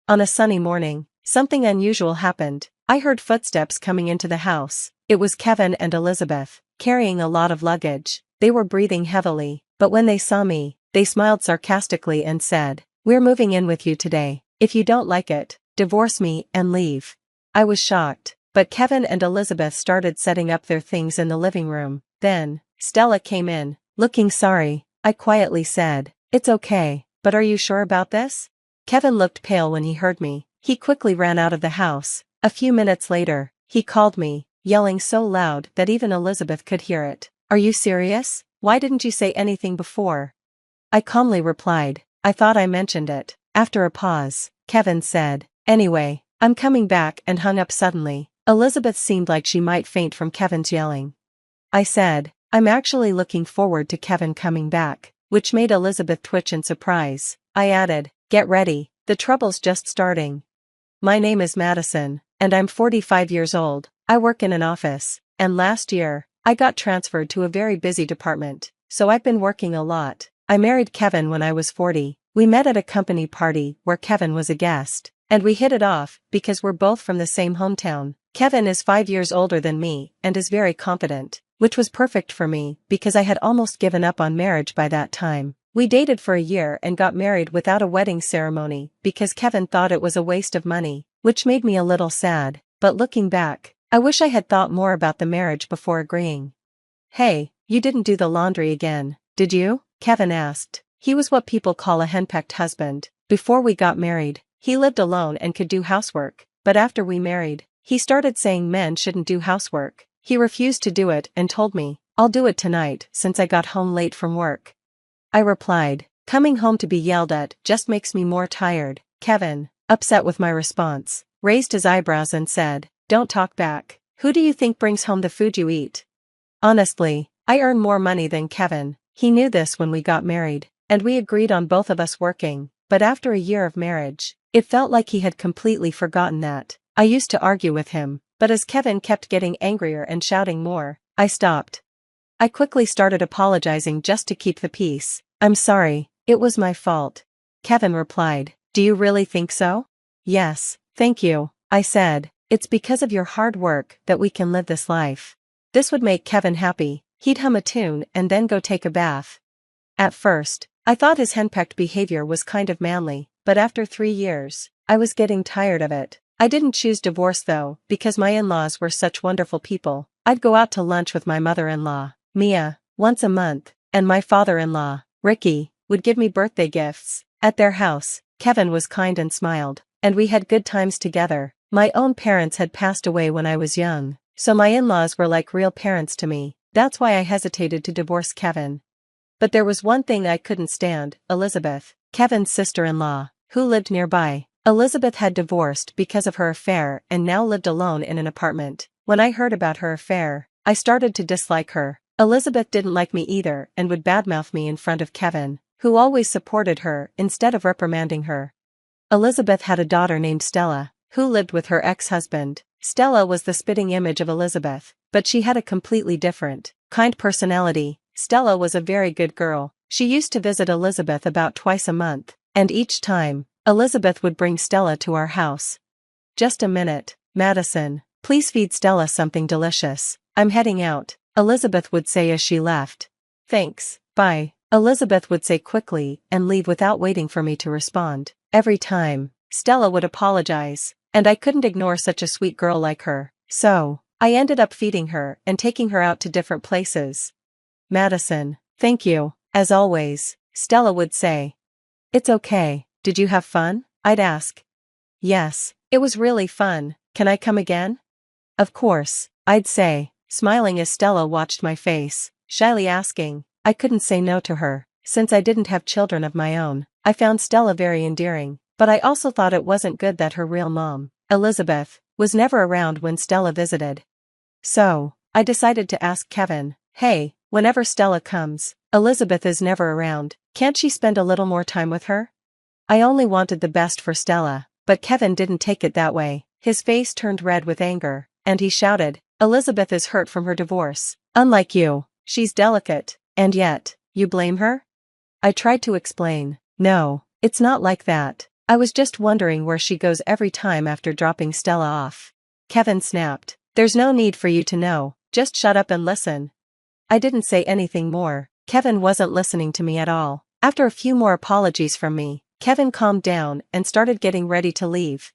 On a sunny morning, something unusual happened. I heard footsteps coming into the house. It was Kevin and Elizabeth, carrying a lot of luggage. They were breathing heavily, but when they saw me, they smiled sarcastically and said, "We're moving in with you today. If you don't like it, divorce me and leave." I was shocked, but Kevin and Elizabeth started setting up their things in the living room. Then, Stella came in. Looking sorry, I quietly said, "It's okay, but are you sure about this?" Kevin looked pale when he heard me. He quickly ran out of the house. A few minutes later, he called me, yelling so loud that even Elizabeth could hear it. "Are you serious? Why didn't you say anything before?" I calmly replied, "I thought I mentioned it." After a pause, Kevin said, "Anyway, I'm coming back," and hung up suddenly. Elizabeth seemed like she might faint from Kevin's yelling. I said, "I'm actually looking forward to Kevin coming back," which made Elizabeth twitch in surprise. I added, "Get ready, the trouble's just starting. My name is Madison, and I'm 45 years old. I work in an office, and last year, I got transferred to a very busy department, so I've been working a lot. I married Kevin when I was 40. We met at a company party where Kevin was a guest, and we hit it off because we're both from the same hometown. Kevin is 5 years older than me and is very confident, which was perfect for me because I had almost given up on marriage by that time. We dated for a year and got married without a wedding ceremony because Kevin thought it was a waste of money, which made me a little sad, but looking back, I wish I had thought more about the marriage before agreeing. "Hey, you didn't do the laundry again, did you?" Kevin asked. He was what people call a henpecked husband. Before we got married, he lived alone and could do housework, but after we married, he started saying men shouldn't do housework. He refused to do it and told me, "I'll do it tonight since I got home late from work." I replied, "Coming home to be yelled at just makes me more tired." Kevin, upset with my response, raised his eyebrows and said, "Don't talk back. Who do you think brings home the food you eat?" Honestly, I earn more money than Kevin. He knew this when we got married, and we agreed on both of us working, but after a year of marriage, it felt like he had completely forgotten that. I used to argue with him, but as Kevin kept getting angrier and shouting more, I stopped. I quickly started apologizing just to keep the peace. "I'm sorry, it was my fault." Kevin replied, "Do you really think so?" "Yes, thank you," I said. "It's because of your hard work that we can live this life." This would make Kevin happy. He'd hum a tune and then go take a bath. At first, I thought his henpecked behavior was kind of manly, but after 3 years, I was getting tired of it. I didn't choose divorce though, because my in-laws were such wonderful people. I'd go out to lunch with my mother-in-law, Mia, once a month, and my father-in-law, Ricky, would give me birthday gifts. At their house, Kevin was kind and smiled, and we had good times together. My own parents had passed away when I was young, so my in-laws were like real parents to me. That's why I hesitated to divorce Kevin. But there was one thing I couldn't stand, Elizabeth, Kevin's sister-in-law, who lived nearby. Elizabeth had divorced because of her affair and now lived alone in an apartment. When I heard about her affair, I started to dislike her. Elizabeth didn't like me either and would badmouth me in front of Kevin, who always supported her instead of reprimanding her. Elizabeth had a daughter named Stella, who lived with her ex-husband. Stella was the spitting image of Elizabeth, but she had a completely different, kind personality. Stella was a very good girl. She used to visit Elizabeth about twice a month, and each time, Elizabeth would bring Stella to our house. "Just a minute, Madison. Please feed Stella something delicious. I'm heading out," Elizabeth would say as she left. "Thanks, bye," Elizabeth would say quickly and leave without waiting for me to respond. Every time, Stella would apologize, and I couldn't ignore such a sweet girl like her. So, I ended up feeding her and taking her out to different places. "Madison, thank you, as always," Stella would say. "It's okay. Did you have fun?" I'd ask. "Yes, it was really fun. Can I come again?" "Of course," I'd say, smiling as Stella watched my face, shyly asking. I couldn't say no to her. Since I didn't have children of my own, I found Stella very endearing, but I also thought it wasn't good that her real mom, Elizabeth, was never around when Stella visited. So, I decided to ask Kevin, "Hey, whenever Stella comes, Elizabeth is never around. Can't she spend a little more time with her?" I only wanted the best for Stella, but Kevin didn't take it that way. His face turned red with anger, and he shouted, "Elizabeth is hurt from her divorce. Unlike you, she's delicate, and yet, you blame her?" I tried to explain, "No, it's not like that. I was just wondering where she goes every time after dropping Stella off. Kevin snapped. There's no need for you to know, just shut up and listen. I didn't say anything more. Kevin wasn't listening to me at all. After a few more apologies from me, Kevin calmed down and started getting ready to leave.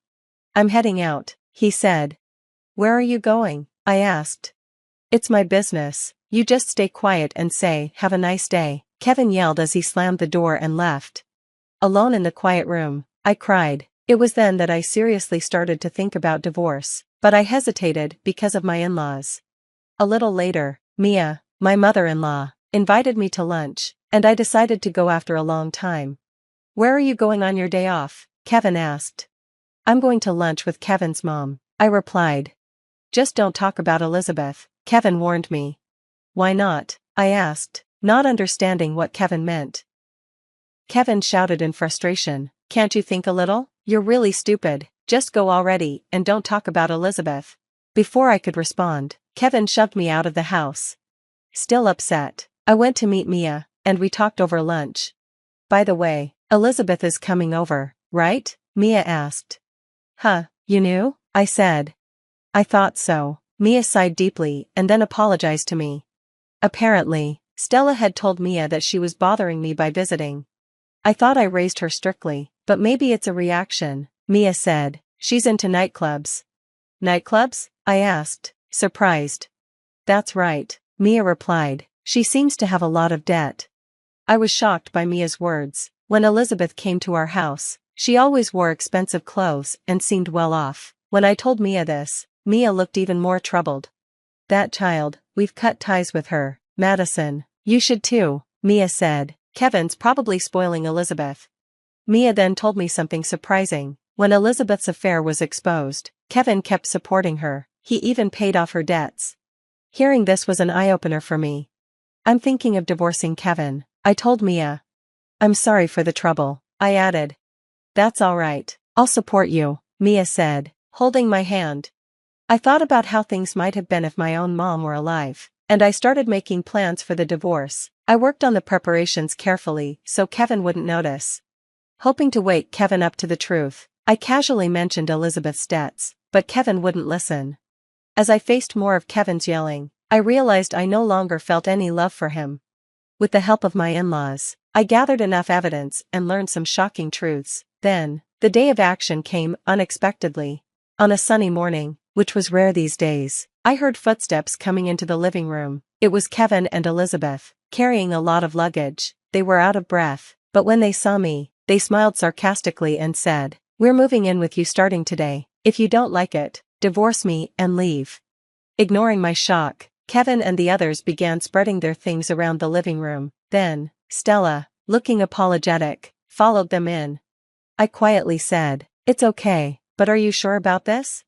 I'm heading out, he said. Where are you going? I asked. It's my business. You just stay quiet and say, have a nice day, Kevin yelled as he slammed the door and left. Alone in the quiet room, I cried. It was then that I seriously started to think about divorce, but I hesitated because of my in-laws. A little later, Mia, my mother-in-law, invited me to lunch, and I decided to go after a long time. Where are you going on your day off? Kevin asked. I'm going to lunch with Kevin's mom, I replied. Just don't talk about Elizabeth, Kevin warned me. Why not? I asked, not understanding what Kevin meant. Kevin shouted in frustration, can't you think a little? You're really stupid, just go already and don't talk about Elizabeth. Before I could respond, Kevin shoved me out of the house. Still upset, I went to meet Mia, and we talked over lunch. By the way, Elizabeth is coming over, right? Mia asked. Huh, you knew? I said. I thought so. Mia sighed deeply and then apologized to me. Apparently, Stella had told Mia that she was bothering me by visiting. I thought I raised her strictly, but maybe it's a reaction, Mia said. She's into nightclubs. Nightclubs? I asked, surprised. That's right, Mia replied. She seems to have a lot of debt. I was shocked by Mia's words. When Elizabeth came to our house, she always wore expensive clothes and seemed well off. When I told Mia this, Mia looked even more troubled. That child, we've cut ties with her, Madison. You should too, Mia said. Kevin's probably spoiling Elizabeth. Mia then told me something surprising. When Elizabeth's affair was exposed, Kevin kept supporting her. He even paid off her debts. Hearing this was an eye-opener for me. I'm thinking of divorcing Kevin, I told Mia. I'm sorry for the trouble, I added. That's all right, I'll support you, Mia said, holding my hand. I thought about how things might have been if my own mom were alive, and I started making plans for the divorce. I worked on the preparations carefully so Kevin wouldn't notice. Hoping to wake Kevin up to the truth, I casually mentioned Elizabeth's debts, but Kevin wouldn't listen. As I faced more of Kevin's yelling, I realized I no longer felt any love for him. With the help of my in-laws, I gathered enough evidence and learned some shocking truths. Then, the day of action came unexpectedly. On a sunny morning, which was rare these days, I heard footsteps coming into the living room. It was Kevin and Elizabeth, carrying a lot of luggage. They were out of breath, but when they saw me, they smiled sarcastically and said, "We're moving in with you starting today. If you don't like it, divorce me and leave." Ignoring my shock, Kevin and the others began spreading their things around the living room. Then, Stella, looking apologetic, followed them in. I quietly said, "It's okay, but are you sure about this?"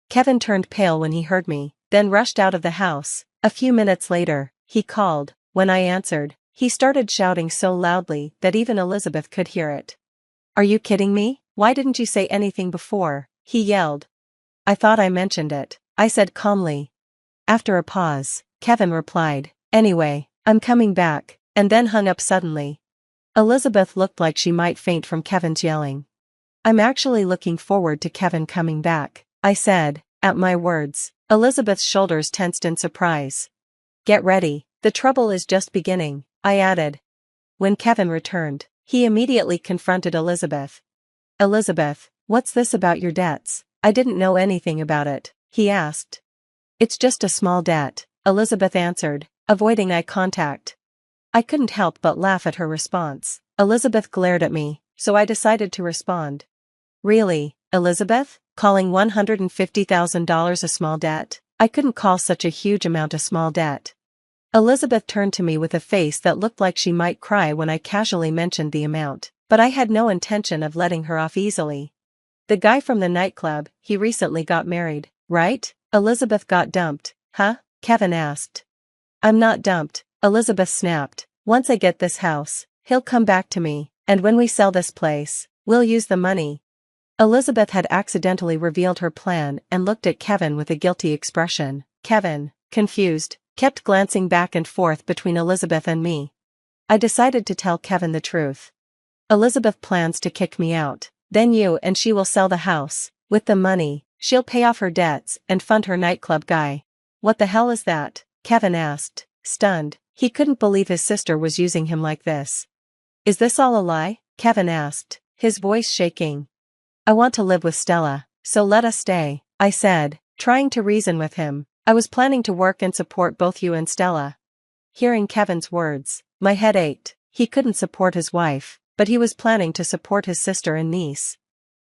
Kevin turned pale when he heard me, then rushed out of the house. A few minutes later, he called. When I answered, he started shouting so loudly that even Elizabeth could hear it. "Are you kidding me? Why didn't you say anything before?" he yelled. "I thought I mentioned it," I said calmly. After a pause, Kevin replied, "Anyway, I'm coming back," and then hung up suddenly. Elizabeth looked like she might faint from Kevin's yelling. "I'm actually looking forward to Kevin coming back," I said. At my words, Elizabeth's shoulders tensed in surprise. "Get ready, the trouble is just beginning," I added. When Kevin returned, he immediately confronted Elizabeth. "Elizabeth, what's this about your debts? I didn't know anything about it," he asked. "It's just a small debt," Elizabeth answered, avoiding eye contact. I couldn't help but laugh at her response. Elizabeth glared at me, so I decided to respond. "Really, Elizabeth? Calling $150,000 a small debt? I couldn't call such a huge amount a small debt." Elizabeth turned to me with a face that looked like she might cry when I casually mentioned the amount, but I had no intention of letting her off easily. "The guy from the nightclub, he recently got married, right?" Elizabeth got dumped, huh? Kevin asked. "I'm not dumped," Elizabeth snapped. "Once I get this house, he'll come back to me, and when we sell this place, we'll use the money." Elizabeth had accidentally revealed her plan and looked at Kevin with a guilty expression. Kevin, confused, kept glancing back and forth between Elizabeth and me. I decided to tell Kevin the truth. "Elizabeth plans to kick me out," Then you and she will sell the house. With the money, she'll pay off her debts and fund her nightclub guy. What the hell is that? Kevin asked, stunned. He couldn't believe his sister was using him like this. Is this all a lie? Kevin asked, his voice shaking. I want to live with Stella, so let us stay, I said, trying to reason with him. I was planning to work and support both you and Stella. Hearing Kevin's words, my head ached. He couldn't support his wife, but he was planning to support his sister and niece.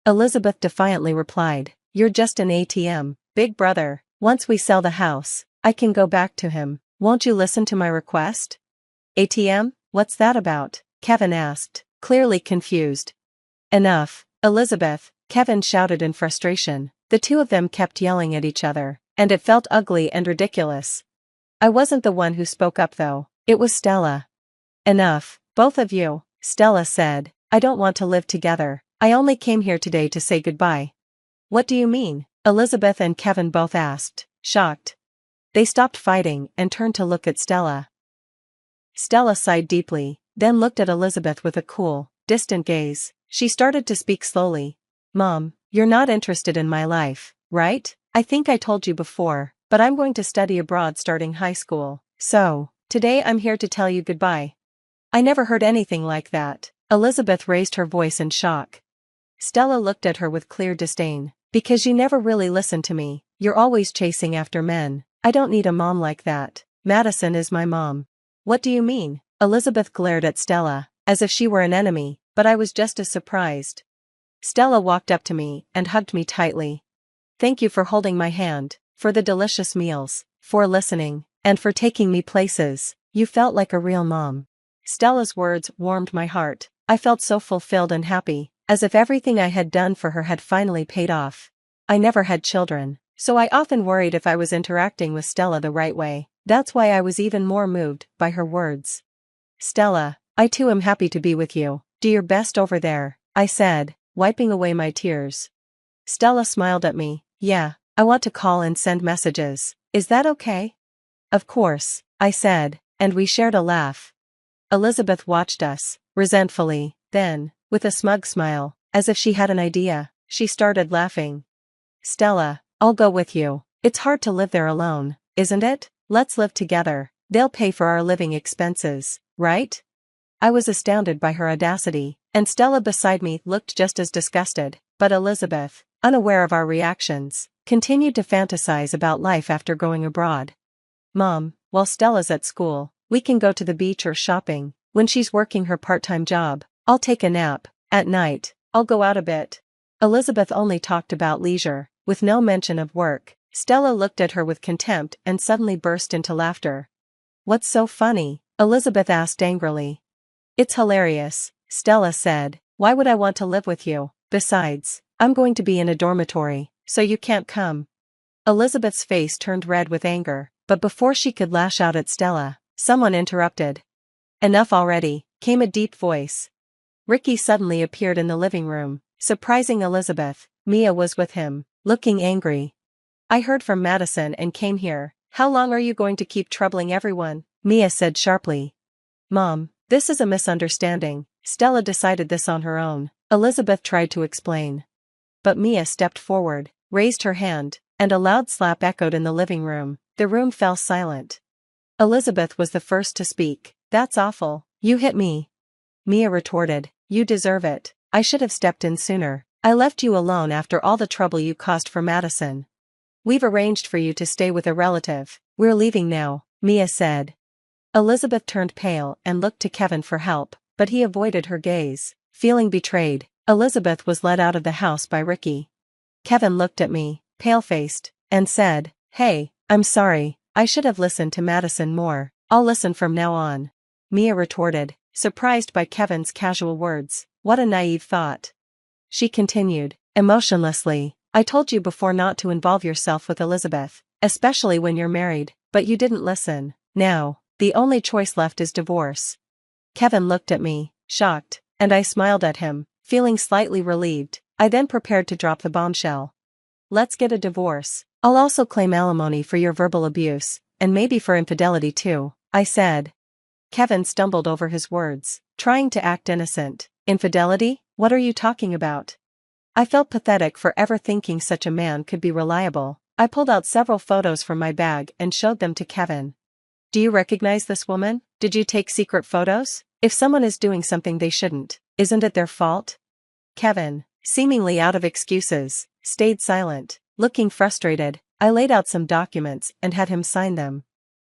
Elizabeth defiantly replied, you're just an ATM, big brother. Once we sell the house, I can go back to him. Won't you listen to my request? ATM? What's that about? Kevin asked, clearly confused. Enough, Elizabeth, Kevin shouted in frustration. The two of them kept yelling at each other, and it felt ugly and ridiculous. I wasn't the one who spoke up though, it was Stella. Enough, both of you, Stella said. I don't want to live together. I only came here today to say goodbye. What do you mean? Elizabeth and Kevin both asked, shocked. They stopped fighting and turned to look at Stella. Stella sighed deeply, then looked at Elizabeth with a cool, distant gaze. She started to speak slowly. Mom, you're not interested in my life, right? I think I told you before, but I'm going to study abroad starting high school. So, today I'm here to tell you goodbye. I never heard anything like that. Elizabeth raised her voice in shock. Stella looked at her with clear disdain. Because you never really listen to me, you're always chasing after men. I don't need a mom like that. Madison is my mom. What do you mean? Elizabeth glared at Stella, as if she were an enemy, but I was just as surprised. Stella walked up to me and hugged me tightly. Thank you for holding my hand, for the delicious meals, for listening, and for taking me places. You felt like a real mom. Stella's words warmed my heart. I felt so fulfilled and happy, as if everything I had done for her had finally paid off. I never had children, so I often worried if I was interacting with Stella the right way. That's why I was even more moved by her words. Stella, I too am happy to be with you. Do your best over there, I said, wiping away my tears. Stella smiled at me. Yeah, I want to call and send messages. Is that okay? Of course, I said, and we shared a laugh. Elizabeth watched us, resentfully, then, with a smug smile, as if she had an idea, she started laughing. Stella, I'll go with you. It's hard to live there alone, isn't it? Let's live together. They'll pay for our living expenses, right? I was astounded by her audacity, and Stella beside me looked just as disgusted, but Elizabeth, unaware of our reactions, continued to fantasize about life after going abroad. Mom, while Stella's at school, we can go to the beach or shopping. When she's working her part-time job, I'll take a nap. At night, I'll go out a bit. Elizabeth only talked about leisure, with no mention of work. Stella looked at her with contempt and suddenly burst into laughter. What's so funny? Elizabeth asked angrily. It's hilarious, Stella said. Why would I want to live with you? Besides, I'm going to be in a dormitory, so you can't come. Elizabeth's face turned red with anger, but before she could lash out at Stella, someone interrupted. Enough already, came a deep voice. Ricky suddenly appeared in the living room, surprising Elizabeth. Mia was with him, looking angry. I heard from Madison and came here. How long are you going to keep troubling everyone? Mia said sharply. Mom, this is a misunderstanding. Stella decided this on her own. Elizabeth tried to explain. But Mia stepped forward, raised her hand, and a loud slap echoed in the living room. The room fell silent. Elizabeth was the first to speak. That's awful. You hit me. Mia retorted. You deserve it. I should have stepped in sooner. I left you alone after all the trouble you caused for Madison. We've arranged for you to stay with a relative. We're leaving now, Mia said. Elizabeth turned pale and looked to Kevin for help, but he avoided her gaze. Feeling betrayed, Elizabeth was led out of the house by Ricky. Kevin looked at me, pale-faced, and said, Hey, I'm sorry, I should have listened to Madison more. I'll listen from now on. Mia retorted, surprised by Kevin's casual words. What a naive thought. She continued, emotionlessly, I told you before not to involve yourself with Elizabeth, especially when you're married, but you didn't listen. Now, the only choice left is divorce. Kevin looked at me, shocked, and I smiled at him, feeling slightly relieved. I then prepared to drop the bombshell. Let's get a divorce. I'll also claim alimony for your verbal abuse, and maybe for infidelity too, I said. Kevin stumbled over his words, trying to act innocent. Infidelity? What are you talking about? I felt pathetic for ever thinking such a man could be reliable. I pulled out several photos from my bag and showed them to Kevin. Do you recognize this woman? Did you take secret photos? If someone is doing something they shouldn't, isn't it their fault? Kevin, seemingly out of excuses, stayed silent. Looking frustrated, I laid out some documents and had him sign them.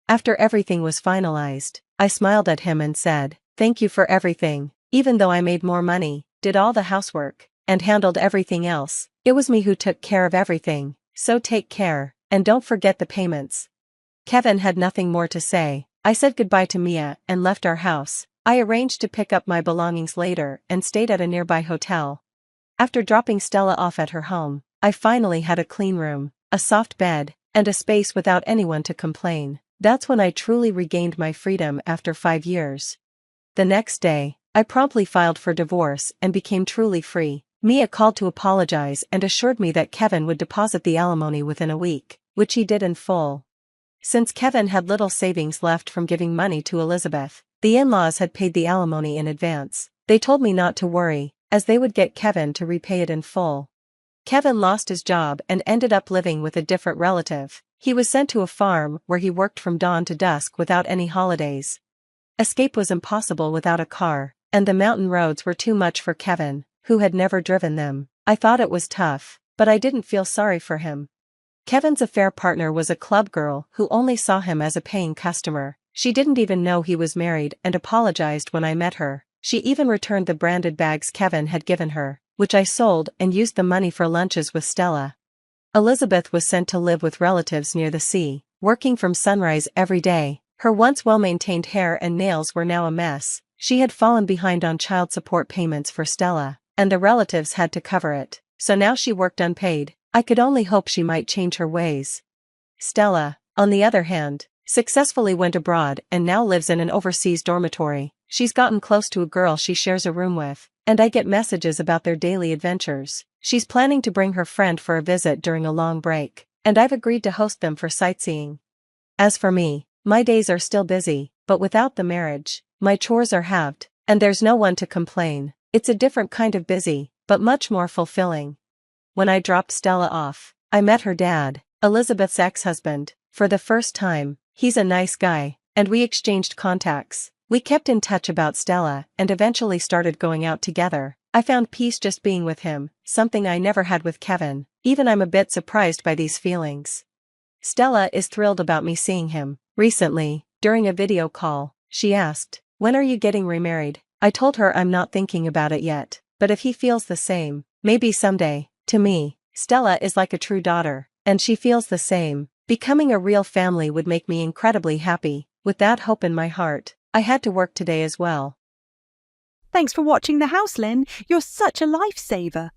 After everything was finalized, I smiled at him and said, "Thank you for everything. Even though I made more money, did all the housework, and handled everything else, it was me who took care of everything, so take care, and don't forget the payments." Kevin had nothing more to say. I said goodbye to Mia and left our house. I arranged to pick up my belongings later and stayed at a nearby hotel. After dropping Stella off at her home, I finally had a clean room, a soft bed, and a space without anyone to complain. That's when I truly regained my freedom after 5 years. The next day, I promptly filed for divorce and became truly free. Mia called to apologize and assured me that Kevin would deposit the alimony within a week, which he did in full. Since Kevin had little savings left from giving money to Elizabeth, the in-laws had paid the alimony in advance. They told me not to worry, as they would get Kevin to repay it in full. Kevin lost his job and ended up living with a different relative. He was sent to a farm where he worked from dawn to dusk without any holidays. Escape was impossible without a car, and the mountain roads were too much for Kevin, who had never driven them. I thought it was tough, but I didn't feel sorry for him. Kevin's affair partner was a club girl who only saw him as a paying customer. She didn't even know he was married and apologized when I met her. She even returned the branded bags Kevin had given her, which I sold and used the money for lunches with Stella. Elizabeth was sent to live with relatives near the sea, working from sunrise every day. Her once well-maintained hair and nails were now a mess. She had fallen behind on child support payments for Stella, and the relatives had to cover it, so now she worked unpaid. I could only hope she might change her ways. Stella, on the other hand, successfully went abroad and now lives in an overseas dormitory. She's gotten close to a girl she shares a room with, and I get messages about their daily adventures. She's planning to bring her friend for a visit during a long break, and I've agreed to host them for sightseeing. As for me, my days are still busy, but without the marriage, my chores are halved, and there's no one to complain. It's a different kind of busy, but much more fulfilling. When I dropped Stella off, I met her dad, Elizabeth's ex-husband, for the first time. He's a nice guy, and we exchanged contacts. We kept in touch about Stella and eventually started going out together. I found peace just being with him, something I never had with Kevin. Even I'm a bit surprised by these feelings. Stella is thrilled about me seeing him. Recently, during a video call, she asked, "When are you getting remarried?" I told her I'm not thinking about it yet, but if he feels the same, maybe someday. To me, Stella is like a true daughter, and she feels the same. Becoming a real family would make me incredibly happy. With that hope in my heart, I had to work today as well. Thanks for watching the house, Lynn. You're such a lifesaver.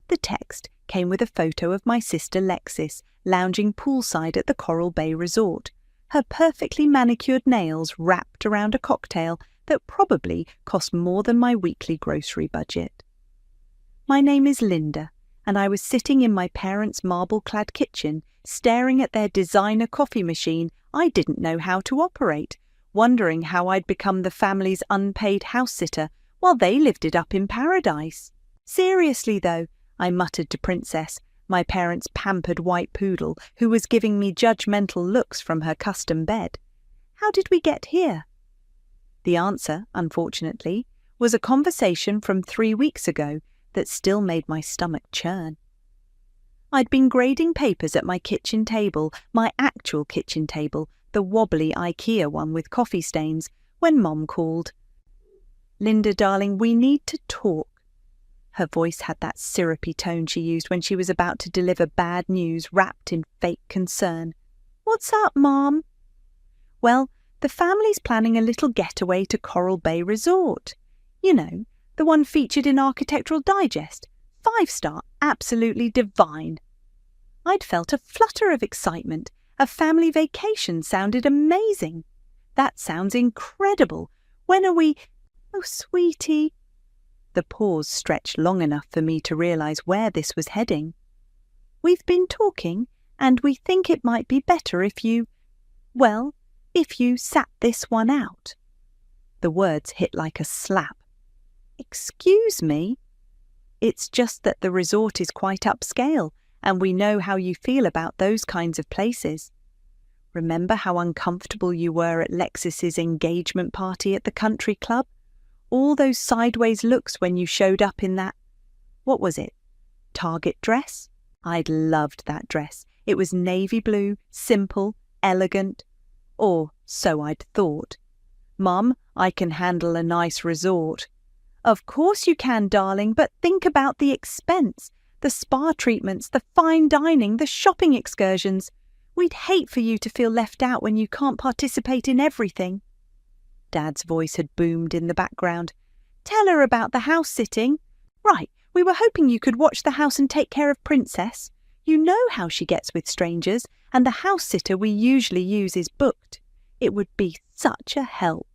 The text came with a photo of my sister Lexis lounging poolside at the Coral Bay Resort, her perfectly manicured nails wrapped around a cocktail that probably cost more than my weekly grocery budget. My name is Linda, and I was sitting in my parents' marble-clad kitchen, staring at their designer coffee machine I didn't know how to operate, wondering how I'd become the family's unpaid house-sitter while they lived it up in paradise. Seriously, though, I muttered to Princess, my parents' pampered white poodle, who was giving me judgmental looks from her custom bed. How did we get here? The answer, unfortunately, was a conversation from 3 weeks ago that still made my stomach churn. I'd been grading papers at my kitchen table, my actual kitchen table, the wobbly IKEA one with coffee stains, when Mom called. "Linda, darling, we need to talk." Her voice had that syrupy tone she used when she was about to deliver bad news wrapped in fake concern. "What's up, Mom?" "Well, the family's planning a little getaway to Coral Bay Resort. You know, the one featured in Architectural Digest. 5-star, absolutely divine." I'd felt a flutter of excitement. A family vacation sounded amazing. "That sounds incredible. When are we—" "Oh, sweetie." The pause stretched long enough for me to realize where this was heading. "We've been talking, and we think it might be better if you sat this one out." The words hit like a slap. "Excuse me?" It's just that the resort is quite upscale, and we know how you feel about those kinds of places. Remember how uncomfortable you were at Lexis's engagement party at the country club? All those sideways looks when you showed up in that, what was it, Target dress? I'd loved that dress. It was navy blue, simple, elegant. Or so I'd thought. Mum, I can handle a nice resort. Of course you can, darling, but think about the expense. The spa treatments, the fine dining, the shopping excursions. We'd hate for you to feel left out when you can't participate in everything. Dad's voice had boomed in the background. Tell her about the house sitting. Right, we were hoping you could watch the house and take care of Princess. You know how she gets with strangers, and the house sitter we usually use is booked. It would be such a help.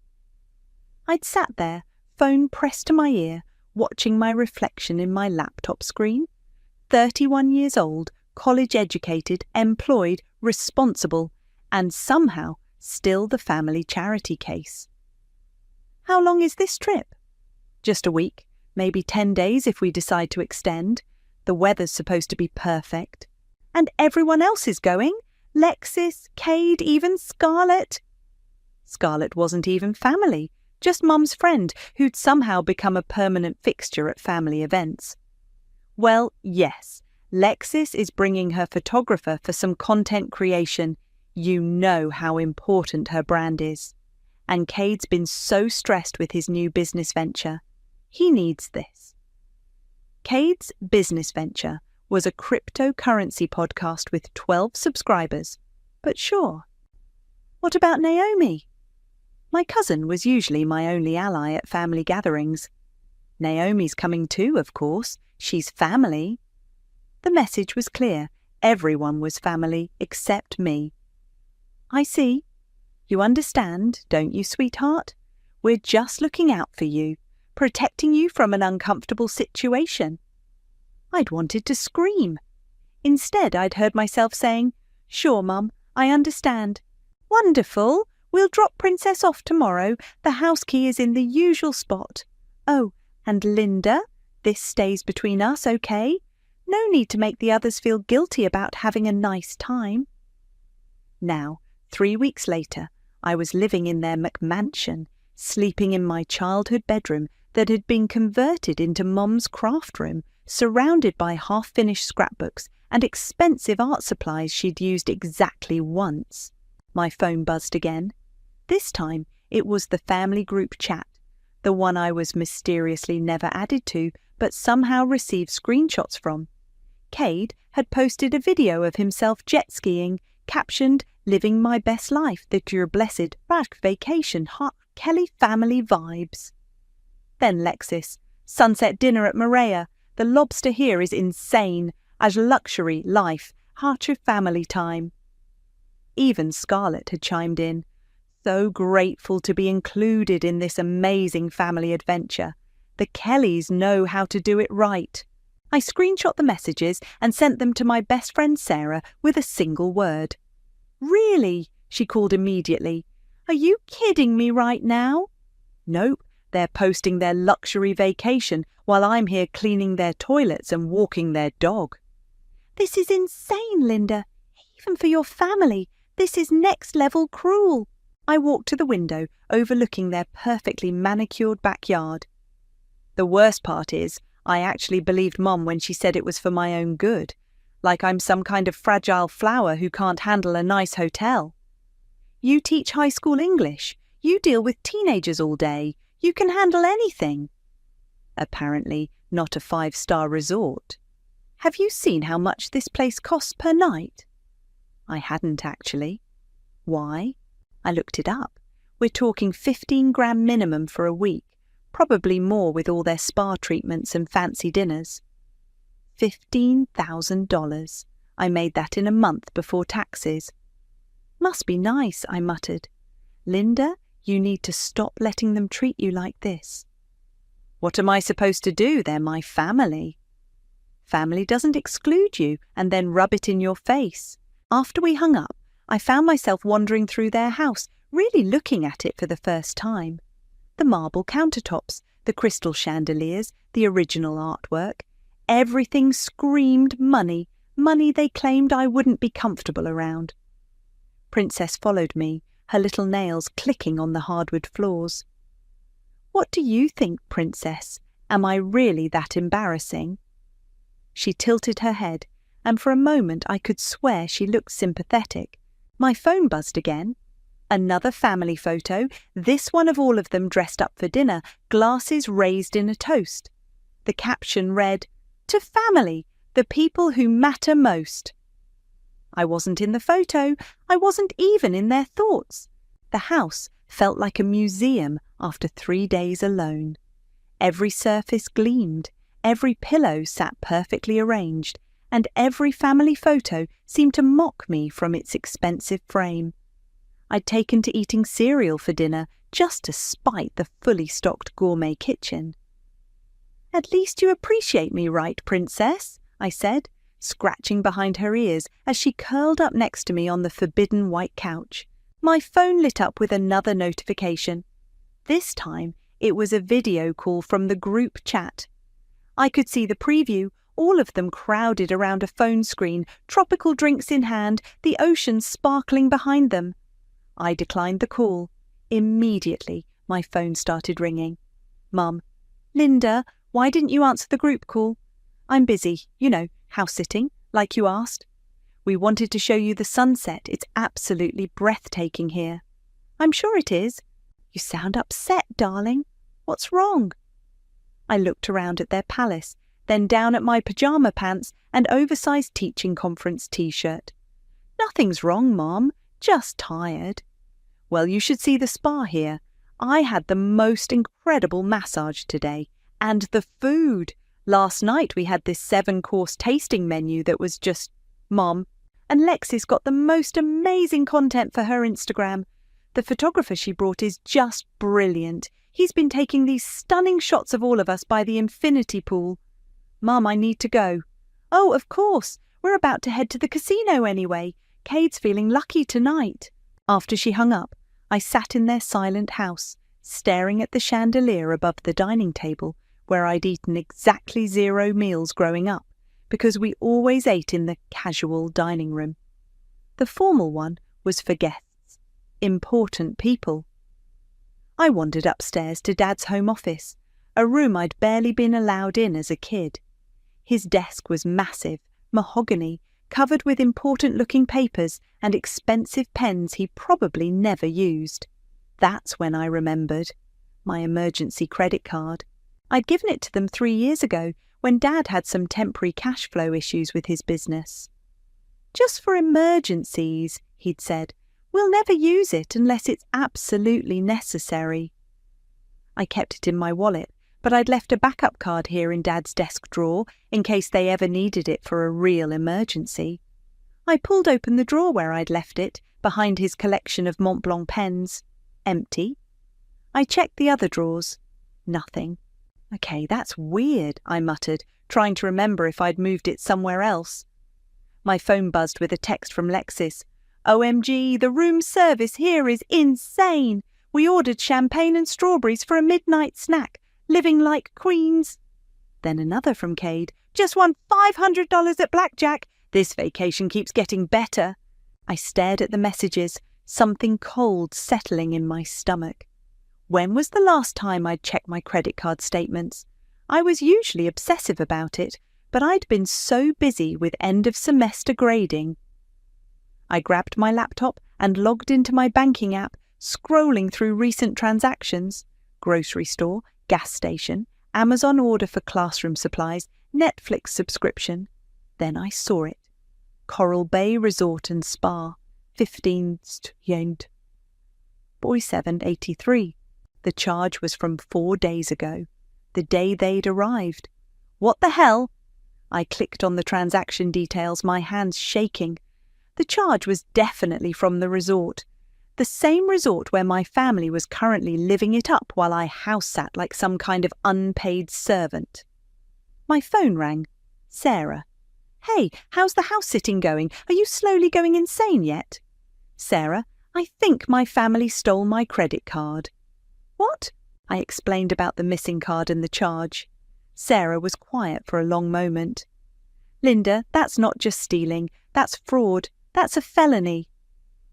I'd sat there, phone pressed to my ear, watching my reflection in my laptop screen. 31 years old, college-educated, employed, responsible, and somehow still the family charity case. How long is this trip? Just a week, maybe 10 days if we decide to extend. The weather's supposed to be perfect. And everyone else is going. Lexis, Cade, even Scarlett. Scarlett wasn't even family, just Mum's friend who'd somehow become a permanent fixture at family events. Well, yes, Lexis is bringing her photographer for some content creation. You know how important her brand is. And Cade's been so stressed with his new business venture. He needs this. Cade's business venture was a cryptocurrency podcast with 12 subscribers. But sure. What about Naomi? My cousin was usually my only ally at family gatherings. Naomi's coming too, of course. She's family. The message was clear. Everyone was family except me. I see. You understand, don't you, sweetheart? We're just looking out for you, protecting you from an uncomfortable situation. I'd wanted to scream. Instead, I'd heard myself saying, Sure, Mum, I understand. Wonderful. We'll drop Princess off tomorrow. The house key is in the usual spot. Oh, and Linda, this stays between us, okay? No need to make the others feel guilty about having a nice time. Now, 3 weeks later, I was living in their McMansion, sleeping in my childhood bedroom that had been converted into Mum's craft room, surrounded by half-finished scrapbooks and expensive art supplies she'd used exactly once. My phone buzzed again. This time, it was the family group chat, the one I was mysteriously never added to, but somehow received screenshots from. Cade had posted a video of himself jet-skiing, captioned, Living my best life, that your blessed back vacation, hot Kelly family vibes. Then Lexis, sunset dinner at Maria. The lobster here is insane. As luxury, life, heart your family time. Even Scarlett had chimed in. So grateful to be included in this amazing family adventure. The Kellys know how to do it right. I screenshot the messages and sent them to my best friend Sarah with a single word. Really? She called immediately. Are you kidding me right now? Nope, they're posting their luxury vacation while I'm here cleaning their toilets and walking their dog. This is insane, Linda. Even for your family, this is next level cruel. I walked to the window, overlooking their perfectly manicured backyard. The worst part is, I actually believed Mum when she said it was for my own good. Like I'm some kind of fragile flower who can't handle a nice hotel. You teach high school English. You deal with teenagers all day. You can handle anything. Apparently not a 5-star resort. Have you seen how much this place costs per night? I hadn't actually. Why? I looked it up. We're talking 15 grand minimum for a week, probably more with all their spa treatments and fancy dinners. $15,000. I made that in a month before taxes. Must be nice, I muttered. Linda, you need to stop letting them treat you like this. What am I supposed to do? They're my family. Family doesn't exclude you and then rub it in your face. After we hung up, I found myself wandering through their house, really looking at it for the first time. The marble countertops, the crystal chandeliers, the original artwork. Everything screamed money, money they claimed I wouldn't be comfortable around. Princess followed me, her little nails clicking on the hardwood floors. "What do you think, Princess? Am I really that embarrassing?" She tilted her head, and for a moment I could swear she looked sympathetic. My phone buzzed again. Another family photo, this one of all of them dressed up for dinner, glasses raised in a toast. The caption read, "To family, the people who matter most." I wasn't in the photo, I wasn't even in their thoughts. The house felt like a museum after 3 days alone. Every surface gleamed, every pillow sat perfectly arranged, and every family photo seemed to mock me from its expensive frame. I'd taken to eating cereal for dinner just to spite the fully stocked gourmet kitchen. "At least you appreciate me, right, Princess?" I said, scratching behind her ears as she curled up next to me on the forbidden white couch. My phone lit up with another notification. This time, it was a video call from the group chat. I could see the preview, all of them crowded around a phone screen, tropical drinks in hand, the ocean sparkling behind them. I declined the call. Immediately, my phone started ringing. "Mum, Linda, why didn't you answer the group call?" "I'm busy, house sitting, like you asked." "We wanted to show you the sunset. It's absolutely breathtaking here." "I'm sure it is." "You sound upset, darling. What's wrong?" I looked around at their palace, then down at my pajama pants and oversized teaching conference t-shirt. "Nothing's wrong, Mom. Just tired." "Well, you should see the spa here. I had the most incredible massage today. And the food. Last night we had this 7-course tasting menu that was just, Mom. And Lexi's got the most amazing content for her Instagram. The photographer she brought is just brilliant. He's been taking these stunning shots of all of us by the infinity pool." "Mum, I need to go." "Oh, of course. We're about to head to the casino anyway. Cade's feeling lucky tonight." After she hung up, I sat in their silent house, staring at the chandelier above the dining table, where I'd eaten exactly 0 meals growing up, because we always ate in the casual dining room. The formal one was for guests, important people. I wandered upstairs to Dad's home office, a room I'd barely been allowed in as a kid. His desk was massive, mahogany, covered with important-looking papers and expensive pens he probably never used. That's when I remembered. My emergency credit card. I'd given it to them 3 years ago, when Dad had some temporary cash flow issues with his business. "Just for emergencies," he'd said. "We'll never use it unless it's absolutely necessary." I kept it in my wallet, but I'd left a backup card here in Dad's desk drawer in case they ever needed it for a real emergency. I pulled open the drawer where I'd left it, behind his collection of Mont Blanc pens. Empty. I checked the other drawers. Nothing. "Okay, that's weird," I muttered, trying to remember if I'd moved it somewhere else. My phone buzzed with a text from Lexis. "OMG, the room service here is insane. We ordered champagne and strawberries for a midnight snack. Living like queens." Then another from Cade. "Just won $500 at blackjack. This vacation keeps getting better." I stared at the messages, something cold settling in my stomach. When was the last time I'd checked my credit card statements? I was usually obsessive about it, but I'd been so busy with end-of-semester grading. I grabbed my laptop and logged into my banking app, scrolling through recent transactions. Grocery store, gas station, Amazon order for classroom supplies, Netflix subscription. Then I saw it. Coral Bay Resort and Spa, 15 yen. Boy 783. The charge was from 4 days ago, the day they'd arrived. What the hell? I clicked on the transaction details, my hands shaking. The charge was definitely from the resort. The same resort where my family was currently living it up while I house-sat like some kind of unpaid servant. My phone rang. Sarah. "Hey, how's the house-sitting going? Are you slowly going insane yet?" Sarah. "I think my family stole my credit card." "What?" I explained about the missing card and the charge. Sarah was quiet for a long moment. Linda, that's not just stealing. That's fraud. That's a felony.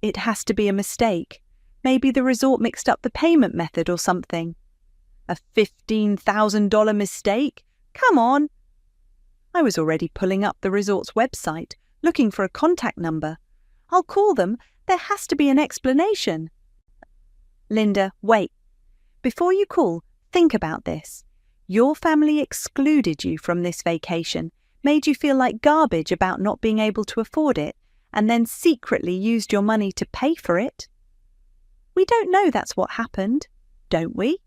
It has to be a mistake. Maybe the resort mixed up the payment method or something. A $15,000 mistake? Come on! I was already pulling up the resort's website, looking for a contact number. I'll call them. There has to be an explanation. Linda, wait. Before you call, think about this. Your family excluded you from this vacation, made you feel like garbage about not being able to afford it, and then secretly used your money to pay for it. We don't know that's what happened, don't we?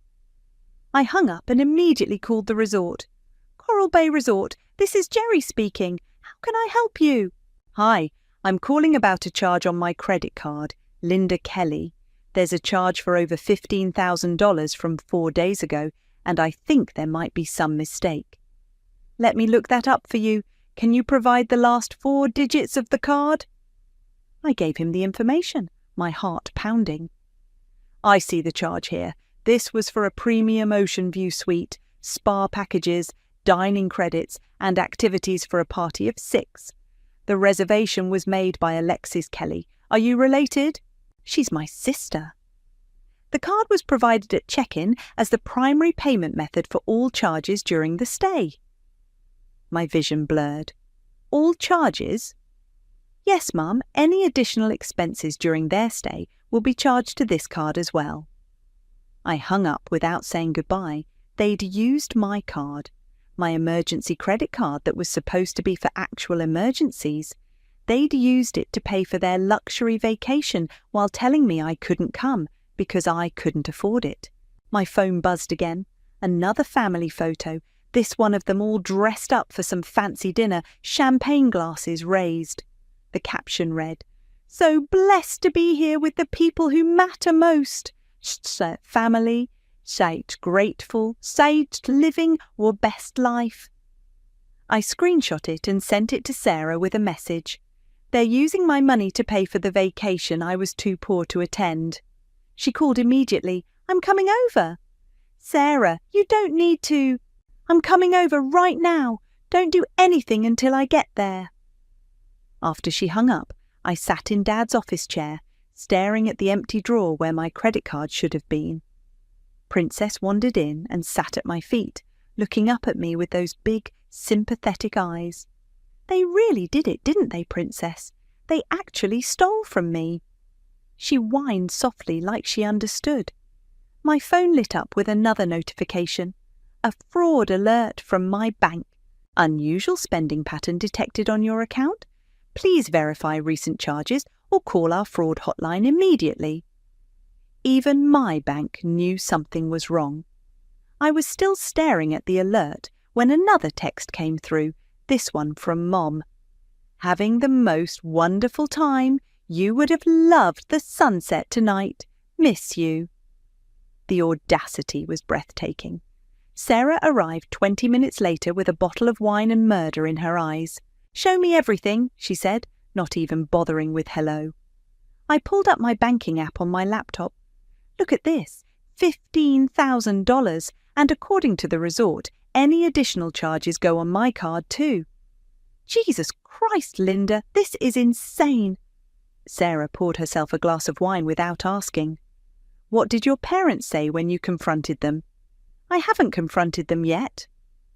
I hung up and immediately called the resort. Coral Bay Resort, this is Jerry speaking. How can I help you? Hi, I'm calling about a charge on my credit card, Linda Kelly. There's a charge for over $15,000 from 4 days ago, and I think there might be some mistake. Let me look that up for you. Can you provide the last 4 digits of the card? I gave him the information, my heart pounding. I see the charge here. This was for a premium ocean view suite, spa packages, dining credits, and activities for a party of 6. The reservation was made by Alexis Kelly. Are you related? She's my sister. The card was provided at check-in as the primary payment method for all charges during the stay. My vision blurred. All charges? Yes, Mum, any additional expenses during their stay will be charged to this card as well. I hung up without saying goodbye. They'd used my card, my emergency credit card that was supposed to be for actual emergencies. They'd used it to pay for their luxury vacation while telling me I couldn't come because I couldn't afford it. My phone buzzed again. Another family photo, this one of them all dressed up for some fancy dinner, champagne glasses raised. The caption read, "So blessed to be here with the people who matter most. Family, sight grateful, sight living or best life." I screenshot it and sent it to Sarah with a message. They're using my money to pay for the vacation I was too poor to attend. She called immediately. I'm coming over. Sarah, you don't need to. I'm coming over right now. Don't do anything until I get there. After she hung up, I sat in Dad's office chair, staring at the empty drawer where my credit card should have been. Princess wandered in and sat at my feet, looking up at me with those big, sympathetic eyes. They really did it, didn't they, Princess? They actually stole from me. She whined softly like she understood. My phone lit up with another notification. A fraud alert from my bank. Unusual spending pattern detected on your account. Please verify recent charges or call our fraud hotline immediately. Even my bank knew something was wrong. I was still staring at the alert when another text came through, this one from Mom. Having the most wonderful time. You would have loved the sunset tonight. Miss you. The audacity was breathtaking. Sarah arrived 20 minutes later with a bottle of wine and murder in her eyes. Show me everything, she said, not even bothering with hello. I pulled up my banking app on my laptop. Look at this, $15,000, and according to the resort, any additional charges go on my card too. Jesus Christ, Linda, this is insane. Sarah poured herself a glass of wine without asking. What did your parents say when you confronted them? I haven't confronted them yet.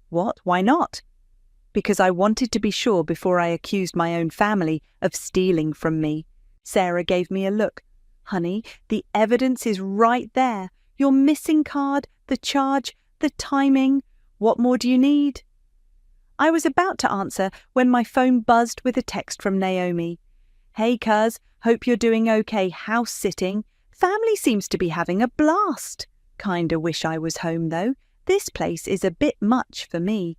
What? Why not? Because I wanted to be sure before I accused my own family of stealing from me. Sarah gave me a look. Honey, the evidence is right there. Your missing card, the charge, the timing. What more do you need? I was about to answer when my phone buzzed with a text from Naomi. Hey, cuz, hope you're doing okay house sitting. Family seems to be having a blast. Kinda wish I was home, though. This place is a bit much for me.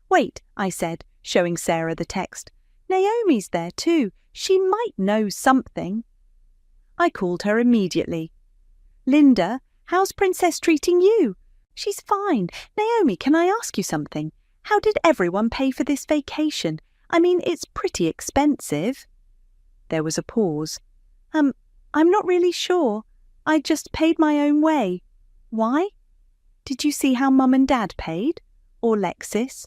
Wait, I said, showing Sarah the text. Naomi's there too. She might know something. I called her immediately. Linda, how's Princess treating you? She's fine. Naomi, can I ask you something? How did everyone pay for this vacation? I mean, it's pretty expensive. There was a pause. I'm not really sure. I just paid my own way. Why? Did you see how Mum and Dad paid? or Lexis?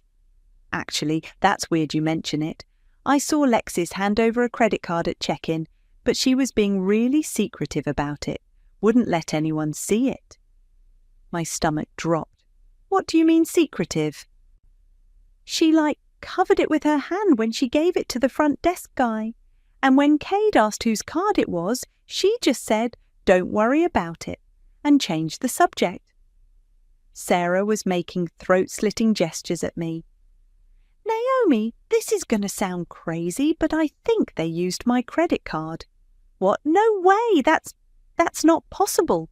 Actually, that's weird you mention it. I saw Lexis hand over a credit card at check-in, but she was being really secretive about it. Wouldn't let anyone see it. My stomach dropped. What do you mean secretive? She, covered it with her hand when she gave it to the front desk guy. And when Cade asked whose card it was, she just said, "Don't worry about it," and changed the subject. Sarah was making throat-slitting gestures at me. "Naomi, this is going to sound crazy, but I think they used my credit card." "What? No way! That's not possible."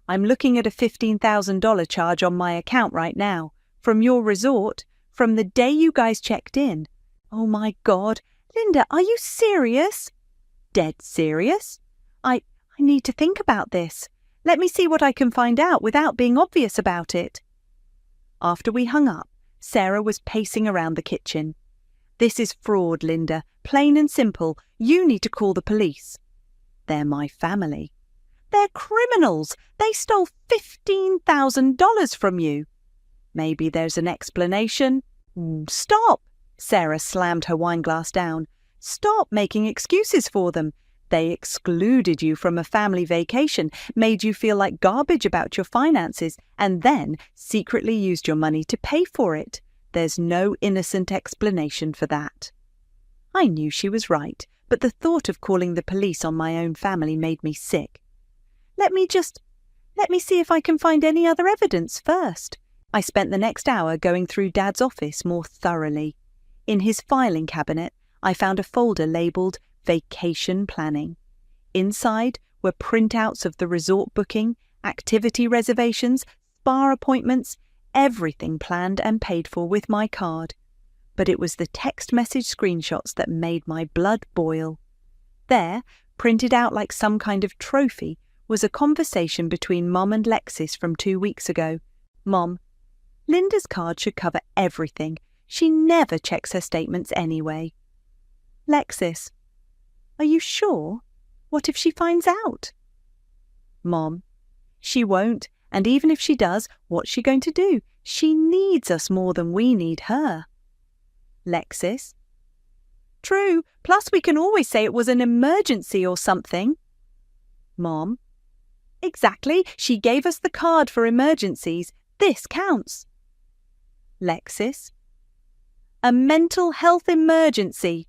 "I'm looking at a $15,000 charge on my account right now, from your resort, from the day you guys checked in." "Oh my God. Linda, are you serious?" "Dead serious. I need to think about this. Let me see what I can find out without being obvious about it." After we hung up, Sarah was pacing around the kitchen. "This is fraud, Linda. Plain and simple. You need to call the police." "They're my family." "They're criminals. They stole $15,000 from you." "Maybe there's an explanation." "Stop!" Sarah slammed her wineglass down. "Stop making excuses for them. They excluded you from a family vacation, made you feel like garbage about your finances, and then secretly used your money to pay for it. There's no innocent explanation for that." I knew she was right, but the thought of calling the police on my own family made me sick. Let me see if I can find any other evidence first." I spent the next hour going through Dad's office more thoroughly. In his filing cabinet, I found a folder labelled Vacation Planning. Inside were printouts of the resort booking, activity reservations, spa appointments, everything planned and paid for with my card. But it was the text message screenshots that made my blood boil. There, printed out like some kind of trophy, was a conversation between Mom and Lexis from 2 weeks ago. "Mom, Linda's card should cover everything. She never checks her statements anyway." "Lexis, are you sure? What if she finds out?" "Mom, she won't, and even if she does, what's she going to do? She needs us more than we need her." "Lexis, true, plus we can always say it was an emergency or something." "Mom, exactly, she gave us the card for emergencies. This counts." "Lexis, a mental health emergency."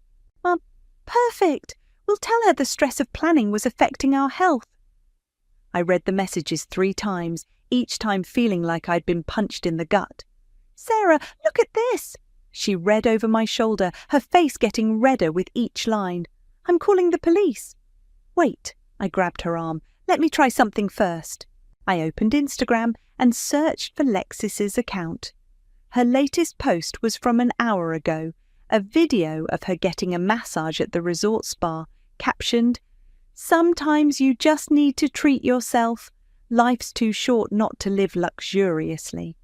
Perfect. We'll tell her the stress of planning was affecting our health." I read the messages 3 times, each time feeling like I'd been punched in the gut. "Sarah, look at this." She read over my shoulder, her face getting redder with each line. "I'm calling the police." "Wait," I grabbed her arm. "Let me try something first." I opened Instagram and searched for Lexis's account. Her latest post was from an hour ago, a video of her getting a massage at the resort spa, captioned, "Sometimes you just need to treat yourself. Life's too short not to live luxuriously.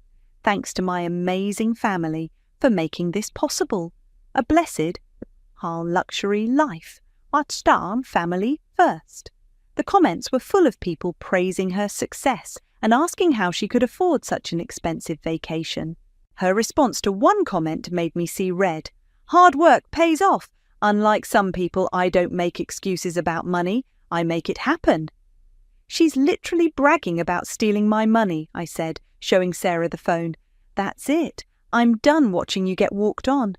Thanks to my amazing family for making this possible. A blessed, luxury life. What's done, family first." The comments were full of people praising her success and asking how she could afford such an expensive vacation. Her response to one comment made me see red. "Hard work pays off. Unlike some people, I don't make excuses about money. I make it happen." "She's literally bragging about stealing my money," I said, showing Sarah the phone. "That's it. I'm done watching you get walked on."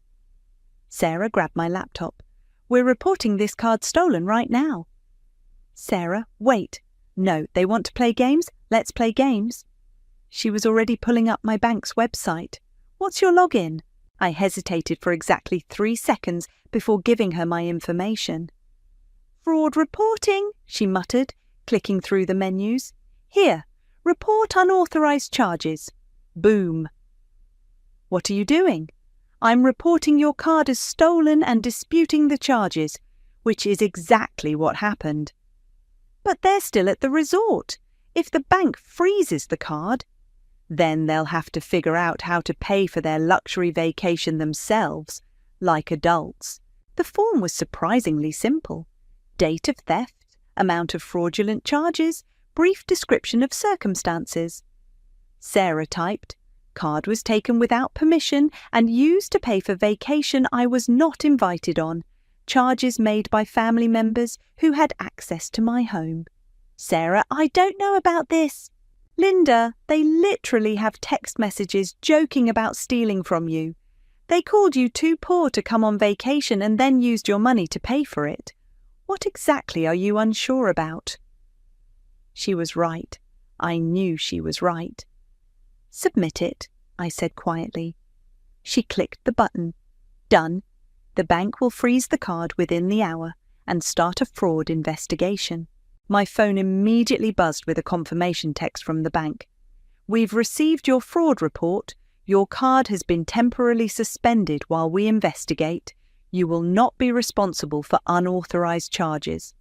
Sarah grabbed my laptop. "We're reporting this card stolen right now." "Sarah, wait. No, they want to play games? Let's play games." She was already pulling up my bank's website. "What's your login?" I hesitated for exactly 3 seconds before giving her my information. "Fraud reporting," she muttered, clicking through the menus. "Here, report unauthorized charges." Boom. "What are you doing?" "I'm reporting your card as stolen and disputing the charges," which is exactly what happened. "But they're still at the resort. If the bank freezes the card, then they'll have to figure out how to pay for their luxury vacation themselves, like adults." The form was surprisingly simple. Date of theft, amount of fraudulent charges, brief description of circumstances. Sarah typed, card was taken without permission and used to pay for vacation I was not invited on. Charges made by family members who had access to my home. Sarah, I don't know about this. Linda, they literally have text messages joking about stealing from you. They called you too poor to come on vacation and then used your money to pay for it. What exactly are you unsure about? She was right. I knew she was right. Submit it, I said quietly. She clicked the button. Done. The bank will freeze the card within the hour and start a fraud investigation. My phone immediately buzzed with a confirmation text from the bank. We've received your fraud report. Your card has been temporarily suspended while we investigate. You will not be responsible for unauthorized charges.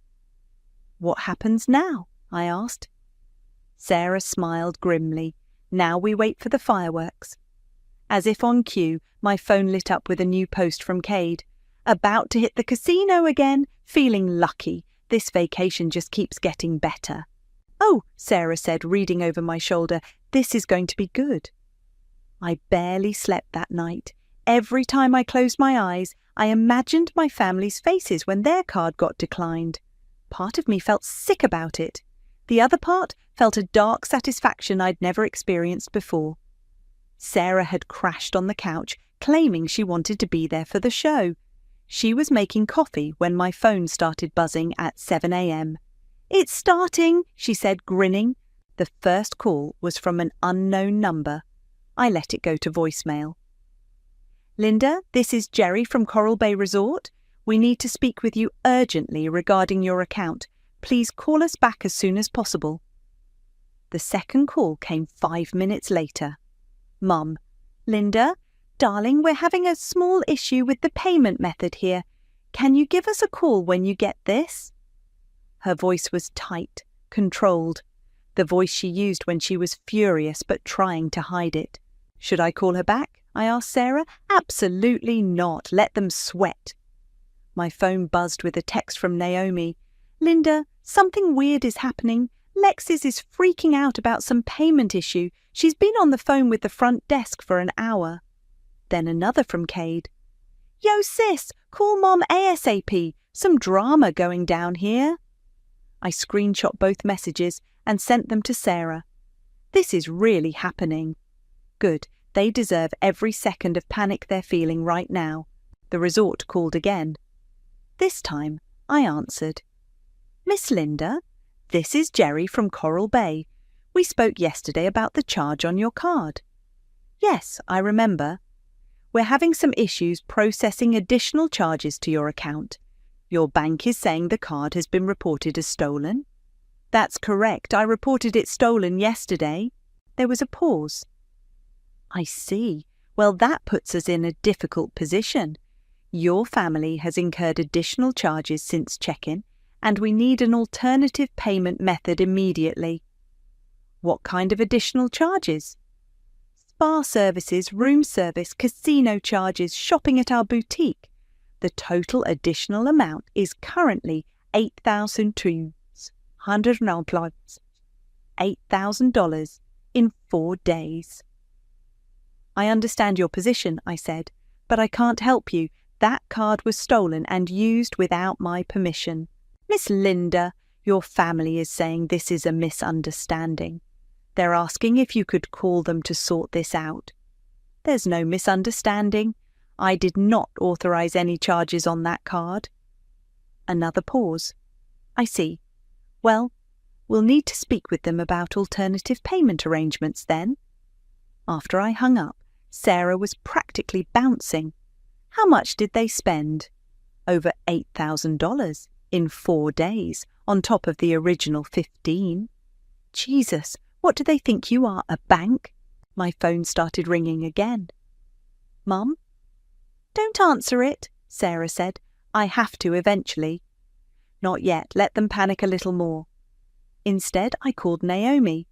What happens now? I asked. Sarah smiled grimly. Now we wait for the fireworks. As if on cue, my phone lit up with a new post from Cade. About to hit the casino again, feeling lucky. This vacation just keeps getting better. Oh, Sarah said, reading over my shoulder, this is going to be good. I barely slept that night. Every time I closed my eyes, I imagined my family's faces when their card got declined. Part of me felt sick about it. The other part felt a dark satisfaction I'd never experienced before. Sarah had crashed on the couch, claiming she wanted to be there for the show. She was making coffee when my phone started buzzing at 7 a.m. It's starting, she said, grinning. The first call was from an unknown number. I let it go to voicemail. Linda, this is Jerry from Coral Bay Resort. We need to speak with you urgently regarding your account. Please call us back as soon as possible. The second call came 5 minutes later. Mum, Linda, darling, we're having a small issue with the payment method here. Can you give us a call when you get this? Her voice was tight, controlled, the voice she used when she was furious but trying to hide it. Should I call her back? I asked Sarah. Absolutely not. Let them sweat. My phone buzzed with a text from Naomi. Linda, something weird is happening. Lexis is freaking out about some payment issue. She's been on the phone with the front desk for an hour. Then another from Cade. Yo sis, call Mom ASAP. Some drama going down here. I screenshot both messages and sent them to Sarah. This is really happening. Good, they deserve every second of panic they're feeling right now. The resort called again. This time, I answered. Miss Linda, this is Jerry from Coral Bay. We spoke yesterday about the charge on your card. Yes, I remember. We're having some issues processing additional charges to your account. Your bank is saying the card has been reported as stolen. That's correct. I reported it stolen yesterday. There was a pause. I see. Well, that puts us in a difficult position. Your family has incurred additional charges since check-in, and we need an alternative payment method immediately. What kind of additional charges? Spa services, room service, casino charges, shopping at our boutique. The total additional amount is currently $8,200 in 4 days. I understand your position, I said, but I can't help you. That card was stolen and used without my permission. Miss Linda, your family is saying this is a misunderstanding. They're asking if you could call them to sort this out. There's no misunderstanding. I did not authorize any charges on that card. Another pause. I see. Well, we'll need to speak with them about alternative payment arrangements then. After I hung up, Sarah was practically bouncing. How much did they spend? Over $8,000 in 4 days, on top of the original 15. Jesus, what do they think you are, a bank? My phone started ringing again. Mum? Don't answer it, Sarah said. I have to eventually. Not yet, let them panic a little more. Instead, I called Naomi.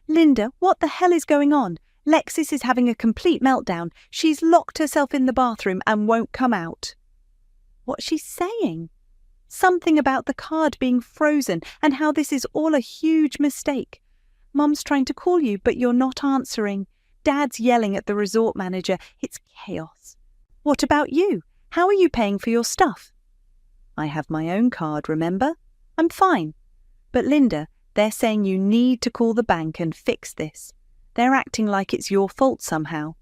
Linda, what the hell is going on? Lexis is having a complete meltdown. She's locked herself in the bathroom and won't come out. What's she saying? Something about the card being frozen and how this is all a huge mistake. Mum's trying to call you, but you're not answering. Dad's yelling at the resort manager. It's chaos. What about you? How are you paying for your stuff? I have my own card, remember? I'm fine. But Linda, they're saying you need to call the bank and fix this. They're acting like it's your fault somehow.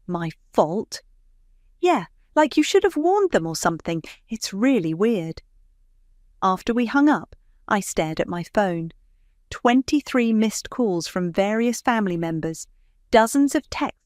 My fault? Yeah, like you should have warned them or something. It's really weird. After we hung up, I stared at my phone. 23 missed calls from various family members, dozens of texts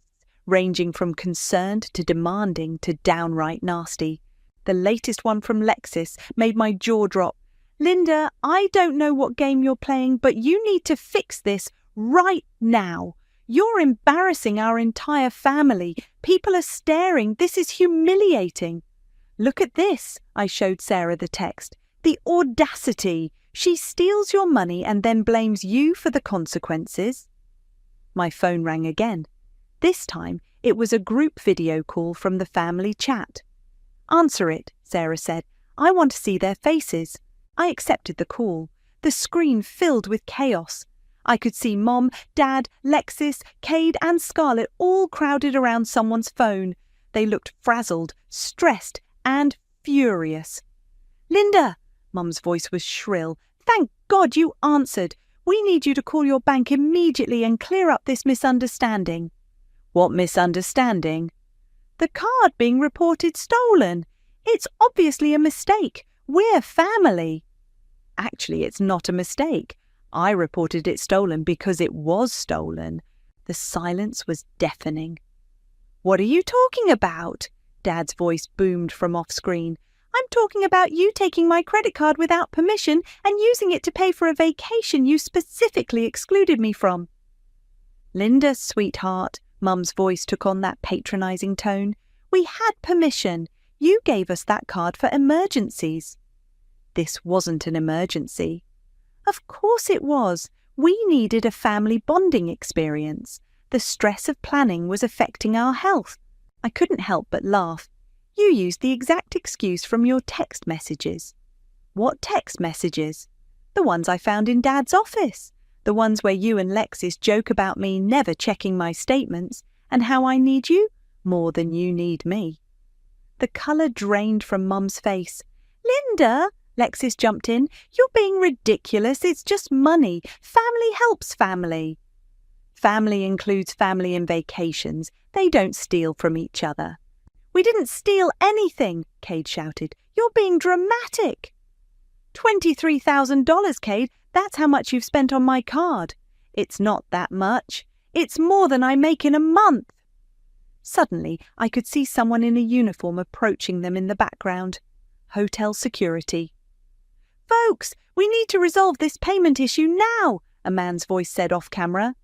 ranging from concerned to demanding to downright nasty. The latest one from Lexis made my jaw drop. Linda, I don't know what game you're playing, but you need to fix this right now. You're embarrassing our entire family. People are staring. This is humiliating. Look at this, I showed Sarah the text. The audacity. She steals your money and then blames you for the consequences. My phone rang again. This time, it was a group video call from the family chat. Answer it, Sarah said. I want to see their faces. I accepted the call. The screen filled with chaos. I could see Mom, Dad, Lexis, Cade and Scarlett all crowded around someone's phone. They looked frazzled, stressed and furious. Linda! Mum's voice was shrill. Thank God you answered. We need you to call your bank immediately and clear up this misunderstanding. What misunderstanding? The card being reported stolen. It's obviously a mistake. We're family. Actually, it's not a mistake. I reported it stolen because it was stolen. The silence was deafening. What are you talking about? Dad's voice boomed from off-screen. I'm talking about you taking my credit card without permission and using it to pay for a vacation you specifically excluded me from. Linda, sweetheart, Mum's voice took on that patronizing tone. We had permission. You gave us that card for emergencies. This wasn't an emergency. Of course it was. We needed a family bonding experience. The stress of planning was affecting our health. I couldn't help but laugh. You used the exact excuse from your text messages. What text messages? The ones I found in Dad's office. The ones where you and Lexis joke about me never checking my statements and how I need you more than you need me. The colour drained from Mum's face. Linda, Lexis jumped in. You're being ridiculous. It's just money. Family helps family. Family includes family in vacations. They don't steal from each other. We didn't steal anything, Cade shouted. You're being dramatic. $23,000, Cade. That's how much you've spent on my card. It's not that much. It's more than I make in a month. Suddenly, I could see someone in a uniform approaching them in the background. Hotel security. Folks, we need to resolve this payment issue now, a man's voice said off camera.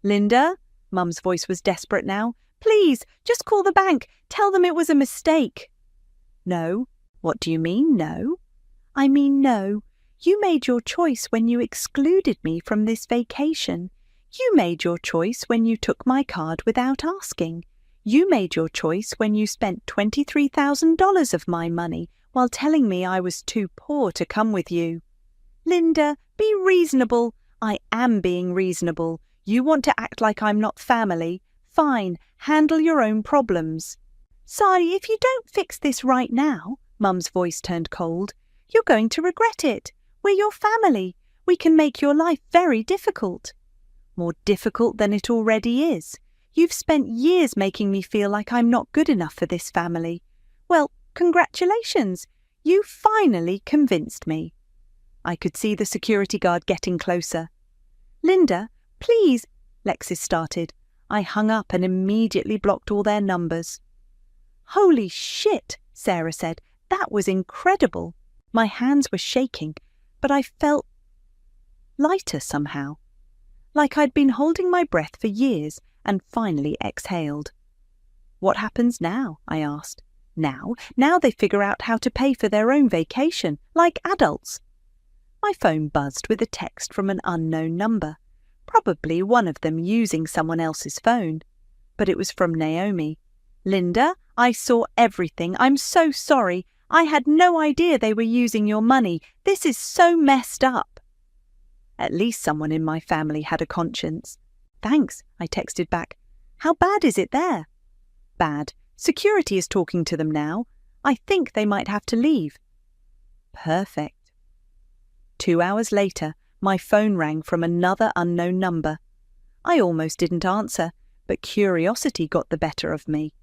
Linda, Mum's voice was desperate now. Please, just call the bank. Tell them it was a mistake. No. What do you mean, no? I mean, no. You made your choice when you excluded me from this vacation. You made your choice when you took my card without asking. You made your choice when you spent $23,000 of my money while telling me I was too poor to come with you. Linda, be reasonable. I am being reasonable. You want to act like I'm not family. Fine, handle your own problems. Sari, if you don't fix this right now, Mum's voice turned cold, you're going to regret it. We're your family. We can make your life very difficult. More difficult than it already is. You've spent years making me feel like I'm not good enough for this family. Well, congratulations. You finally convinced me. I could see the security guard getting closer. Linda, please, Lexis started. I hung up and immediately blocked all their numbers. Holy shit, Sarah said. That was incredible. My hands were shaking, but I felt lighter somehow. Like I'd been holding my breath for years and finally exhaled. What happens now? I asked. Now they figure out how to pay for their own vacation, like adults. My phone buzzed with a text from an unknown number. Probably one of them using someone else's phone. But it was from Naomi. Linda, I saw everything. I'm so sorry. I had no idea they were using your money. This is so messed up. At least someone in my family had a conscience. Thanks, I texted back. How bad is it there? Bad. Security is talking to them now. I think they might have to leave. Perfect. 2 hours later, my phone rang from another unknown number. I almost didn't answer, but curiosity got the better of me.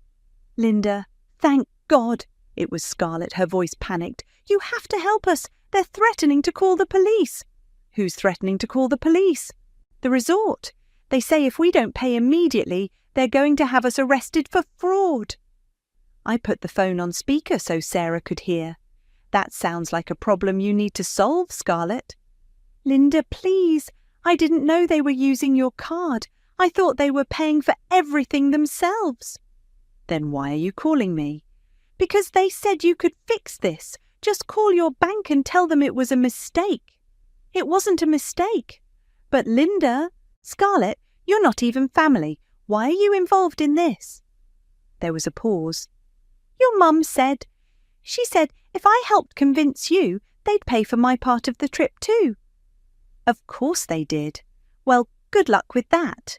Linda, thank God. It was Scarlett, her voice panicked. You have to help us. They're threatening to call the police. Who's threatening to call the police? The resort. They say if we don't pay immediately, they're going to have us arrested for fraud. I put the phone on speaker so Sarah could hear. That sounds like a problem you need to solve, Scarlett. Linda, please. I didn't know they were using your card. I thought they were paying for everything themselves. Then why are you calling me? Because they said you could fix this. Just call your bank and tell them it was a mistake. It wasn't a mistake. But Linda, Scarlett, you're not even family. Why are you involved in this? There was a pause. Your mum said. She said if I helped convince you, they'd pay for my part of the trip too. Of course they did. Well, good luck with that.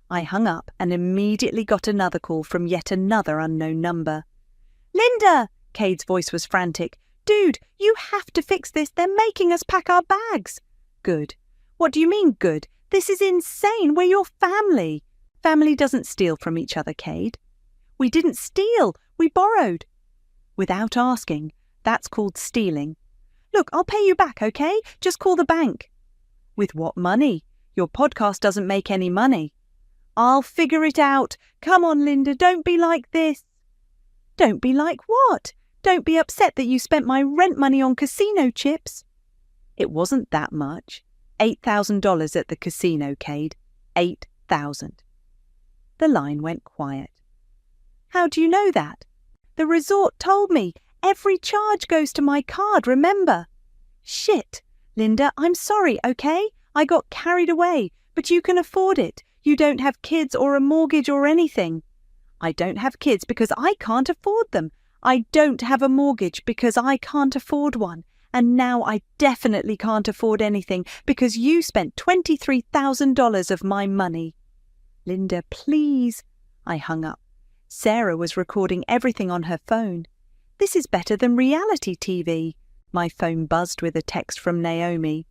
I hung up and immediately got another call from yet another unknown number. Linda! Cade's voice was frantic. Dude, you have to fix this. They're making us pack our bags. Good. What do you mean, good? This is insane. We're your family. Family doesn't steal from each other, Cade. We didn't steal. We borrowed. Without asking, that's called stealing. Look, I'll pay you back, okay? Just call the bank. With what money? Your podcast doesn't make any money. I'll figure it out. Come on, Linda, don't be like this. Don't be like what? Don't be upset that you spent my rent money on casino chips. It wasn't that much. $8,000 at the casino, Cade. 8,000. The line went quiet. How do you know that? The resort told me. Every charge goes to my card, remember? Shit. Linda, I'm sorry, okay? I got carried away, but you can afford it. You don't have kids or a mortgage or anything. I don't have kids because I can't afford them. I don't have a mortgage because I can't afford one. And now I definitely can't afford anything because you spent $23,000 of my money. Linda, please. I hung up. Sarah was recording everything on her phone. This is better than reality TV. My phone buzzed with a text from Naomi.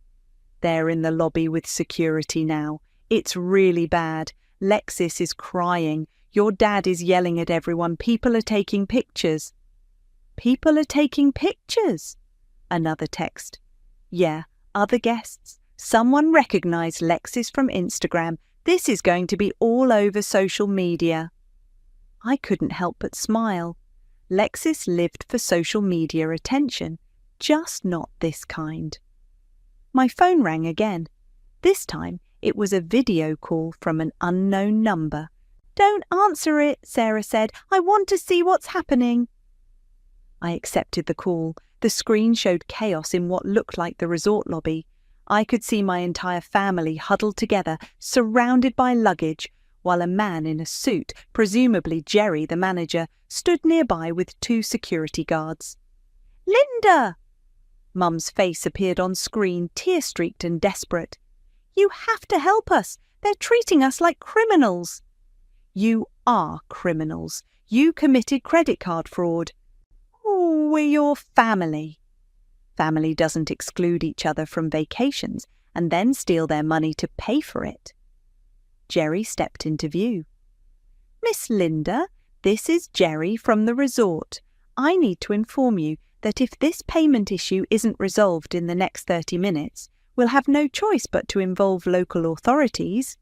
They're in the lobby with security now. It's really bad. Lexis is crying. Your dad is yelling at everyone. People are taking pictures. People are taking pictures? Another text. Yeah, other guests. Someone recognized Lexis from Instagram. This is going to be all over social media. I couldn't help but smile. Lexis lived for social media attention, just not this kind. My phone rang again. This time it was a video call from an unknown number. Don't answer it, Sarah said. I want to see what's happening. I accepted the call. The screen showed chaos in what looked like the resort lobby. I could see my entire family huddled together, surrounded by luggage, while a man in a suit, presumably Jerry, the manager, stood nearby with 2 security guards. Linda! Mum's face appeared on screen, tear-streaked and desperate. You have to help us. They're treating us like criminals. You are criminals. You committed credit card fraud. Oh, we're your family. Family doesn't exclude each other from vacations and then steal their money to pay for it. Jerry stepped into view. Miss Linda, this is Jerry from the resort. I need to inform you that if this payment issue isn't resolved in the next 30 minutes, we'll have no choice but to involve local authorities.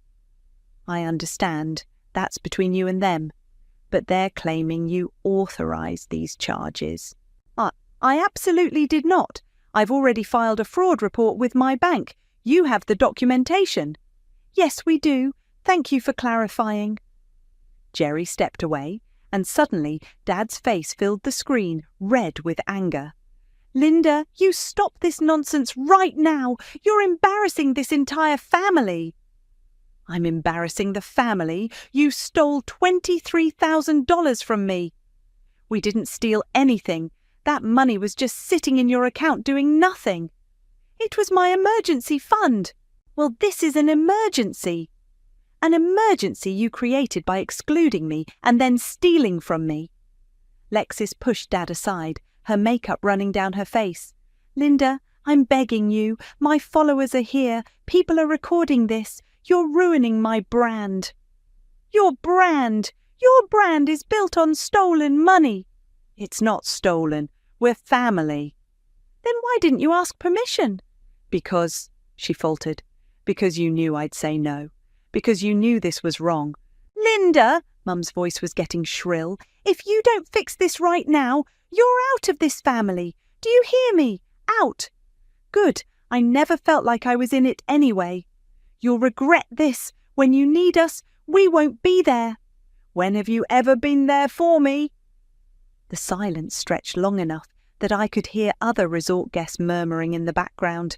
I understand. That's between you and them. But they're claiming you authorised these charges. I absolutely did not. I've already filed a fraud report with my bank. You have the documentation. Yes, we do. Thank you for clarifying. Jerry stepped away, and suddenly Dad's face filled the screen, red with anger. Linda, you stop this nonsense right now. You're embarrassing this entire family. I'm embarrassing the family. You stole $23,000 from me. We didn't steal anything. That money was just sitting in your account doing nothing. It was my emergency fund. Well, this is an emergency. An emergency you created by excluding me and then stealing from me. Lexis pushed Dad aside, her makeup running down her face. Linda, I'm begging you. My followers are here. People are recording this. You're ruining my brand. Your brand! Your brand is built on stolen money. It's not stolen. We're family. Then why didn't you ask permission? Because, she faltered, because you knew I'd say no. Because you knew this was wrong. Linda, Mum's voice was getting shrill, if you don't fix this right now, you're out of this family. Do you hear me? Out. Good. I never felt like I was in it anyway. You'll regret this. When you need us, we won't be there. When have you ever been there for me? The silence stretched long enough that I could hear other resort guests murmuring in the background.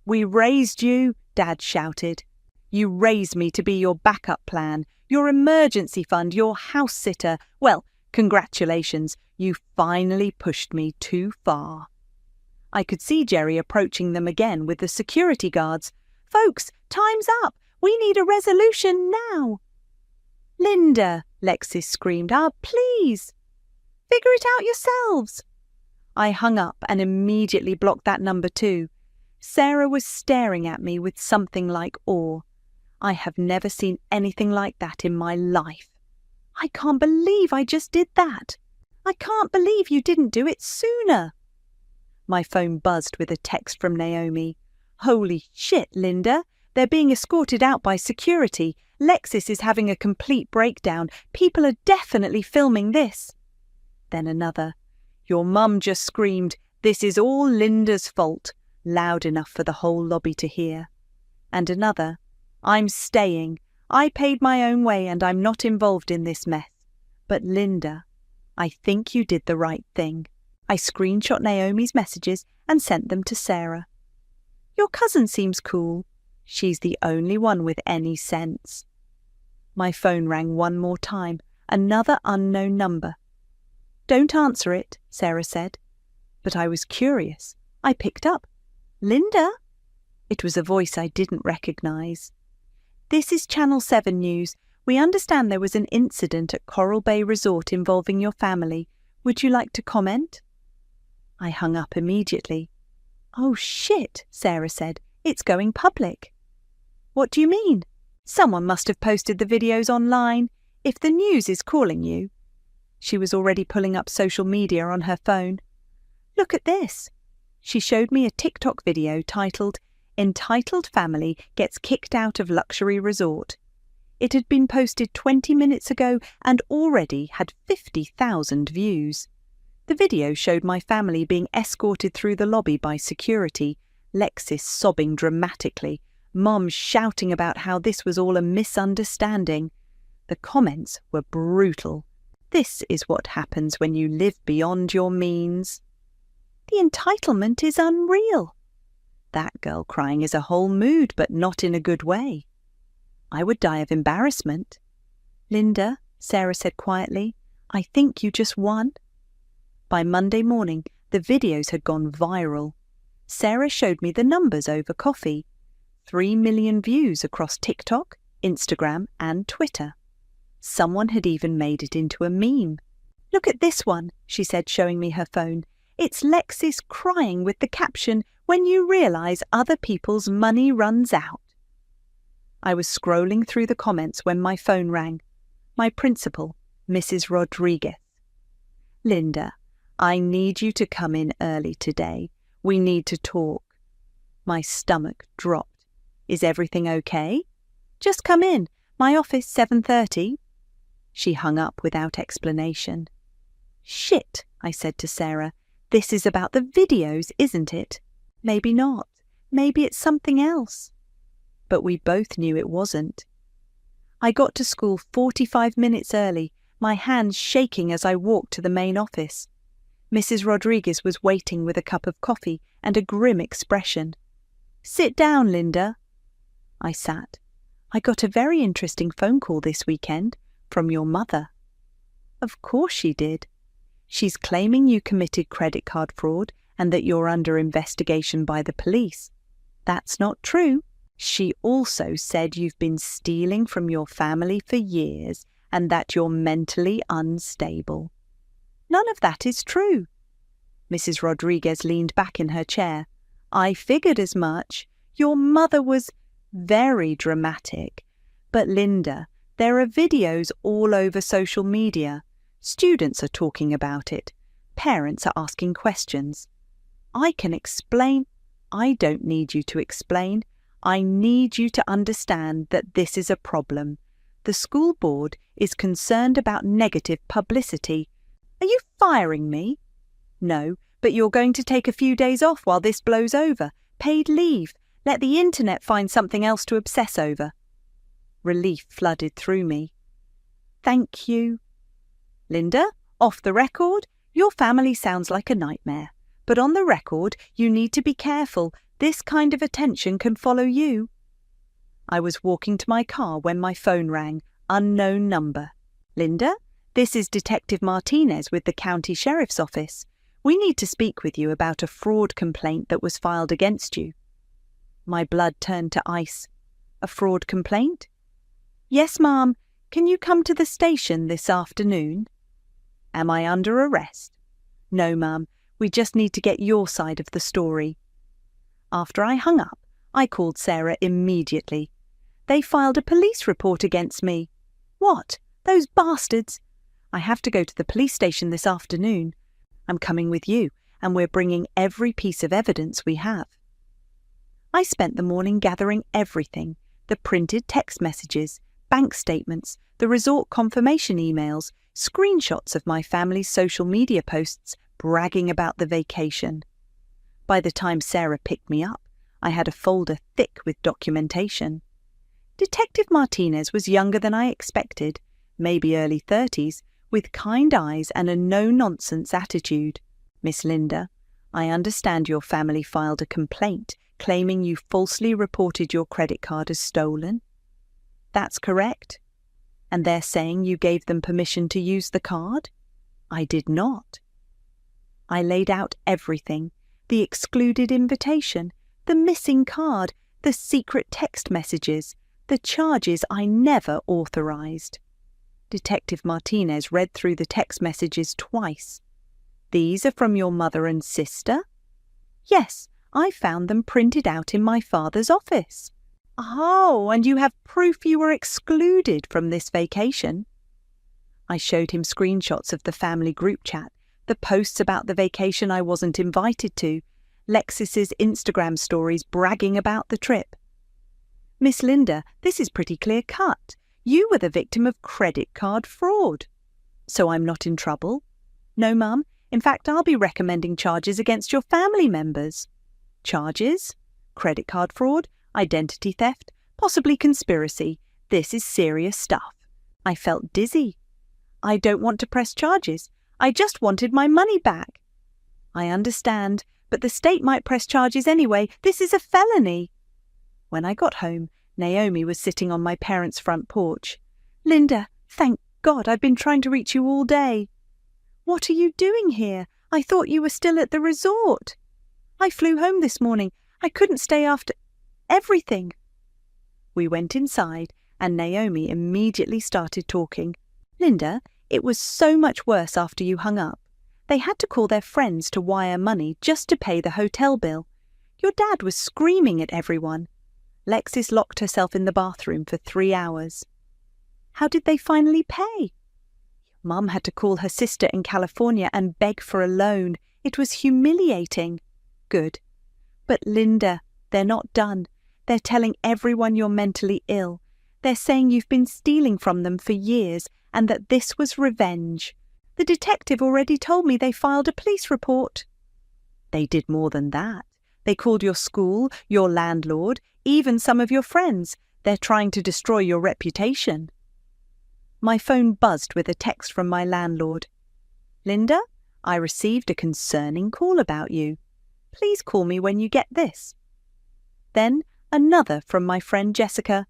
We raised you, Dad shouted. You raised me to be your backup plan, your emergency fund, your house sitter. Well, congratulations, you finally pushed me too far. I could see Jerry approaching them again with the security guards. Folks, time's up. We need a resolution now. Linda, Lexis screamed, please. Figure it out yourselves. I hung up and immediately blocked that number too. Sarah was staring at me with something like awe. I have never seen anything like that in my life. I can't believe I just did that. I can't believe you didn't do it sooner. My phone buzzed with a text from Naomi. Holy shit, Linda. They're being escorted out by security. Lexis is having a complete breakdown. People are definitely filming this. Then another. Your mum just screamed, this is all Linda's fault, loud enough for the whole lobby to hear. And another. I'm staying. I paid my own way and I'm not involved in this mess. But Linda, I think you did the right thing. I screenshot Naomi's messages and sent them to Sarah. Your cousin seems cool. She's the only one with any sense. My phone rang one more time, another unknown number. Don't answer it, Sarah said. But I was curious. I picked up. Linda? It was a voice I didn't recognize. This is Channel 7 News. We understand there was an incident at Coral Bay Resort involving your family. Would you like to comment? I hung up immediately. Oh shit, Sarah said. It's going public. What do you mean? Someone must have posted the videos online. If the news is calling you. She was already pulling up social media on her phone. Look at this. She showed me a TikTok video titled, Entitled Family Gets Kicked Out of Luxury Resort. It had been posted 20 minutes ago and already had 50,000 views. The video showed my family being escorted through the lobby by security, Lexis sobbing dramatically, Mom shouting about how this was all a misunderstanding. The comments were brutal. This is what happens when you live beyond your means. The entitlement is unreal. That girl crying is a whole mood, but not in a good way. I would die of embarrassment. Linda, Sarah said quietly, I think you just won. By Monday morning, the videos had gone viral. Sarah showed me the numbers over coffee. 3 million views across TikTok, Instagram, and Twitter. Someone had even made it into a meme. Look at this one, she said, showing me her phone. It's Lexis crying with the caption, when you realise other people's money runs out. I was scrolling through the comments when my phone rang. My principal, Mrs. Rodriguez. Linda, I need you to come in early today. We need to talk. My stomach dropped. Is everything okay? Just come in. My office, 7:30. She hung up without explanation. Shit, I said to Sarah. This is about the videos, isn't it? Maybe not. Maybe it's something else. But we both knew it wasn't. I got to school 45 minutes early, my hands shaking as I walked to the main office. Mrs. Rodriguez was waiting with a cup of coffee and a grim expression. Sit down, Linda. I sat. I got a very interesting phone call this weekend from your mother. Of course she did. She's claiming you committed credit card fraud and that you're under investigation by the police. That's not true. She also said you've been stealing from your family for years and that you're mentally unstable. None of that is true. Mrs. Rodriguez leaned back in her chair. I figured as much. Your mother was very dramatic. But Linda, there are videos all over social media. Students are talking about it. Parents are asking questions. I can explain. I don't need you to explain. I need you to understand that this is a problem. The school board is concerned about negative publicity. Are you firing me? No, but you're going to take a few days off while this blows over. Paid leave. Let the internet find something else to obsess over. Relief flooded through me. Thank you. Linda, off the record, your family sounds like a nightmare. But on the record, you need to be careful. This kind of attention can follow you. I was walking to my car when my phone rang. Unknown number. Linda, this is Detective Martinez with the County Sheriff's Office. We need to speak with you about a fraud complaint that was filed against you. My blood turned to ice. A fraud complaint? Yes, ma'am. Can you come to the station this afternoon? Am I under arrest? No, ma'am. We just need to get your side of the story. After I hung up, I called Sarah immediately. They filed a police report against me. What? Those bastards? I have to go to the police station this afternoon. I'm coming with you, and we're bringing every piece of evidence we have. I spent the morning gathering everything, the printed text messages, bank statements, the resort confirmation emails, screenshots of my family's social media posts bragging about the vacation. By the time Sarah picked me up, I had a folder thick with documentation. Detective Martinez was younger than I expected, maybe early 30s, with kind eyes and a no-nonsense attitude. Miss Linda, I understand your family filed a complaint claiming you falsely reported your credit card as stolen. That's correct. And they're saying you gave them permission to use the card? I did not. I laid out everything, the excluded invitation, the missing card, the secret text messages, the charges I never authorized. Detective Martinez read through the text messages twice. These are from your mother and sister? Yes, I found them printed out in my father's office. Oh, and you have proof you were excluded from this vacation. I showed him screenshots of the family group chat, the posts about the vacation I wasn't invited to, Lexis's Instagram stories bragging about the trip. Miss Linda, this is pretty clear-cut. You were the victim of credit card fraud. So I'm not in trouble? No, ma'am. In fact, I'll be recommending charges against your family members. Charges? Credit card fraud? Identity theft? Possibly conspiracy. This is serious stuff. I felt dizzy. I don't want to press charges. I just wanted my money back. I understand, but the state might press charges anyway. This is a felony. When I got home, Naomi was sitting on my parents' front porch. Linda, thank God, I've been trying to reach you all day. What are you doing here? I thought you were still at the resort. I flew home this morning. I couldn't stay after everything. We went inside, and Naomi immediately started talking. Linda, it was so much worse after you hung up. They had to call their friends to wire money just to pay the hotel bill. Your dad was screaming at everyone. Lexis locked herself in the bathroom for 3 hours. How did they finally pay? Mum had to call her sister in California and beg for a loan. It was humiliating. Good. But Linda, they're not done. They're telling everyone you're mentally ill. They're saying you've been stealing from them for years and that this was revenge. The detective already told me they filed a police report. They did more than that. They called your school, your landlord, even some of your friends. They're trying to destroy your reputation. My phone buzzed with a text from my landlord. Linda, I received a concerning call about you. Please call me when you get this. Then another from my friend Jessica.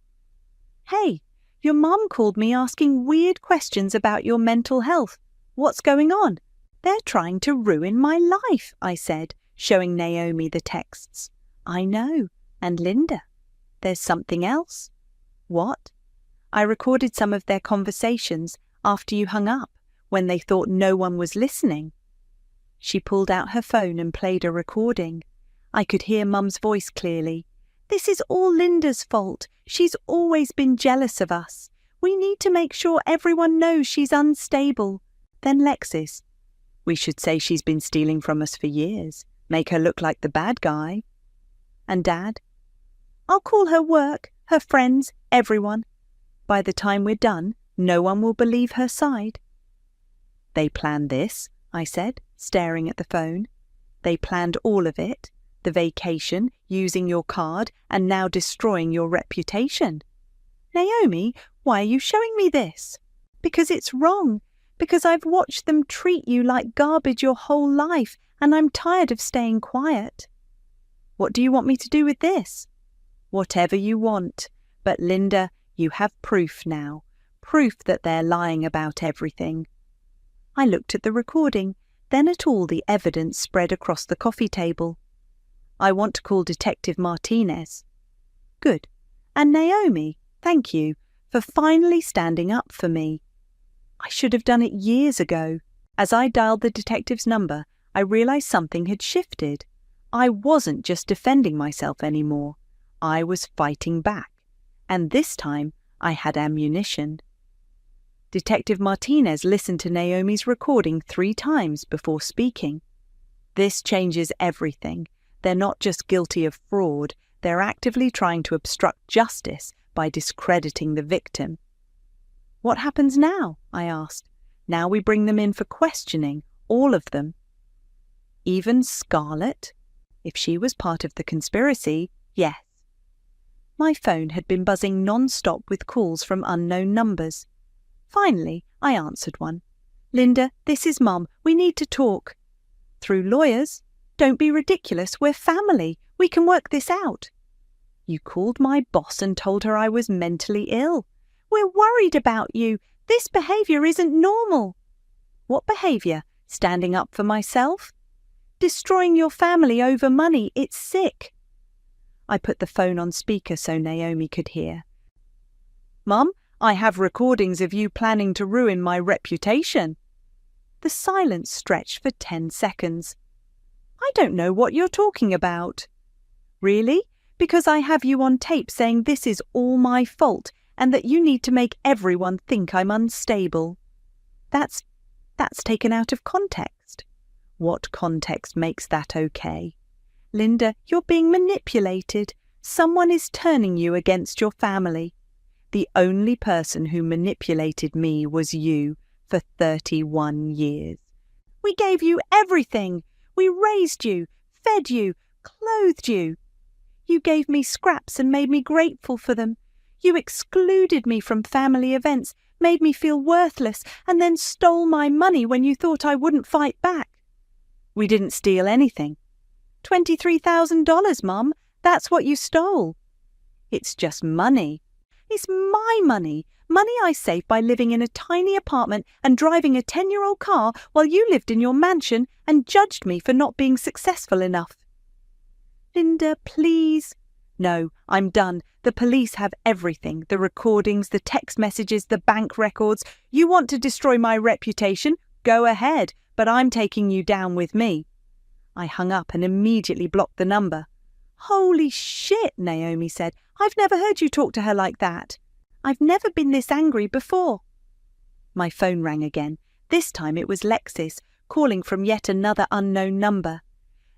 Hey, your mum called me asking weird questions about your mental health. What's going on? They're trying to ruin my life, I said, showing Naomi the texts. I know. And Linda, There's something else. What? I recorded some of their conversations after you hung up, when they thought no one was listening. She pulled out her phone and played a recording. I could hear Mum's voice clearly. This is all Linda's fault. She's always been jealous of us. We need to make sure everyone knows she's unstable. Then Lexis. We should say she's been stealing from us for years. Make her look like the bad guy. And Dad? I'll call her work, her friends, everyone. By the time we're done, no one will believe her side. They planned this, I said, staring at the phone. They planned all of it. The vacation, using your card, and now destroying your reputation. Naomi, why are you showing me this? Because it's wrong. Because I've watched them treat you like garbage your whole life, and I'm tired of staying quiet. What do you want me to do with this? Whatever you want. But Linda, you have proof now. Proof that they're lying about everything. I looked at the recording, then at all the evidence spread across the coffee table. I want to call Detective Martinez. Good. And Naomi, thank you for finally standing up for me. I should have done it years ago. As I dialed the detective's number, I realized something had shifted. I wasn't just defending myself anymore. I was fighting back. And this time, I had ammunition. Detective Martinez listened to Naomi's recording 3 times before speaking. This changes everything. They're not just guilty of fraud, they're actively trying to obstruct justice by discrediting the victim. What happens now? I asked. Now we bring them in for questioning, all of them. Even Scarlett? If she was part of the conspiracy, yes. My phone had been buzzing non-stop with calls from unknown numbers. Finally, I answered one. Linda, this is Mum. We need to talk. Through lawyers? Don't be ridiculous. We're family. We can work this out. You called my boss and told her I was mentally ill. We're worried about you. This behaviour isn't normal. What behaviour? Standing up for myself? Destroying your family over money. It's sick. I put the phone on speaker so Naomi could hear. Mum, I have recordings of you planning to ruin my reputation. The silence stretched for 10 seconds. I don't know what you're talking about. Really? Because I have you on tape saying this is all my fault and that you need to make everyone think I'm unstable. That's taken out of context. What context makes that okay? Linda, you're being manipulated. Someone is turning you against your family. The only person who manipulated me was you for 31 years. We gave you everything. We raised you, fed you, clothed you. You gave me scraps and made me grateful for them. You excluded me from family events, made me feel worthless, and then stole my money when you thought I wouldn't fight back. We didn't steal anything. $23,000, Mum. That's what you stole. It's just money. It's my money. Money I saved by living in a tiny apartment and driving a 10-year-old car while you lived in your mansion and judged me for not being successful enough. Linda, please. No, I'm done. The police have everything. The recordings, the text messages, the bank records. You want to destroy my reputation? Go ahead, but I'm taking you down with me. I hung up and immediately blocked the number. Holy shit, Naomi said. I've never heard you talk to her like that. I've never been this angry before. My phone rang again. This time it was Lexis, calling from yet another unknown number.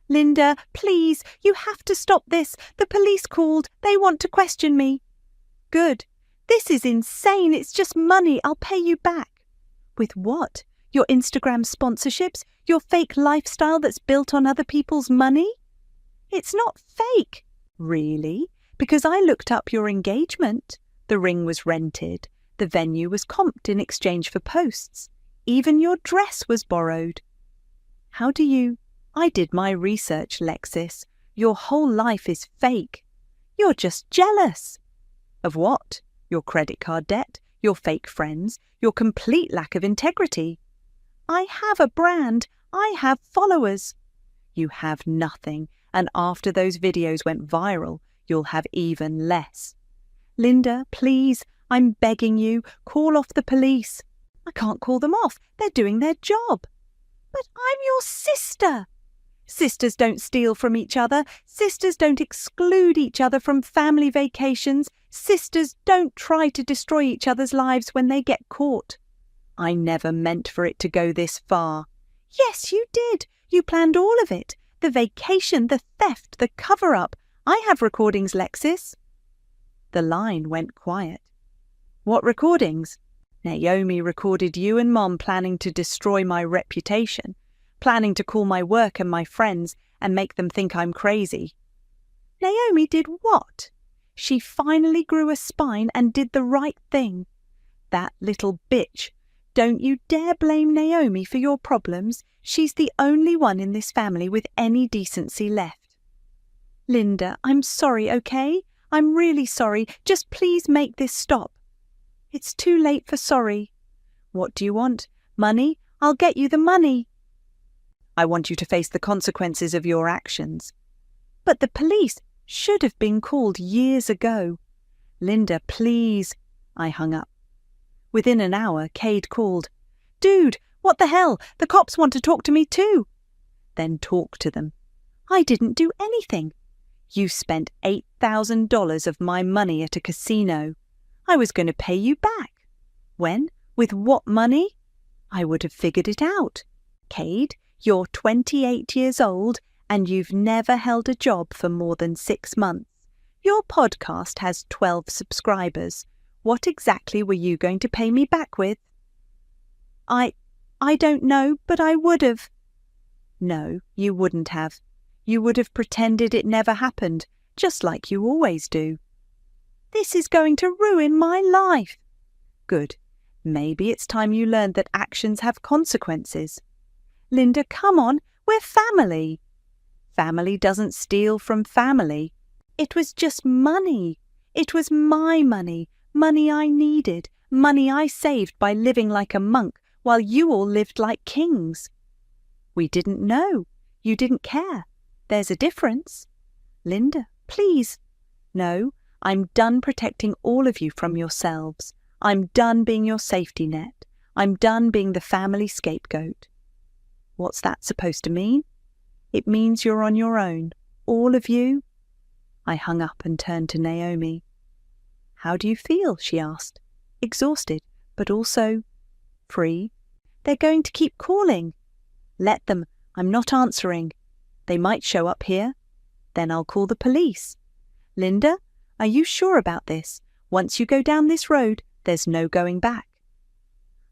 Linda, please, you have to stop this. The police called. They want to question me. Good. This is insane. It's just money. I'll pay you back. With what? Your Instagram sponsorships? Your fake lifestyle that's built on other people's money? It's not fake. Really? Because I looked up your engagement. The ring was rented. The venue was comped in exchange for posts. Even your dress was borrowed. How do you... I did my research, Lexis. Your whole life is fake. You're just jealous. Of what? Your credit card debt, your fake friends, your complete lack of integrity. I have a brand. I have followers. You have nothing, and after those videos went viral, you'll have even less. Linda, please, I'm begging you, call off the police. I can't call them off. They're doing their job. But I'm your sister. Sisters don't steal from each other. Sisters don't exclude each other from family vacations. Sisters don't try to destroy each other's lives when they get caught. I never meant for it to go this far. Yes, you did. You planned all of it. The vacation, the theft, the cover-up. I have recordings, Lexis. The line went quiet. What recordings? Naomi recorded you and Mom planning to destroy my reputation, planning to call my work and my friends and make them think I'm crazy. Naomi did what? She finally grew a spine and did the right thing. That little bitch. Don't you dare blame Naomi for your problems. She's the only one in this family with any decency left. Linda, I'm sorry, okay? I'm really sorry. Just please make this stop. It's too late for sorry. What do you want? Money? I'll get you the money. I want you to face the consequences of your actions. But the police should have been called years ago. Linda, please. I hung up. Within an hour, Cade called. Dude, what the hell? The cops want to talk to me too. Then talk to them. I didn't do anything. You spent $8,000 of my money at a casino. I was going to pay you back. When? With what money? I would have figured it out. Cade, you're 28 years old and you've never held a job for more than 6 months. Your podcast has 12 subscribers. What exactly were you going to pay me back with? I don't know, but I would have. No, you wouldn't have. You would have pretended it never happened, just like you always do. This is going to ruin my life. Good. Maybe it's time you learned that actions have consequences. Linda, come on, we're family. Family doesn't steal from family. It was just money. It was my money, money I needed, money I saved by living like a monk while you all lived like kings. We didn't know. You didn't care. There's a difference. Linda, please. No, I'm done protecting all of you from yourselves. I'm done being your safety net. I'm done being the family scapegoat. What's that supposed to mean? It means you're on your own, all of you. I hung up and turned to Naomi. How do you feel? She asked. Exhausted, but also free. They're going to keep calling. Let them. I'm not answering. They might show up here. Then I'll call the police. Linda, are you sure about this? Once you go down this road, there's no going back.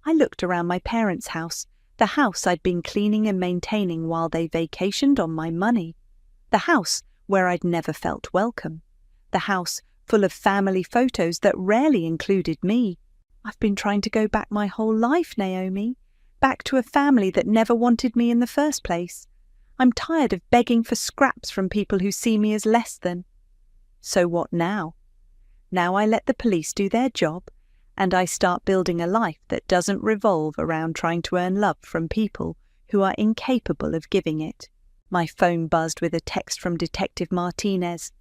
I looked around my parents' house, the house I'd been cleaning and maintaining while they vacationed on my money, the house where I'd never felt welcome, the house full of family photos that rarely included me. I've been trying to go back my whole life, Naomi, back to a family that never wanted me in the first place. I'm tired of begging for scraps from people who see me as less than. So what now? Now I let the police do their job, and I start building a life that doesn't revolve around trying to earn love from people who are incapable of giving it. My phone buzzed with a text from Detective Martinez.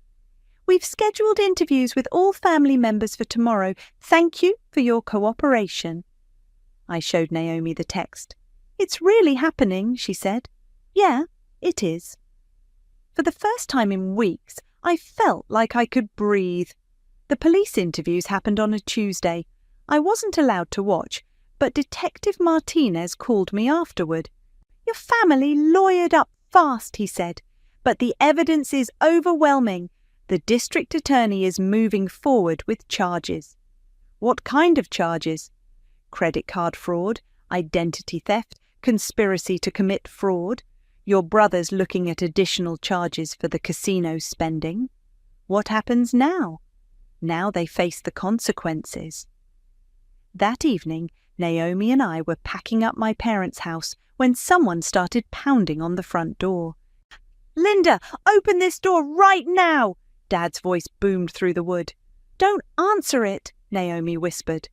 We've scheduled interviews with all family members for tomorrow. Thank you for your cooperation. I showed Naomi the text. It's really happening, she said. Yeah, it is. For the first time in weeks, I felt like I could breathe. The police interviews happened on a Tuesday. I wasn't allowed to watch, but Detective Martinez called me afterward. Your family lawyered up fast, he said, but the evidence is overwhelming. The district attorney is moving forward with charges. What kind of charges? Credit card fraud, identity theft, conspiracy to commit fraud. Your brother's looking at additional charges for the casino spending. What happens now? Now they face the consequences. That evening, Naomi and I were packing up my parents' house when someone started pounding on the front door. Linda, open this door right now! Dad's voice boomed through the wood. Don't answer it, Naomi whispered.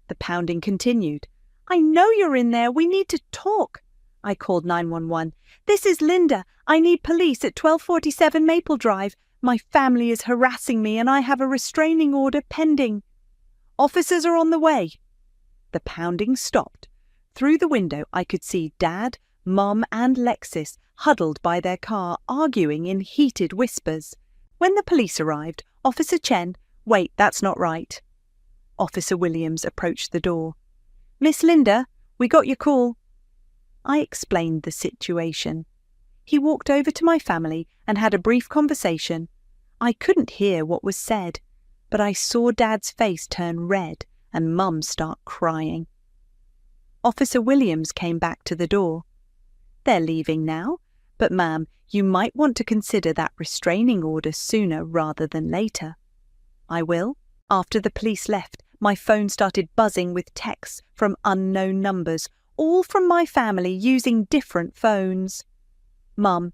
The pounding continued. I know you're in there. We need to talk. I called 911. This is Linda. I need police at 1247 Maple Drive. My family is harassing me and I have a restraining order pending. Officers are on the way. The pounding stopped. Through the window I could see Dad, Mum and Lexis huddled by their car, arguing in heated whispers. When the police arrived, Officer Chen— "Wait, that's not right." Officer Williams approached the door. "Miss Linda, we got your call." I explained the situation. He walked over to my family and had a brief conversation. I couldn't hear what was said, but I saw Dad's face turn red and Mum start crying. Officer Williams came back to the door. "They're leaving now, but ma'am, you might want to consider that restraining order sooner rather than later." "I will." After the police left, my phone started buzzing with texts from unknown numbers, all from my family using different phones. "Mum,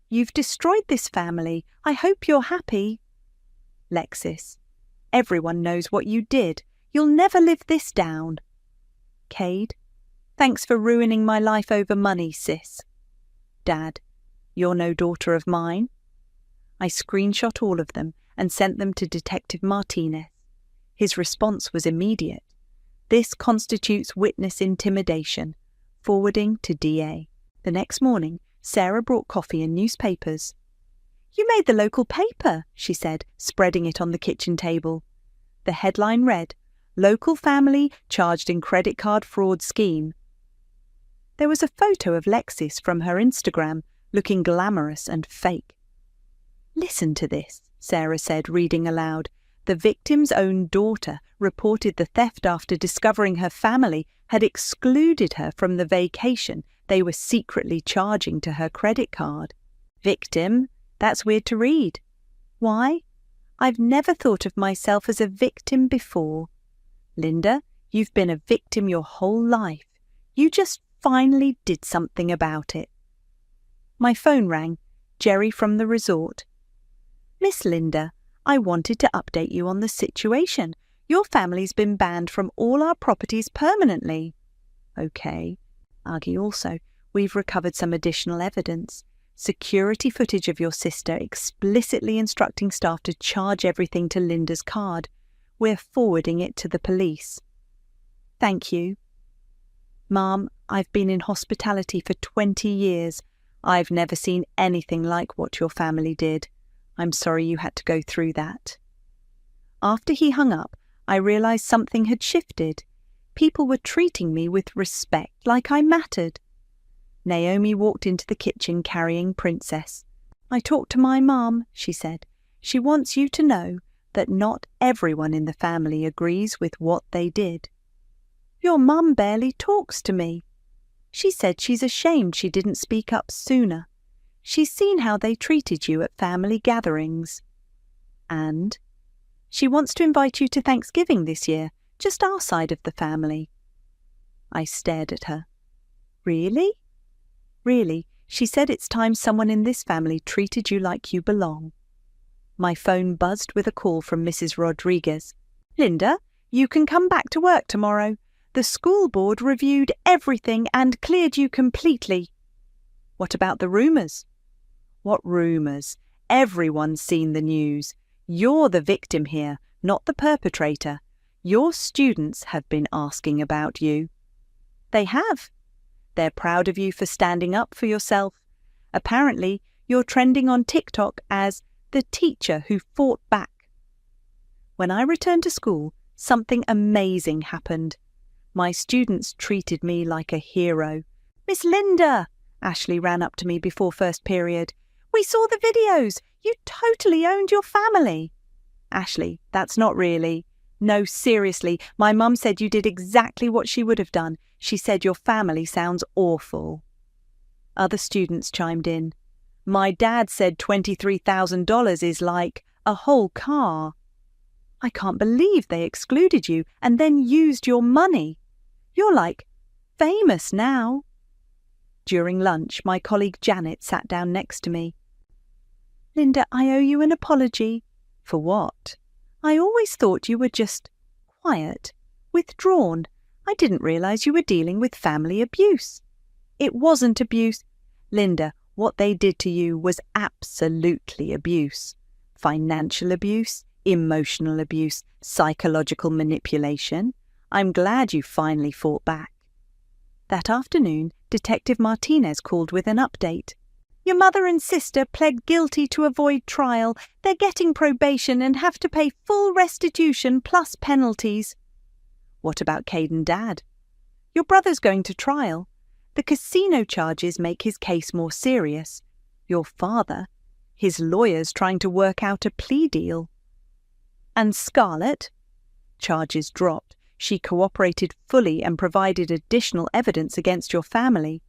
you've destroyed this family. I hope you're happy." Lexis, "Everyone knows what you did. You'll never live this down." Cade, "Thanks for ruining my life over money, sis." Dad, "You're no daughter of mine." I screenshot all of them and sent them to Detective Martinez. His response was immediate. "This constitutes witness intimidation. Forwarding to DA." The next morning, Sarah brought coffee and newspapers. "You made the local paper," she said, spreading it on the kitchen table. The headline read, "Local family charged in credit card fraud scheme." There was a photo of Lexis from her Instagram, looking glamorous and fake. "Listen to this," Sarah said, reading aloud. The victim's own daughter reported the theft after discovering her family had excluded her from the vacation they were secretly charging to her credit card. Victim? That's weird to read. Why? I've never thought of myself as a victim before. Linda, you've been a victim your whole life. You just finally did something about it. My phone rang. Jerry from the resort. "Miss Linda, I wanted to update you on the situation. Your family's been banned from all our properties permanently." "Okay." Argy also, "We've recovered some additional evidence. Security footage of your sister explicitly instructing staff to charge everything to Linda's card. We're forwarding it to the police." "Thank you." "Ma'am, I've been in hospitality for 20 years. I've never seen anything like what your family did. I'm sorry you had to go through that." After he hung up, I realized something had shifted. People were treating me with respect, like I mattered. Naomi walked into the kitchen carrying Princess. "I talked to my mom," she said. "She wants you to know that not everyone in the family agrees with what they did." "Your mum barely talks to me." She said she's ashamed she didn't speak up sooner. She's seen how they treated you at family gatherings. And she wants to invite you to Thanksgiving this year, just our side of the family. I stared at her. Really? Really, she said it's time someone in this family treated you like you belong. My phone buzzed with a call from Mrs. Rodriguez. "Linda, you can come back to work tomorrow. The school board reviewed everything and cleared you completely." "What about the rumours?" "What rumours? Everyone's seen the news. You're the victim here, not the perpetrator. Your students have been asking about you." "They have. They're proud of you for standing up for yourself. Apparently, you're trending on TikTok as the teacher who fought back." When I returned to school, something amazing happened. My students treated me like a hero. "Miss Linda!" Ashley ran up to me before first period. "We saw the videos. You totally owned your family." "Ashley, that's not really." "No, seriously, my mum said you did exactly what she would have done. She said your family sounds awful." Other students chimed in. "My dad said $23,000 is like a whole car." "I can't believe they excluded you and then used your money. You're like famous now." During lunch, my colleague Janet sat down next to me. "Linda, I owe you an apology." "For what?" "I always thought you were just quiet, withdrawn. I didn't realize you were dealing with family abuse." "It wasn't abuse." "Linda, what they did to you was absolutely abuse. financial abuse, emotional abuse, psychological manipulation. I'm glad you finally fought back. That afternoon, Detective Martinez called with an update. Your mother and sister pled guilty to avoid trial. They're getting probation and have to pay full restitution plus penalties. What about Cade and Dad? Your brother's going to trial. The casino charges make his case more serious. Your father, his lawyer's trying to work out a plea deal. And Scarlett? Charges dropped. She cooperated fully and provided additional evidence against your family.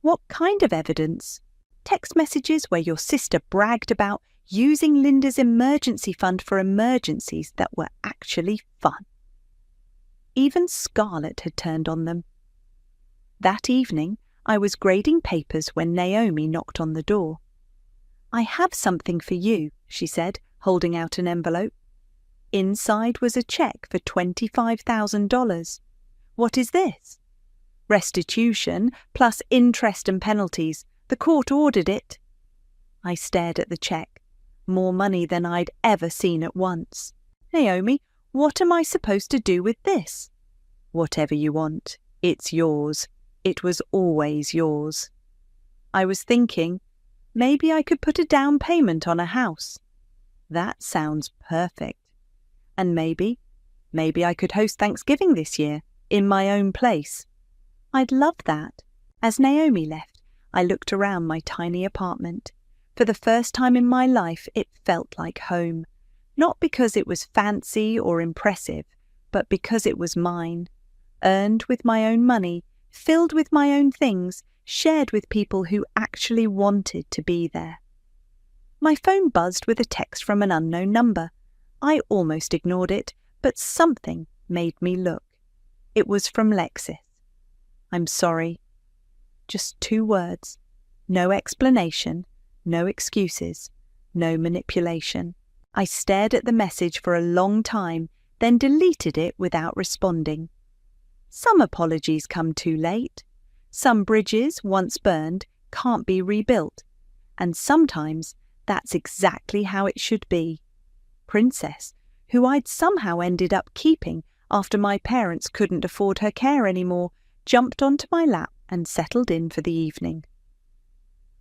What kind of evidence? Text messages where your sister bragged about using Linda's emergency fund for emergencies that were actually fun. Even Scarlett had turned on them. That evening, I was grading papers when Naomi knocked on the door. I have something for you, she said, holding out an envelope. Inside was a check for $25,000. What is this? Restitution plus interest and penalties. The court ordered it. I stared at the check. More money than I'd ever seen at once. Naomi, what am I supposed to do with this? Whatever you want. It's yours. It was always yours. I was thinking, maybe I could put a down payment on a house. That sounds perfect. And maybe I could host Thanksgiving this year, in my own place. I'd love that. As Naomi left, I looked around my tiny apartment. For the first time in my life, it felt like home. Not because it was fancy or impressive, but because it was mine. Earned with my own money, filled with my own things, shared with people who actually wanted to be there. My phone buzzed with a text from an unknown number. I almost ignored it, but something made me look. It was from Lexis. I'm sorry. Just 2 words. No explanation, no excuses, no manipulation. I stared at the message for a long time, then deleted it without responding. Some apologies come too late. Some bridges, once burned, can't be rebuilt. And sometimes that's exactly how it should be. Princess, who I'd somehow ended up keeping after my parents couldn't afford her care anymore, jumped onto my lap and settled in for the evening.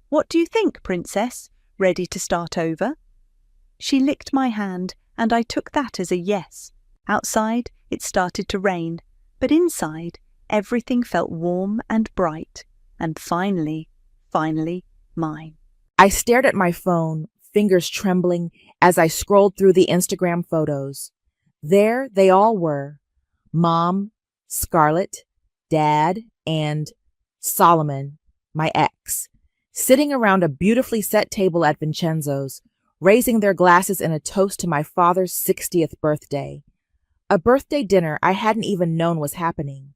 What do you think, Princess? Ready to start over? She licked my hand, and I took that as a yes. Outside, it started to rain, but inside, everything felt warm and bright, and finally, mine. I stared at my phone, fingers trembling, as I scrolled through the Instagram photos. There they all were. Mom, Scarlett, Dad, and Solomon, my ex, sitting around a beautifully set table at Vincenzo's, raising their glasses in a toast to my father's 60th birthday. A birthday dinner I hadn't even known was happening.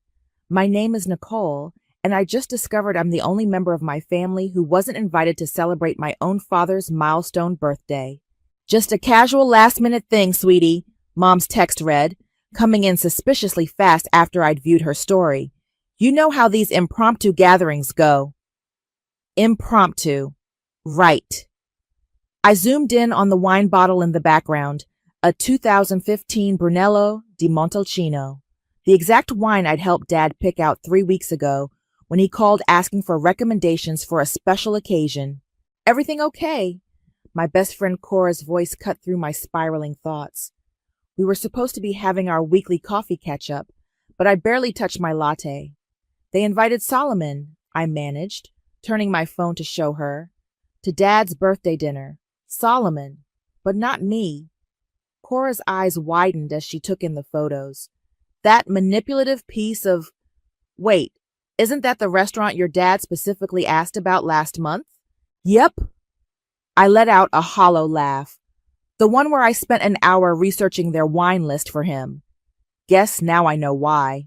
My name is Nicole, and I just discovered I'm the only member of my family who wasn't invited to celebrate my own father's milestone birthday. Just a casual last-minute thing, sweetie, Mom's text read, coming in suspiciously fast after I'd viewed her story. You know how these impromptu gatherings go. Impromptu. Right. I zoomed in on the wine bottle in the background, a 2015 Brunello di Montalcino, the exact wine I'd helped Dad pick out 3 weeks ago when he called asking for recommendations for a special occasion. Everything okay? My best friend Cora's voice cut through my spiraling thoughts. We were supposed to be having our weekly coffee catch-up, but I barely touched my latte. They invited Solomon, I managed, turning my phone to show her, to Dad's birthday dinner. Solomon, but not me. Cora's eyes widened as she took in the photos. That manipulative piece of... Wait, isn't that the restaurant your dad specifically asked about last month? Yep. I let out a hollow laugh. The one where I spent an hour researching their wine list for him. Guess now I know why.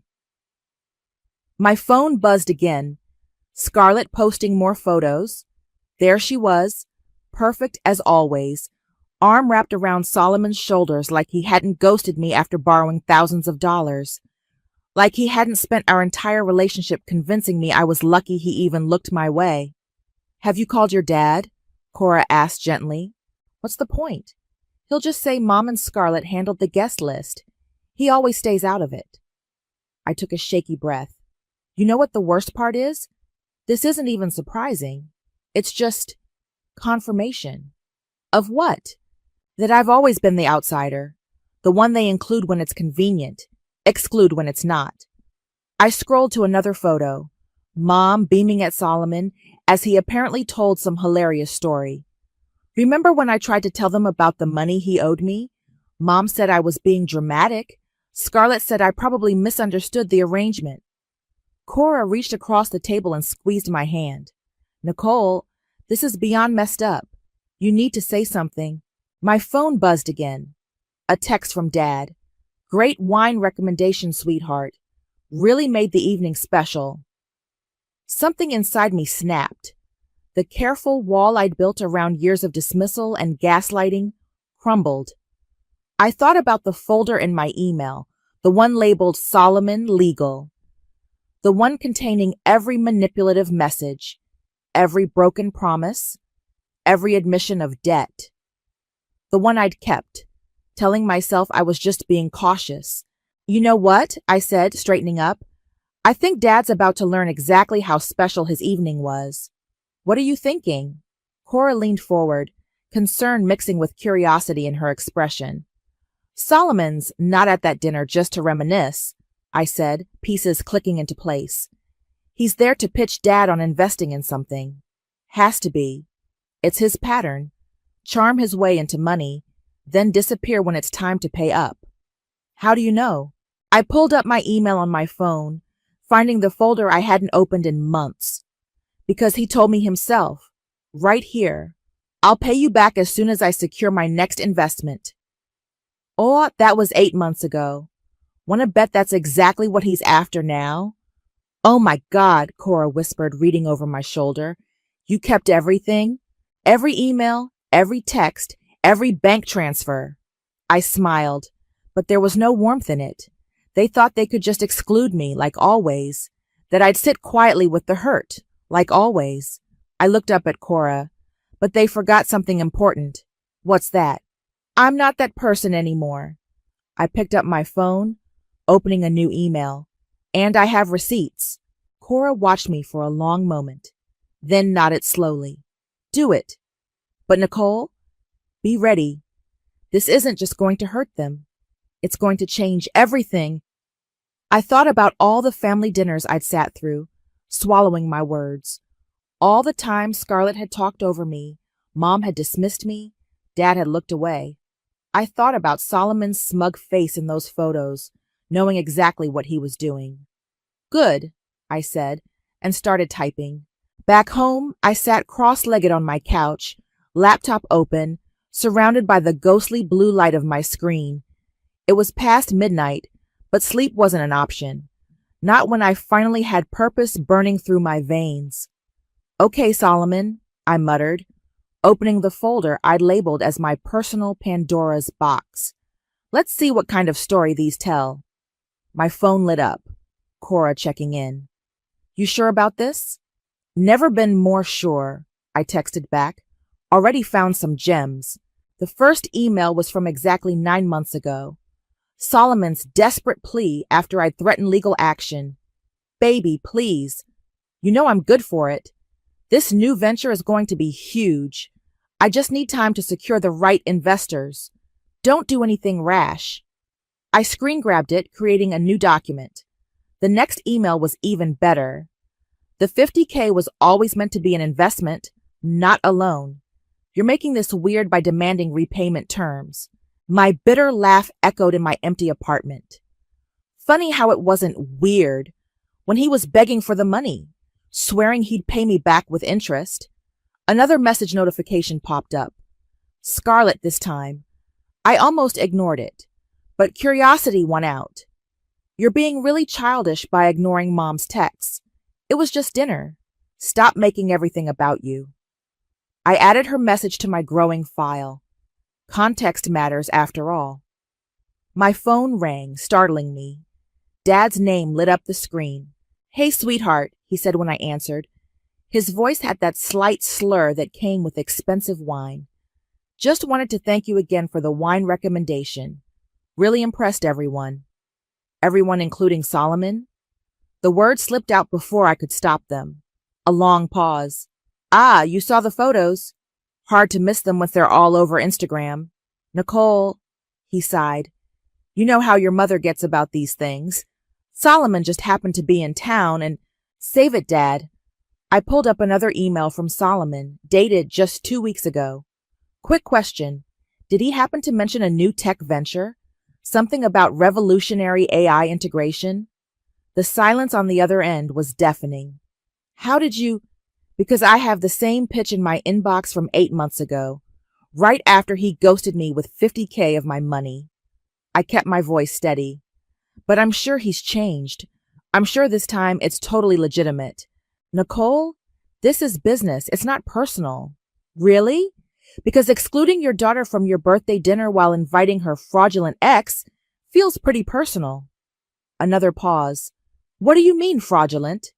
My phone buzzed again. Scarlett posting more photos. There she was, perfect as always, arm wrapped around Solomon's shoulders like he hadn't ghosted me after borrowing thousands of dollars. Like he hadn't spent our entire relationship convincing me I was lucky he even looked my way. Have you called your dad? Cora asked gently. What's the point? He'll just say Mom and Scarlett handled the guest list. He always stays out of it. I took a shaky breath. You know what the worst part is? This isn't even surprising. It's just confirmation. Of what? That I've always been the outsider, the one they include when it's convenient, exclude when it's not. I scrolled to another photo, Mom beaming at Solomon as he apparently told some hilarious story. Remember when I tried to tell them about the money he owed me? Mom said I was being dramatic. Scarlett said I probably misunderstood the arrangement. Cora reached across the table and squeezed my hand. Nicole, this is beyond messed up. You need to say something. My phone buzzed again. A text from Dad. Great wine recommendation, sweetheart. Really made the evening special. Something inside me snapped. The careful wall I'd built around years of dismissal and gaslighting crumbled. I thought about the folder in my email, the one labeled Solomon Legal. The one containing every manipulative message, every broken promise, every admission of debt. The one I'd kept, telling myself I was just being cautious. You know what? I said, straightening up. I think Dad's about to learn exactly how special his evening was. What are you thinking? Cora leaned forward, concern mixing with curiosity in her expression. Solomon's not at that dinner just to reminisce, I said, pieces clicking into place. He's there to pitch Dad on investing in something. Has to be. It's his pattern. Charm his way into money, then disappear when it's time to pay up. How do you know? I pulled up my email on my phone, finding the folder I hadn't opened in months. Because he told me himself, right here, I'll pay you back as soon as I secure my next investment. Oh, that was 8 months ago. Want to bet that's exactly what he's after now? Oh my God, Cora whispered, reading over my shoulder. You kept everything? Every email, every text, every bank transfer. I smiled, but there was no warmth in it. They thought they could just exclude me, like always, that I'd sit quietly with the hurt, like always. I looked up at Cora, but they forgot something important. What's that? I'm not that person anymore. I picked up my phone, opening a new email. And I have receipts. Cora watched me for a long moment, then nodded slowly. Do it. But Nicole, be ready. This isn't just going to hurt them. It's going to change everything. I thought about all the family dinners I'd sat through, swallowing my words. All the time Scarlett had talked over me, Mom had dismissed me, Dad had looked away. I thought about Solomon's smug face in those photos, knowing exactly what he was doing. Good, I said, and started typing. Back home, I sat cross-legged on my couch, laptop open, surrounded by the ghostly blue light of my screen. It was past midnight, but sleep wasn't an option. Not when I finally had purpose burning through my veins. Okay, Solomon, I muttered, opening the folder I'd labeled as my personal Pandora's box. Let's see what kind of story these tell. My phone lit up. Cora checking in. You sure about this? Never been more sure, I texted back. Already found some gems. The first email was from exactly 9 months ago. Solomon's desperate plea after I'd threatened legal action. Baby, please. You know I'm good for it. This new venture is going to be huge. I just need time to secure the right investors. Don't do anything rash. I screen grabbed it, creating a new document. The next email was even better. The $50K was always meant to be an investment, not a loan. You're making this weird by demanding repayment terms. My bitter laugh echoed in my empty apartment. Funny how it wasn't weird when he was begging for the money, swearing he'd pay me back with interest. Another message notification popped up. Scarlett this time. I almost ignored it, but curiosity won out. You're being really childish by ignoring Mom's texts. It was just dinner. Stop making everything about you. I added her message to my growing file. Context matters after all. My phone rang, startling me. Dad's name lit up the screen. Hey, sweetheart, he said when I answered. His voice had that slight slur that came with expensive wine. Just wanted to thank you again for the wine recommendation. Really impressed everyone. Everyone including Solomon? The words slipped out before I could stop them. A long pause. Ah, you saw the photos. Hard to miss them once they're all over Instagram. Nicole, he sighed. You know how your mother gets about these things. Solomon just happened to be in town and... Save it, Dad. I pulled up another email from Solomon, dated just 2 weeks ago. Quick question. Did he happen to mention a new tech venture? Something about revolutionary AI integration? The silence on the other end was deafening. How did you... Because I have the same pitch in my inbox from 8 months ago, right after he ghosted me with $50K of my money. I kept my voice steady. But I'm sure he's changed. I'm sure this time it's totally legitimate. Nicole, this is business. It's not personal. Really? Because excluding your daughter from your birthday dinner while inviting her fraudulent ex feels pretty personal. Another pause. What do you mean fraudulent?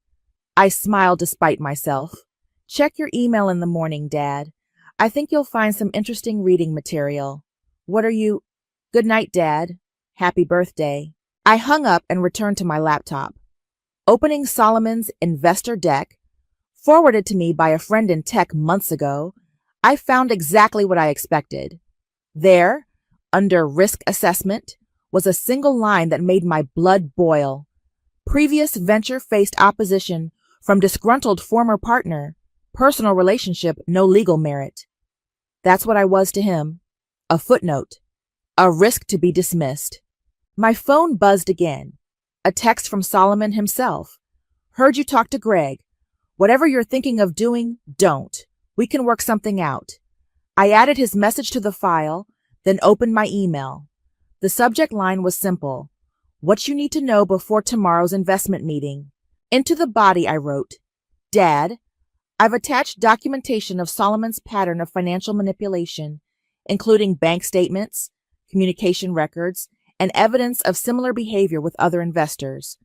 I smiled despite myself. Check your email in the morning, Dad. I think you'll find some interesting reading material. What are you... Good night, Dad. Happy birthday. I hung up and returned to my laptop. Opening Solomon's investor deck, forwarded to me by a friend in tech months ago, I found exactly what I expected. There, under risk assessment, was a single line that made my blood boil. Previous venture faced opposition from disgruntled former partner. Personal relationship, no legal merit. That's what I was to him. A footnote. A risk to be dismissed. My phone buzzed again. A text from Solomon himself. Heard you talk to Greg. Whatever you're thinking of doing, don't. We can work something out. I added his message to the file, then opened my email. The subject line was simple. What you need to know before tomorrow's investment meeting. Into the body I wrote, Dad, I've attached documentation of Solomon's pattern of financial manipulation, including bank statements, communication records, and evidence of similar behavior with other investors.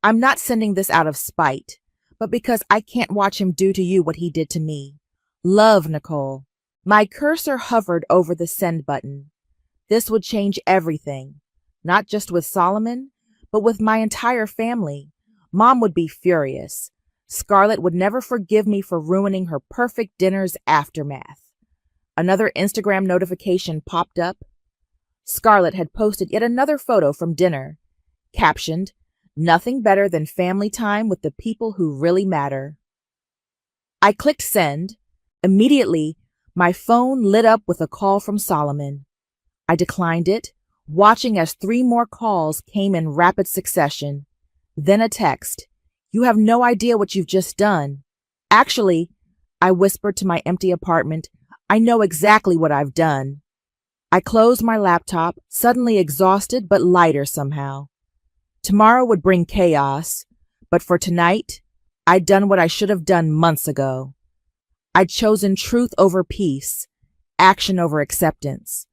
I'm not sending this out of spite, but because I can't watch him do to you what he did to me. Love, Nicole. My cursor hovered over the send button. This would change everything, not just with Solomon, but with my entire family. Mom would be furious. Scarlett would never forgive me for ruining her perfect dinner's aftermath. Another Instagram notification popped up. Scarlett had posted yet another photo from dinner, captioned, "Nothing better than family time with the people who really matter." I clicked send. Immediately, my phone lit up with a call from Solomon. I declined it, watching as 3 more calls came in rapid succession. Then a text. You have no idea what you've just done. Actually, I whispered to my empty apartment, I know exactly what I've done. I closed my laptop, suddenly exhausted but lighter somehow. Tomorrow would bring chaos, but for tonight, I'd done what I should have done months ago. I'd chosen truth over peace, action over acceptance.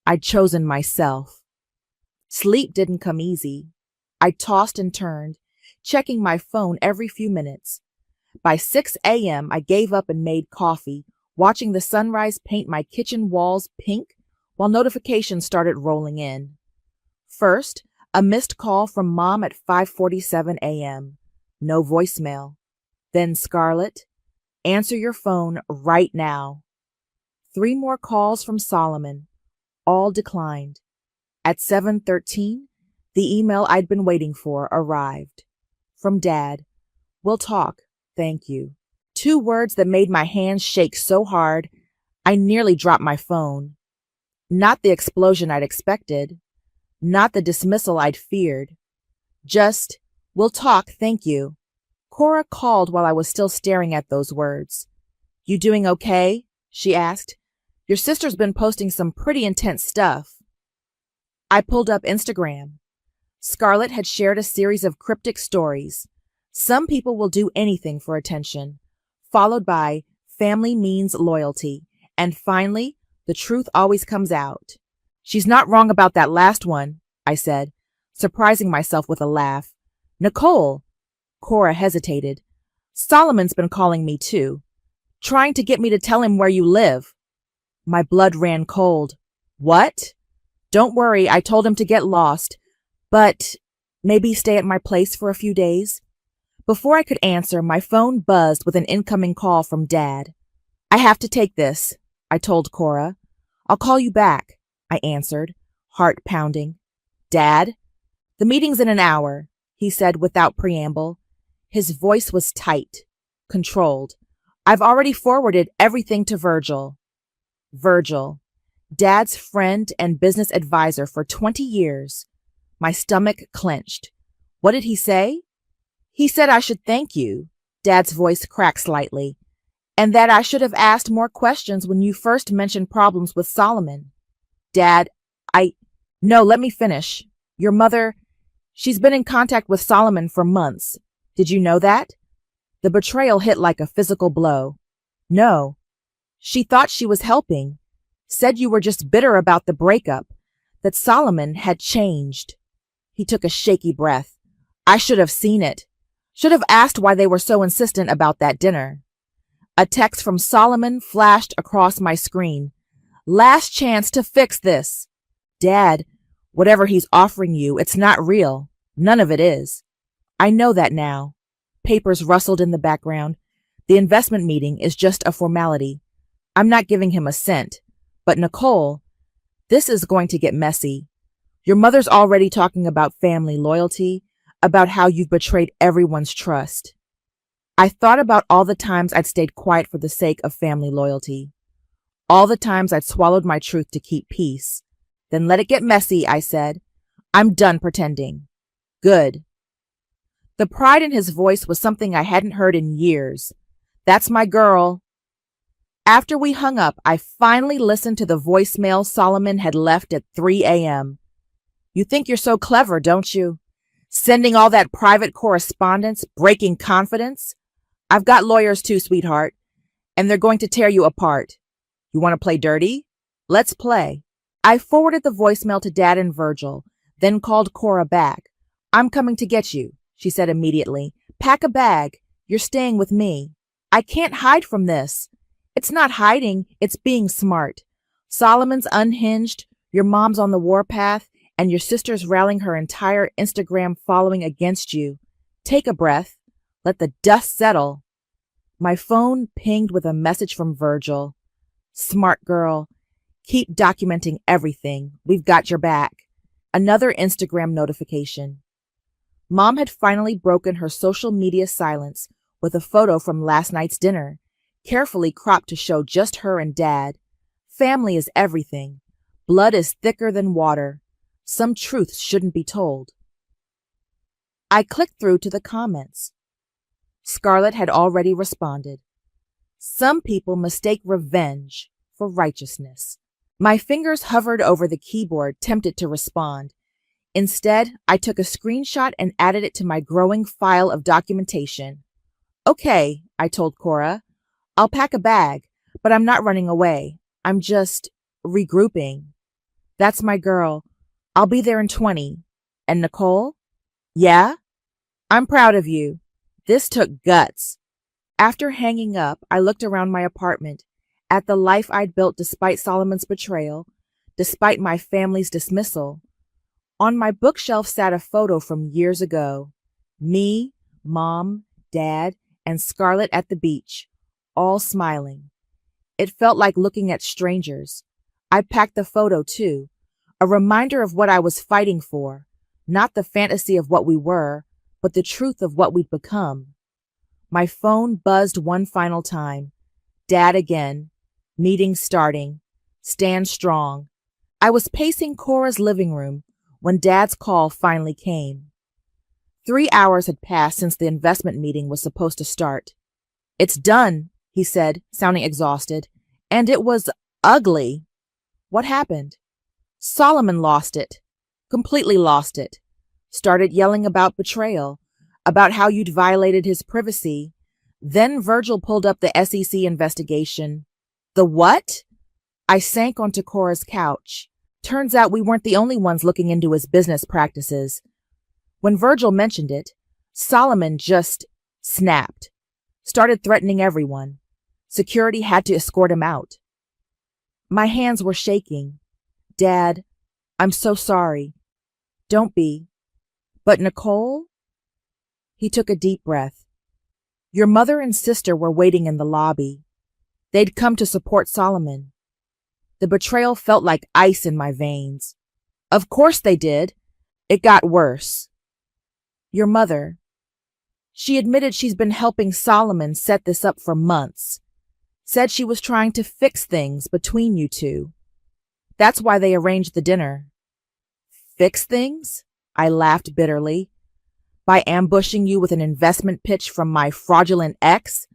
I'd chosen myself. Sleep didn't come easy. I tossed and turned, checking my phone every few minutes. By 6 a.m., I gave up and made coffee, watching the sunrise paint my kitchen walls pink while notifications started rolling in. First, a missed call from Mom at 5:47 a.m. No voicemail. Then Scarlett, answer your phone right now. 3 more calls from Solomon, all declined. At 7:13, the email I'd been waiting for arrived. From Dad, we'll talk, thank you. 2 words that made my hands shake so hard, I nearly dropped my phone. Not the explosion I'd expected, not the dismissal I'd feared. Just, we'll talk, thank you. Cora called while I was still staring at those words. You doing okay? She asked. Your sister's been posting some pretty intense stuff. I pulled up Instagram. Scarlett had shared a series of cryptic stories. Some people will do anything for attention, followed by family means loyalty, and finally, the truth always comes out. She's not wrong about that last one, I said, surprising myself with a laugh. Nicole, Cora hesitated. Solomon's been calling me too, trying to get me to tell him where you live. My blood ran cold. What? Don't worry, I told him to get lost, but maybe stay at my place for a few days. Before I could answer, my phone buzzed with an incoming call from Dad. I have to take this, I told Cora. I'll call you back, I answered, heart pounding. Dad? The meeting's in an hour, he said without preamble. His voice was tight, controlled. I've already forwarded everything to Virgil. Virgil, Dad's friend and business advisor for 20 years. My stomach clenched. What did he say? He said I should thank you. Dad's voice cracked slightly. And that I should have asked more questions when you first mentioned problems with Solomon. Dad, No, let me finish. Your mother, she's been in contact with Solomon for months. Did you know that? The betrayal hit like a physical blow. No. She thought she was helping. Said you were just bitter about the breakup, that Solomon had changed. He took a shaky breath. I should have seen it. Should have asked why they were so insistent about that dinner. A text from Solomon flashed across my screen. Last chance to fix this. Dad, whatever he's offering you, it's not real. None of it is. I know that now. Papers rustled in the background. The investment meeting is just a formality. I'm not giving him a cent. But Nicole, this is going to get messy. Your mother's already talking about family loyalty, about how you've betrayed everyone's trust. I thought about all the times I'd stayed quiet for the sake of family loyalty. All the times I'd swallowed my truth to keep peace. Then let it get messy, I said. I'm done pretending. Good. The pride in his voice was something I hadn't heard in years. That's my girl. After we hung up, I finally listened to the voicemail Solomon had left at 3 a.m. You think you're so clever, don't you? Sending all that private correspondence, breaking confidence? I've got lawyers too, sweetheart, and they're going to tear you apart. You want to play dirty? Let's play. I forwarded the voicemail to Dad and Virgil, then called Cora back. I'm coming to get you, she said immediately. Pack a bag. You're staying with me. I can't hide from this. It's not hiding, it's being smart. Solomon's unhinged, your mom's on the warpath, and your sister's rallying her entire Instagram following against you. Take a breath. Let the dust settle. My phone pinged with a message from Virgil. Smart girl. Keep documenting everything. We've got your back. Another Instagram notification. Mom had finally broken her social media silence with a photo from last night's dinner, carefully cropped to show just her and Dad. Family is everything. Blood is thicker than water. Some truths shouldn't be told. I clicked through to the comments. Scarlett had already responded. Some people mistake revenge for righteousness. My fingers hovered over the keyboard, tempted to respond. Instead, I took a screenshot and added it to my growing file of documentation. Okay, I told Cora. I'll pack a bag, but I'm not running away. I'm just regrouping. That's my girl. I'll be there in 20. And Nicole? Yeah? I'm proud of you. This took guts. After hanging up, I looked around my apartment, at the life I'd built despite Solomon's betrayal, despite my family's dismissal. On my bookshelf sat a photo from years ago. Me, Mom, Dad, and Scarlett at the beach, all smiling. It felt like looking at strangers. I packed the photo too, a reminder of what I was fighting for, not the fantasy of what we were, but the truth of what we'd become. My phone buzzed one final time. Dad again. Meeting starting. Stand strong. I was pacing Cora's living room when Dad's call finally came. 3 hours had passed since the investment meeting was supposed to start. It's done, he said, sounding exhausted. And it was ugly. What happened? Solomon lost it. Completely lost it. Started yelling about betrayal, about how you'd violated his privacy. Then Virgil pulled up the SEC investigation. The what? I sank onto Cora's couch. Turns out we weren't the only ones looking into his business practices. When Virgil mentioned it, Solomon just snapped. Started threatening everyone. Security had to escort him out. My hands were shaking. Dad, I'm so sorry. Don't be. But Nicole? He took a deep breath. Your mother and sister were waiting in the lobby. They'd come to support Solomon. The betrayal felt like ice in my veins. Of course they did. It got worse. Your mother. She admitted she's been helping Solomon set this up for months. Said she was trying to fix things between you two. That's why they arranged the dinner. Fix things? I laughed bitterly. By ambushing you with an investment pitch from my fraudulent ex?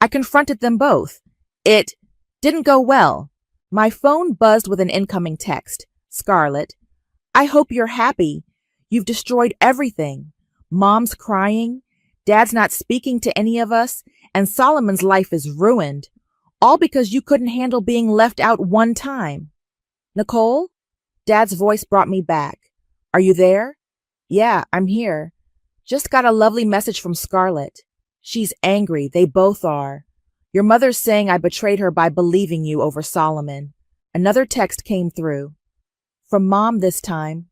I confronted them both. It didn't go well. My phone buzzed with an incoming text. Scarlett, I hope you're happy. You've destroyed everything. Mom's crying. Dad's not speaking to any of us. And Solomon's life is ruined. All because you couldn't handle being left out one time. Nicole? Dad's voice brought me back. Are you there? Yeah, I'm here. Just got a lovely message from Scarlett. She's angry. They both are. Your mother's saying I betrayed her by believing you over Solomon. Another text came through. From Mom this time.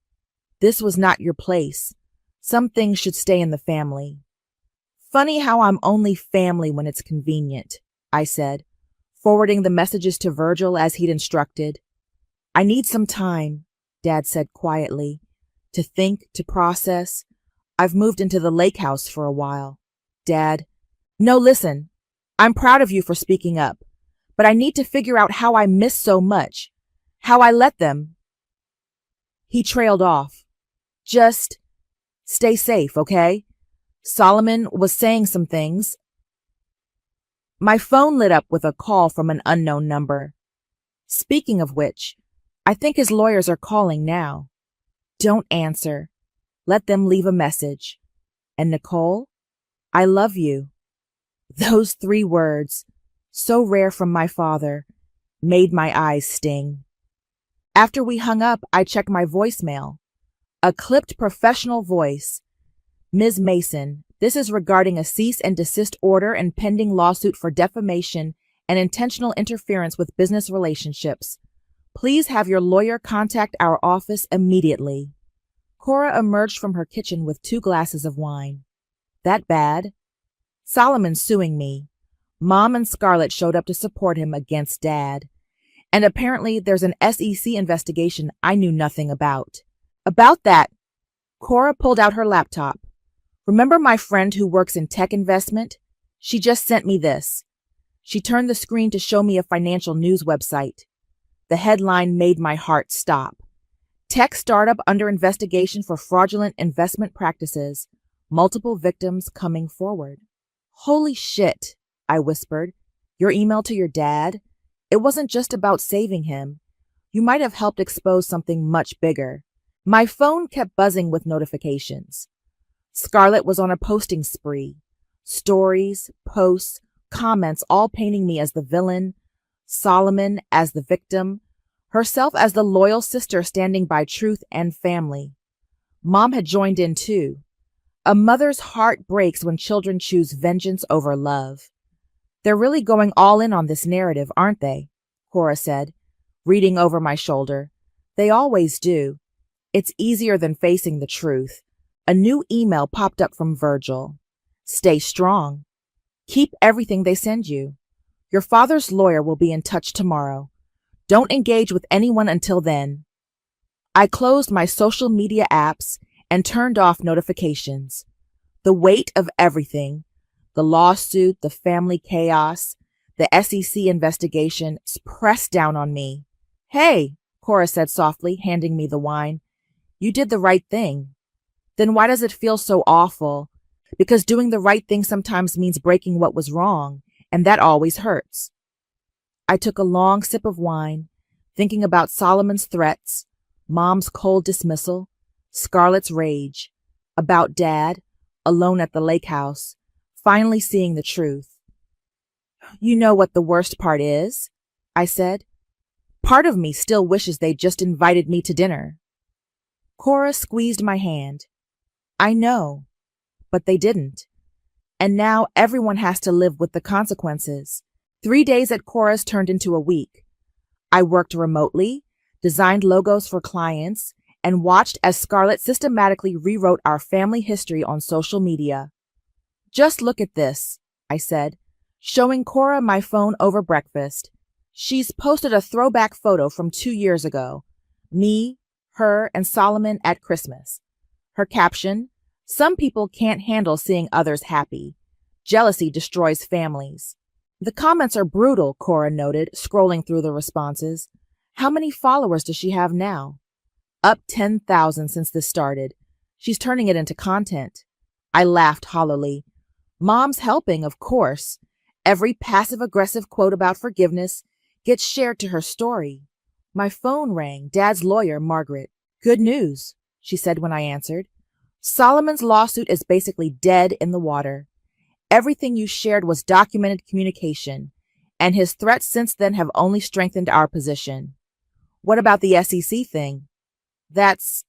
This was not your place. Some things should stay in the family. Funny how I'm only family when it's convenient, I said, forwarding the messages to Virgil as he'd instructed. I need some time, Dad said quietly, to think, to process. I've moved into the lake house for a while. Dad, no, listen. I'm proud of you for speaking up, but I need to figure out how I missed so much, how I let them. He trailed off. Just stay safe, okay? Solomon was saying some things. My phone lit up with a call from an unknown number. Speaking of which, I think his lawyers are calling now. Don't answer. Let them leave a message. And Nicole, I love you. Those 3 words, so rare from my father, made my eyes sting. After we hung up, I checked my voicemail. A clipped professional voice. Ms. Mason, this is regarding a cease and desist order and pending lawsuit for defamation and intentional interference with business relationships. Please have your lawyer contact our office immediately. Cora emerged from her kitchen with 2 glasses of wine. That bad? Solomon's suing me. Mom and Scarlett showed up to support him against Dad. And apparently there's an SEC investigation I knew nothing about. About that, Cora pulled out her laptop. Remember my friend who works in tech investment? She just sent me this. She turned the screen to show me a financial news website. The headline made my heart stop. Tech startup under investigation for fraudulent investment practices. Multiple victims coming forward. Holy shit, I whispered. Your email to your dad? It wasn't just about saving him. You might have helped expose something much bigger. My phone kept buzzing with notifications. Scarlett was on a posting spree. Stories, posts, comments all painting me as the villain, Solomon as the victim, herself as the loyal sister standing by truth and family. Mom had joined in too. A mother's heart breaks when children choose vengeance over love. They're really going all in on this narrative, aren't they? Cora said, reading over my shoulder. They always do. It's easier than facing the truth. A new email popped up from Virgil. Stay strong. Keep everything they send you. Your father's lawyer will be in touch tomorrow. Don't engage with anyone until then. I closed my social media apps and turned off notifications. The weight of everything, the lawsuit, the family chaos, the SEC investigation, pressed down on me. Hey, Cora said softly, handing me the wine. You did the right thing. Then why does it feel so awful? Because doing the right thing sometimes means breaking what was wrong, and that always hurts. I took a long sip of wine, thinking about Solomon's threats, Mom's cold dismissal, Scarlett's rage, about Dad, alone at the lake house, finally seeing the truth. You know what the worst part is? I said. Part of me still wishes they'd just invited me to dinner. Cora squeezed my hand. I know, but they didn't. And now everyone has to live with the consequences. 3 days at Cora's turned into a week. I worked remotely, designed logos for clients, and watched as Scarlett systematically rewrote our family history on social media. Just look at this, I said, showing Cora my phone over breakfast. She's posted a throwback photo from 2 years ago. Me, her, and Solomon at Christmas. Her caption, "Some people can't handle seeing others happy. Jealousy destroys families." The comments are brutal, Cora noted, scrolling through the responses. How many followers does she have now? Up 10,000 since this started. She's turning it into content. I laughed hollowly. Mom's helping, of course. Every passive-aggressive quote about forgiveness gets shared to her story. My phone rang. Dad's lawyer, Margaret. Good news, she said when I answered. Solomon's lawsuit is basically dead in the water. Everything you shared was documented communication, and his threats since then have only strengthened our position. What about the SEC thing? That's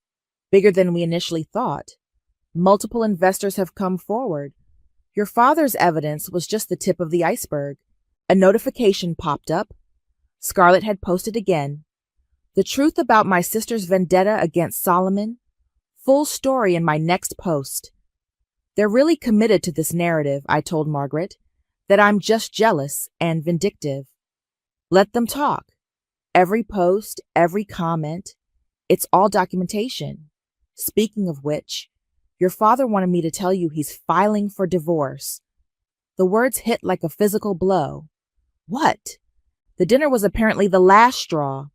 bigger than we initially thought. Multiple investors have come forward. Your father's evidence was just the tip of the iceberg. A notification popped up. Scarlett had posted again. The truth about my sister's vendetta against Solomon. Full story in my next post. They're really committed to this narrative, I told Margaret, that I'm just jealous and vindictive. Let them talk. Every post, every comment, it's all documentation. Speaking of which, your father wanted me to tell you he's filing for divorce. The words hit like a physical blow. What? The dinner was apparently the last straw.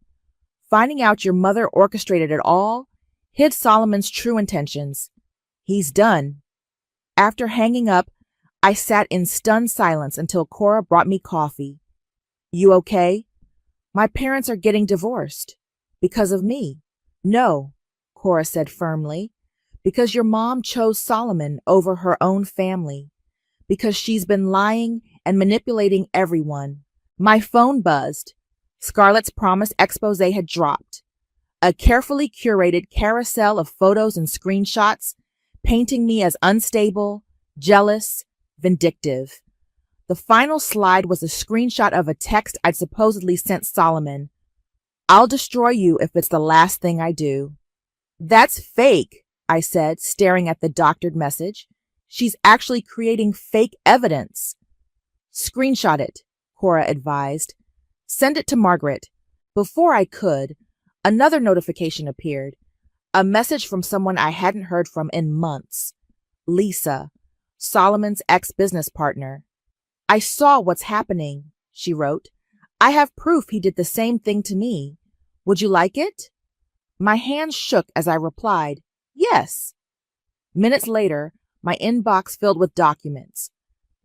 Finding out your mother orchestrated it all hid Solomon's true intentions. He's done. After hanging up, I sat in stunned silence until Cora brought me coffee. You okay? My parents are getting divorced. Because of me. No, Cora said firmly. Because your mom chose Solomon over her own family. Because she's been lying and manipulating everyone. My phone buzzed. Scarlett's promise expose had dropped. A carefully curated carousel of photos and screenshots painting me as unstable, jealous, vindictive. The final slide was a screenshot of a text I'd supposedly sent Solomon. I'll destroy you if it's the last thing I do. That's fake, I said, staring at the doctored message. She's actually creating fake evidence. Screenshot it, Cora advised. Send it to Margaret. Before I could, another notification appeared. A message from someone I hadn't heard from in months. Lisa, Solomon's ex-business partner. I saw what's happening, she wrote. I have proof he did the same thing to me. Would you like it? My hands shook as I replied, yes. Minutes later, my inbox filled with documents.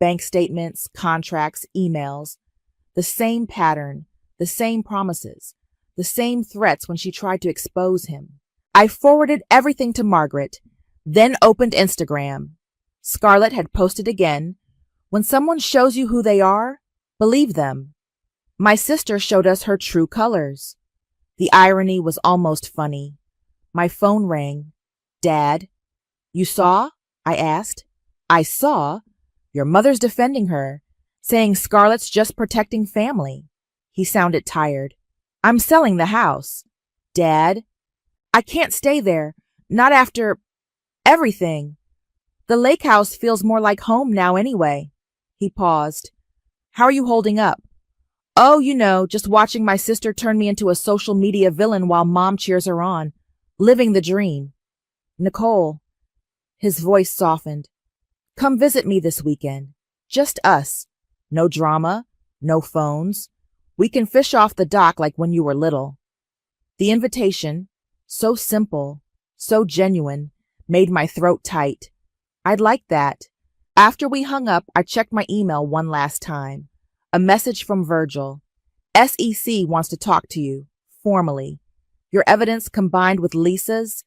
Bank statements, contracts, emails. The same pattern, the same promises, the same threats when she tried to expose him. I forwarded everything to Margaret, then opened Instagram. Scarlett had posted again, when someone shows you who they are, believe them. My sister showed us her true colors. The irony was almost funny. My phone rang. Dad, you saw? I asked. I saw. Your mother's defending her, saying Scarlett's just protecting family. He sounded tired. I'm selling the house. Dad, I can't stay there. Not after everything. The lake house feels more like home now anyway. He paused. How are you holding up? Oh, just watching my sister turn me into a social media villain while Mom cheers her on. Living the dream. Nicole. His voice softened. Come visit me this weekend. Just us. No drama. No phones. We can fish off the dock like when you were little. The invitation, so simple, so genuine, made my throat tight. I'd like that. After we hung up, I checked my email one last time. A message from Virgil. SEC wants to talk to you, formally. Your evidence combined with Lisa's,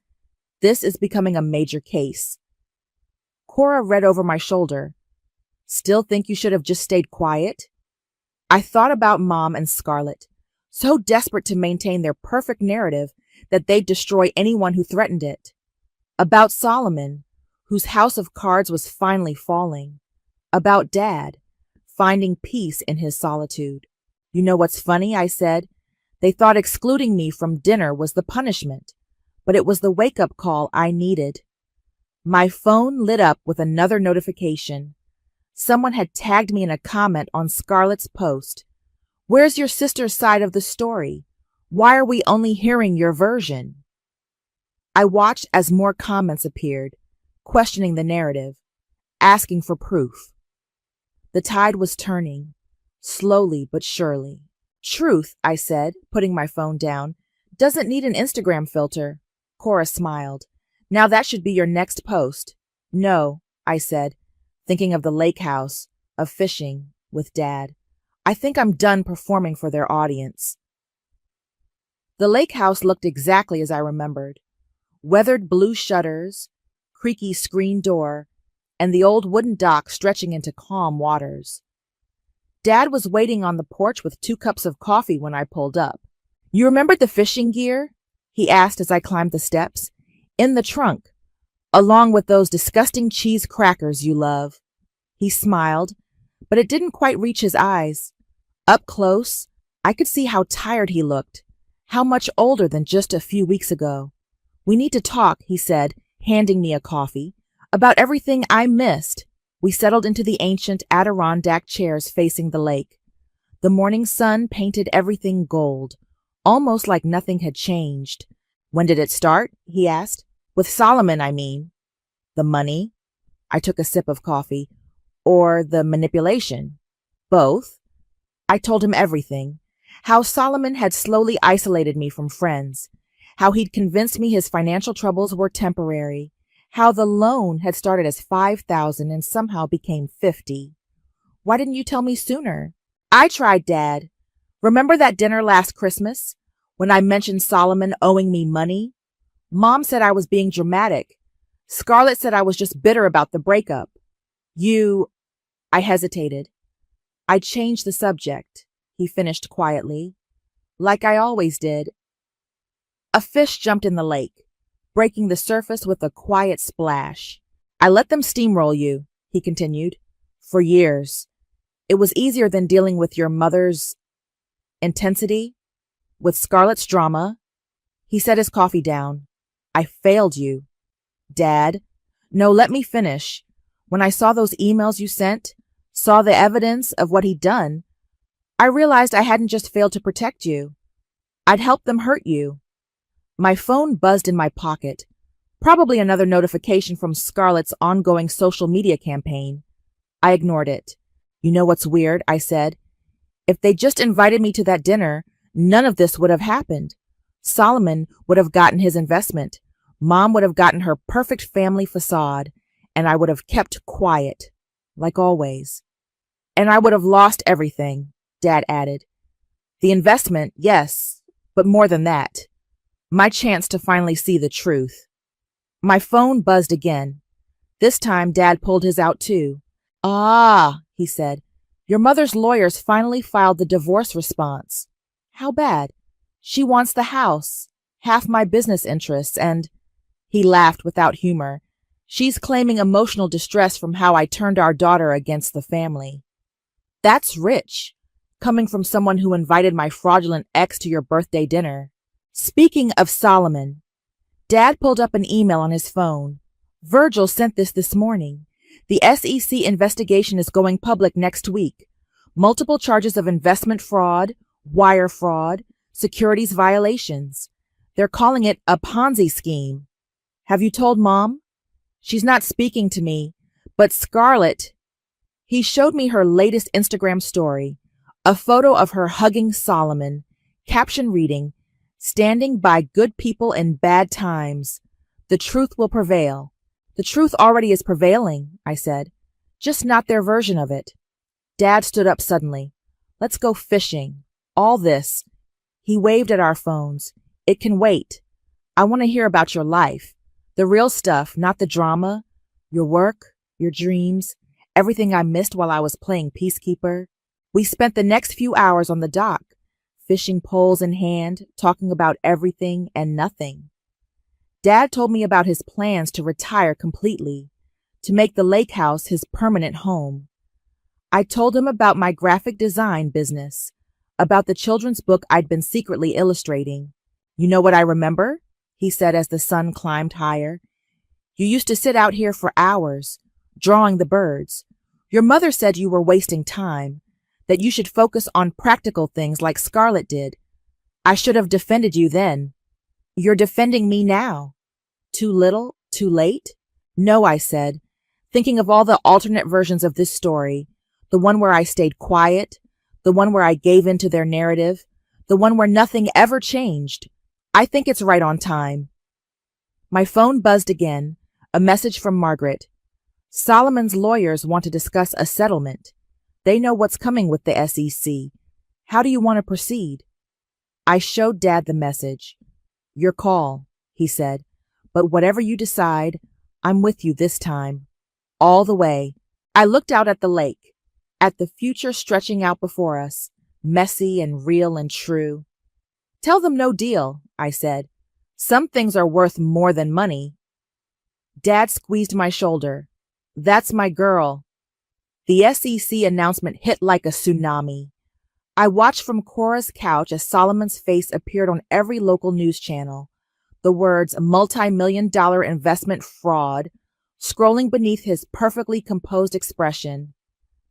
this is becoming a major case. Cora read over my shoulder. Still think you should have just stayed quiet? I thought about Mom and Scarlett, so desperate to maintain their perfect narrative that they'd destroy anyone who threatened it. About Solomon, whose house of cards was finally falling. About Dad, finding peace in his solitude. You know what's funny, I said? They thought excluding me from dinner was the punishment, but it was the wake-up call I needed. My phone lit up with another notification. Someone had tagged me in a comment on Scarlett's post. "Where's your sister's side of the story? Why are we only hearing your version?" I watched as more comments appeared, questioning the narrative, asking for proof. The tide was turning, slowly but surely. "Truth," I said, putting my phone down, "doesn't need an Instagram filter." Cora smiled. "Now that should be your next post." "No," I said, thinking of the lake house, of fishing, with Dad. "I think I'm done performing for their audience." The lake house looked exactly as I remembered. Weathered blue shutters, creaky screen door, and the old wooden dock stretching into calm waters. Dad was waiting on the porch with 2 cups of coffee when I pulled up. "You remembered the fishing gear?" he asked as I climbed the steps. "In the trunk, along with those disgusting cheese crackers you love." He smiled, but it didn't quite reach his eyes. Up close, I could see how tired he looked, how much older than just a few weeks ago. "We need to talk," he said, handing me a coffee, "about everything I missed." We settled into the ancient Adirondack chairs facing the lake. The morning sun painted everything gold, almost like nothing had changed. "When did it start?" he asked. "With Solomon, I mean." "The money?" I took a sip of coffee. "Or the manipulation?" "Both." I told him everything. How Solomon had slowly isolated me from friends. How he'd convinced me his financial troubles were temporary. How the loan had started as $5,000 and somehow became $50,000. "Why didn't you tell me sooner?" "I tried, Dad. Remember that dinner last Christmas when I mentioned Solomon owing me money? Mom said I was being dramatic. Scarlett said I was just bitter about the breakup. I hesitated. "I changed the subject," he finished quietly, "like I always did." A fish jumped in the lake, breaking the surface with a quiet splash. "I let them steamroll you," he continued, "for years. It was easier than dealing with your mother's intensity, with Scarlett's drama." He set his coffee down. "I failed you." "Dad." "No, let me finish. When I saw those emails you sent, saw the evidence of what he'd done, I realized I hadn't just failed to protect you. I'd helped them hurt you." My phone buzzed in my pocket, probably another notification from Scarlett's ongoing social media campaign. I ignored it. "You know what's weird?" I said. "If they just invited me to that dinner, none of this would have happened. Solomon would have gotten his investment. Mom would have gotten her perfect family facade, and I would have kept quiet, like always. And I would have lost everything," Dad added. "The investment, yes, but more than that. My chance to finally see the truth." My phone buzzed again. This time, Dad pulled his out too. "Ah," he said, "your mother's lawyers finally filed the divorce response. How bad?" "She wants the house, half my business interests, and—" He laughed without humor. "She's claiming emotional distress from how I turned our daughter against the family." That's rich, coming from someone who invited my fraudulent ex to your birthday dinner. Speaking of Solomon, Dad pulled up an email on his phone. "Virgil sent this morning. The SEC investigation is going public next week. Multiple charges of investment fraud, wire fraud, securities violations. They're calling it a Ponzi scheme. Have you told Mom? She's not speaking to me, but Scarlett—" He showed me her latest Instagram story, a photo of her hugging Solomon, caption reading, "Standing by good people in bad times. The truth will prevail." "The truth already is prevailing," I said, "just not their version of it." Dad stood up suddenly. "Let's go fishing. All this." He waved at our phones. "It can wait. I want to hear about your life. The real stuff, not the drama. Your work, your dreams, everything I missed while I was playing peacekeeper." We spent the next few hours on the dock, fishing poles in hand, talking about everything and nothing. Dad told me about his plans to retire completely, to make the lake house his permanent home. I told him about my graphic design business, about the children's book I'd been secretly illustrating. You know what I remember? He said as the sun climbed higher. You used to sit out here for hours, drawing the birds. Your mother said you were wasting time, that you should focus on practical things like Scarlett did. I should have defended you then. You're defending me now. Too little? Too late? No, I said, thinking of all the alternate versions of this story, the one where I stayed quiet, the one where I gave in to their narrative, the one where nothing ever changed. I think it's right on time. My phone buzzed again, a message from Margaret. Solomon's lawyers want to discuss a settlement. They know what's coming with the SEC. How do you want to proceed? I showed Dad the message. Your call, he said, but whatever you decide, I'm with you this time. All the way. I looked out at the lake, at the future stretching out before us, messy and real and true. Tell them no deal, I said. Some things are worth more than money. Dad squeezed my shoulder. That's my girl. The SEC announcement hit like a tsunami. I watched from Cora's couch as Solomon's face appeared on every local news channel. The words multi-million-dollar investment fraud scrolling beneath his perfectly composed expression.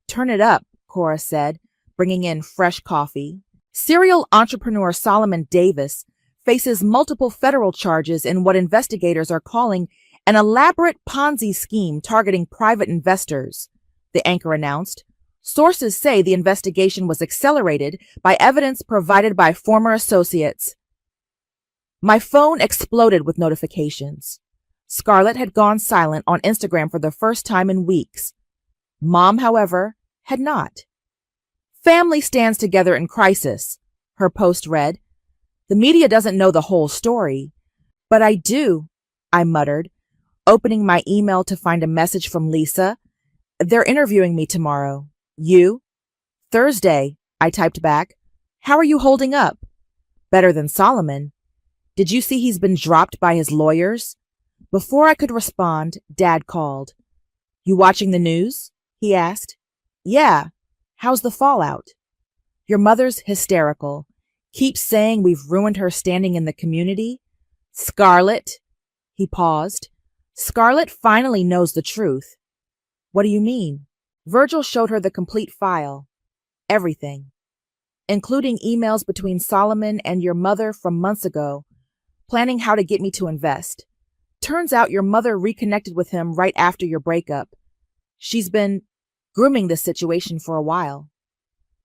Turn it up, Cora said, bringing in fresh coffee. Serial entrepreneur Solomon Davis faces multiple federal charges in what investigators are calling an elaborate Ponzi scheme targeting private investors, the anchor announced. Sources say the investigation was accelerated by evidence provided by former associates. My phone exploded with notifications. Scarlett had gone silent on Instagram for the first time in weeks. Mom, however, had not. Family stands together in crisis, her post read. The media doesn't know the whole story. But I do, I muttered, opening my email to find a message from Lisa. They're interviewing me tomorrow. You? Thursday, I typed back. How are you holding up? Better than Solomon. Did you see he's been dropped by his lawyers? Before I could respond, Dad called. You watching the news? He asked. Yeah. How's the fallout? Your mother's hysterical. Keeps saying we've ruined her standing in the community. Scarlett. He paused. Scarlett finally knows the truth. What do you mean? Virgil showed her the complete file. Everything. Including emails between Solomon and your mother from months ago, planning how to get me to invest. Turns out your mother reconnected with him right after your breakup. She's been grooming this situation for a while.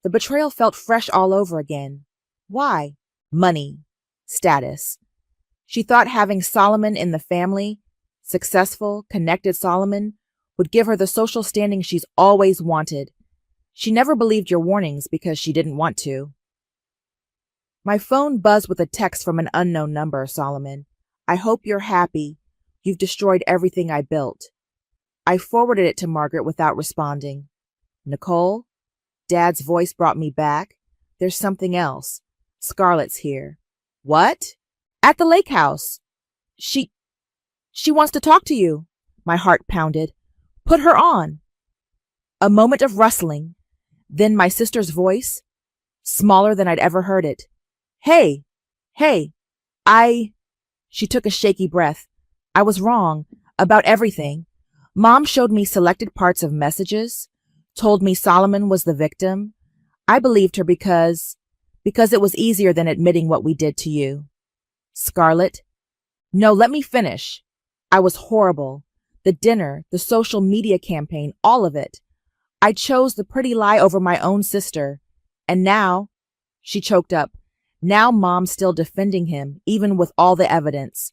The betrayal felt fresh all over again. Why? Money. Status. She thought having Solomon in the family, successful, connected Solomon, would give her the social standing she's always wanted. She never believed your warnings because she didn't want to. My phone buzzed with a text from an unknown number, Solomon. I hope you're happy. You've destroyed everything I built. I forwarded it to Margaret without responding. Nicole? Dad's voice brought me back. There's something else. Scarlett's here. What? At the lake house. She wants to talk to you. My heart pounded. Put her on. A moment of rustling. Then my sister's voice, smaller than I'd ever heard it. Hey, She took a shaky breath. I was wrong about everything. Mom showed me selected parts of messages, told me Solomon was the victim. I believed her because it was easier than admitting what we did to you. Scarlett? No, let me finish. I was horrible. The dinner, the social media campaign, all of it. I chose the pretty lie over my own sister. And now, she choked up, now Mom's still defending him, even with all the evidence.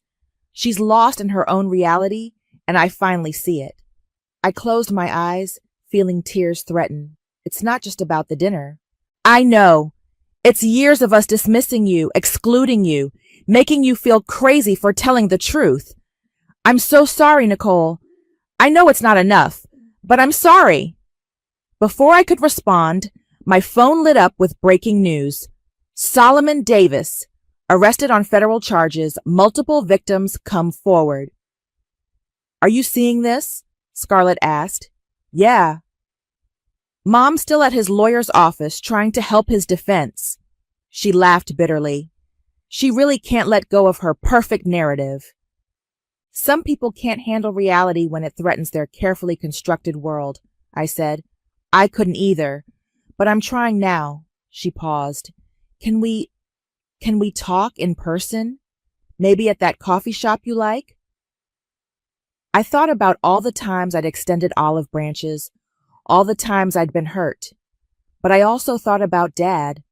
She's lost in her own reality, and I finally see it. I closed my eyes, feeling tears threaten. It's not just about the dinner. I know. It's years of us dismissing you, excluding you, making you feel crazy for telling the truth. I'm so sorry, Nicole. I know it's not enough, but I'm sorry. Before I could respond, my phone lit up with breaking news. Solomon Davis, arrested on federal charges, multiple victims come forward. Are you seeing this? Scarlett asked. Yeah. Mom's still at his lawyer's office trying to help his defense. She laughed bitterly. She really can't let go of her perfect narrative. Some people can't handle reality when it threatens their carefully constructed world, I said. I couldn't either, but I'm trying now. She paused. Can we talk in person? Maybe at that coffee shop you like? I thought about all the times I'd extended olive branches, all the times I'd been hurt. But I also thought about Dad,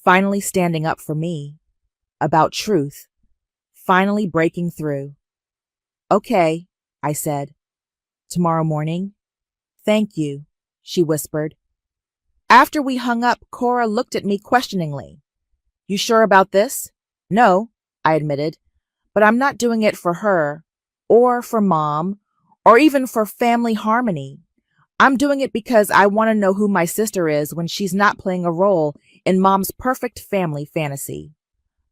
finally standing up for me, about truth, finally breaking through. Okay, I said. Tomorrow morning? Thank you, she whispered. After we hung up, Cora looked at me questioningly. You sure about this? No, I admitted, but I'm not doing it for her, or for Mom, or even for family harmony. I'm doing it because I want to know who my sister is when she's not playing a role in Mom's perfect family fantasy.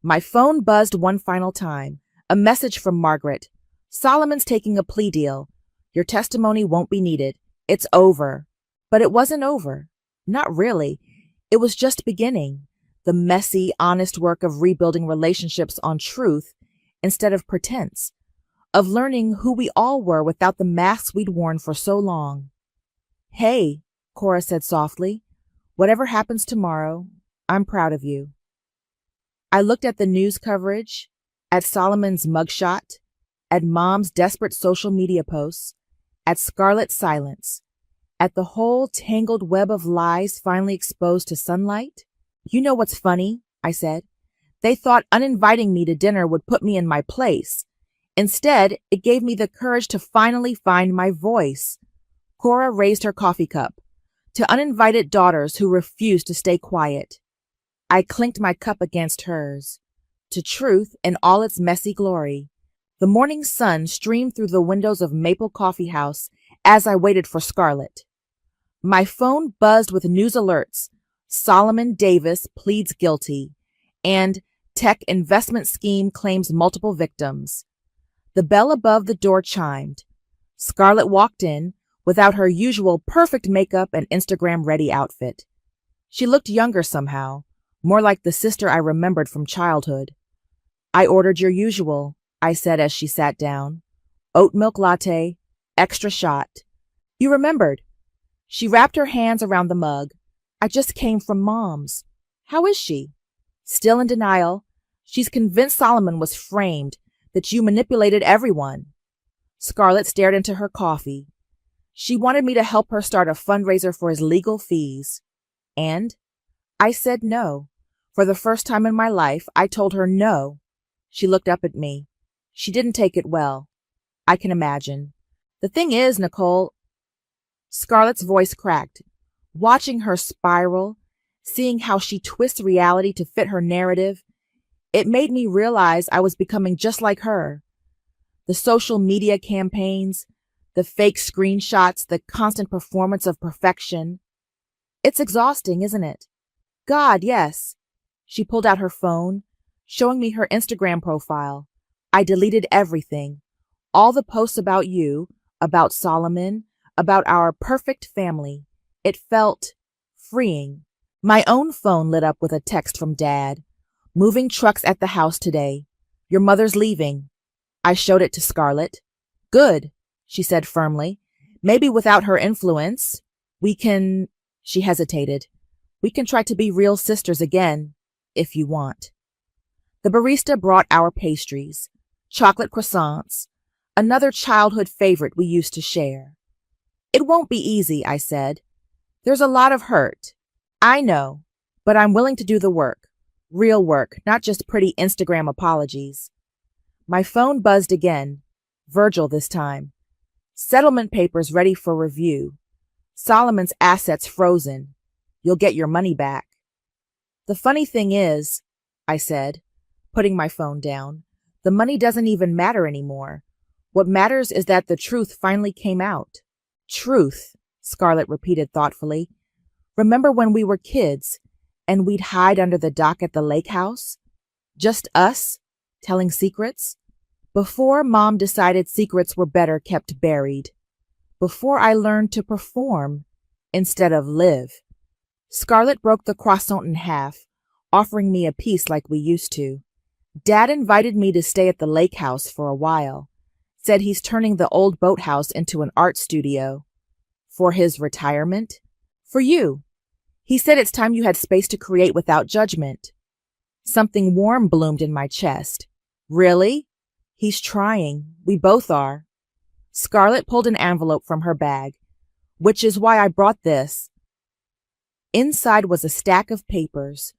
My phone buzzed one final time. A message from Margaret. Solomon's taking a plea deal. Your testimony won't be needed. It's over. But it wasn't over. Not really. It was just beginning. The messy, honest work of rebuilding relationships on truth instead of pretense. Of learning who we all were without the masks we'd worn for so long. Hey, Cora said softly. Whatever happens tomorrow, I'm proud of you. I looked at the news coverage, at Solomon's mugshot, at Mom's desperate social media posts, at Scarlett's silence, at the whole tangled web of lies finally exposed to sunlight. You know what's funny, I said. They thought uninviting me to dinner would put me in my place. Instead, it gave me the courage to finally find my voice. Cora raised her coffee cup. To uninvited daughters who refused to stay quiet. I clinked my cup against hers. To truth in all its messy glory. The morning sun streamed through the windows of Maple Coffee House as I waited for Scarlett. My phone buzzed with news alerts. Solomon Davis pleads guilty, and tech investment scheme claims multiple victims. The bell above the door chimed. Scarlett walked in without her usual perfect makeup and Instagram-ready outfit. She looked younger somehow, more like the sister I remembered from childhood. I ordered your usual, I said as she sat down. Oat milk latte, extra shot. You remembered. She wrapped her hands around the mug. I just came from Mom's. How is she? Still in denial. She's convinced Solomon was framed, that you manipulated everyone. Scarlett stared into her coffee. She wanted me to help her start a fundraiser for his legal fees. And I said no. For the first time in my life, I told her no. She looked up at me. She didn't take it well. I can imagine. The thing is, Nicole, Scarlett's voice cracked. Watching her spiral, seeing how she twists reality to fit her narrative, it made me realize I was becoming just like her. The social media campaigns, the fake screenshots, the constant performance of perfection. It's exhausting, isn't it? God, yes. She pulled out her phone, showing me her Instagram profile. I deleted everything. All the posts about you, about Solomon, about our perfect family. It felt freeing. My own phone lit up with a text from Dad. Moving trucks at the house today. Your mother's leaving. I showed it to Scarlett. Good, she said firmly. Maybe without her influence, we can... She hesitated. We can try to be real sisters again, if you want. The barista brought our pastries, chocolate croissants, another childhood favorite we used to share. It won't be easy, I said. There's a lot of hurt. I know, but I'm willing to do the work. Real work, not just pretty Instagram apologies. My phone buzzed again. Virgil this time. Settlement papers ready for review. Solomon's assets frozen. You'll get your money back. The funny thing is, I said, putting my phone down, the money doesn't even matter anymore. What matters is that the truth finally came out. Truth, Scarlett repeated thoughtfully. Remember when we were kids and we'd hide under the dock at the lake house? Just us, telling secrets? Before Mom decided secrets were better kept buried. Before I learned to perform instead of live. Scarlett broke the croissant in half, offering me a piece like we used to. Dad invited me to stay at the lake house for a while, said he's turning the old boathouse into an art studio. For his retirement? For you. He said it's time you had space to create without judgment. Something warm bloomed in my chest. Really? He's trying. We both are. Scarlett pulled an envelope from her bag, which is why I brought this. Inside was a stack of papers,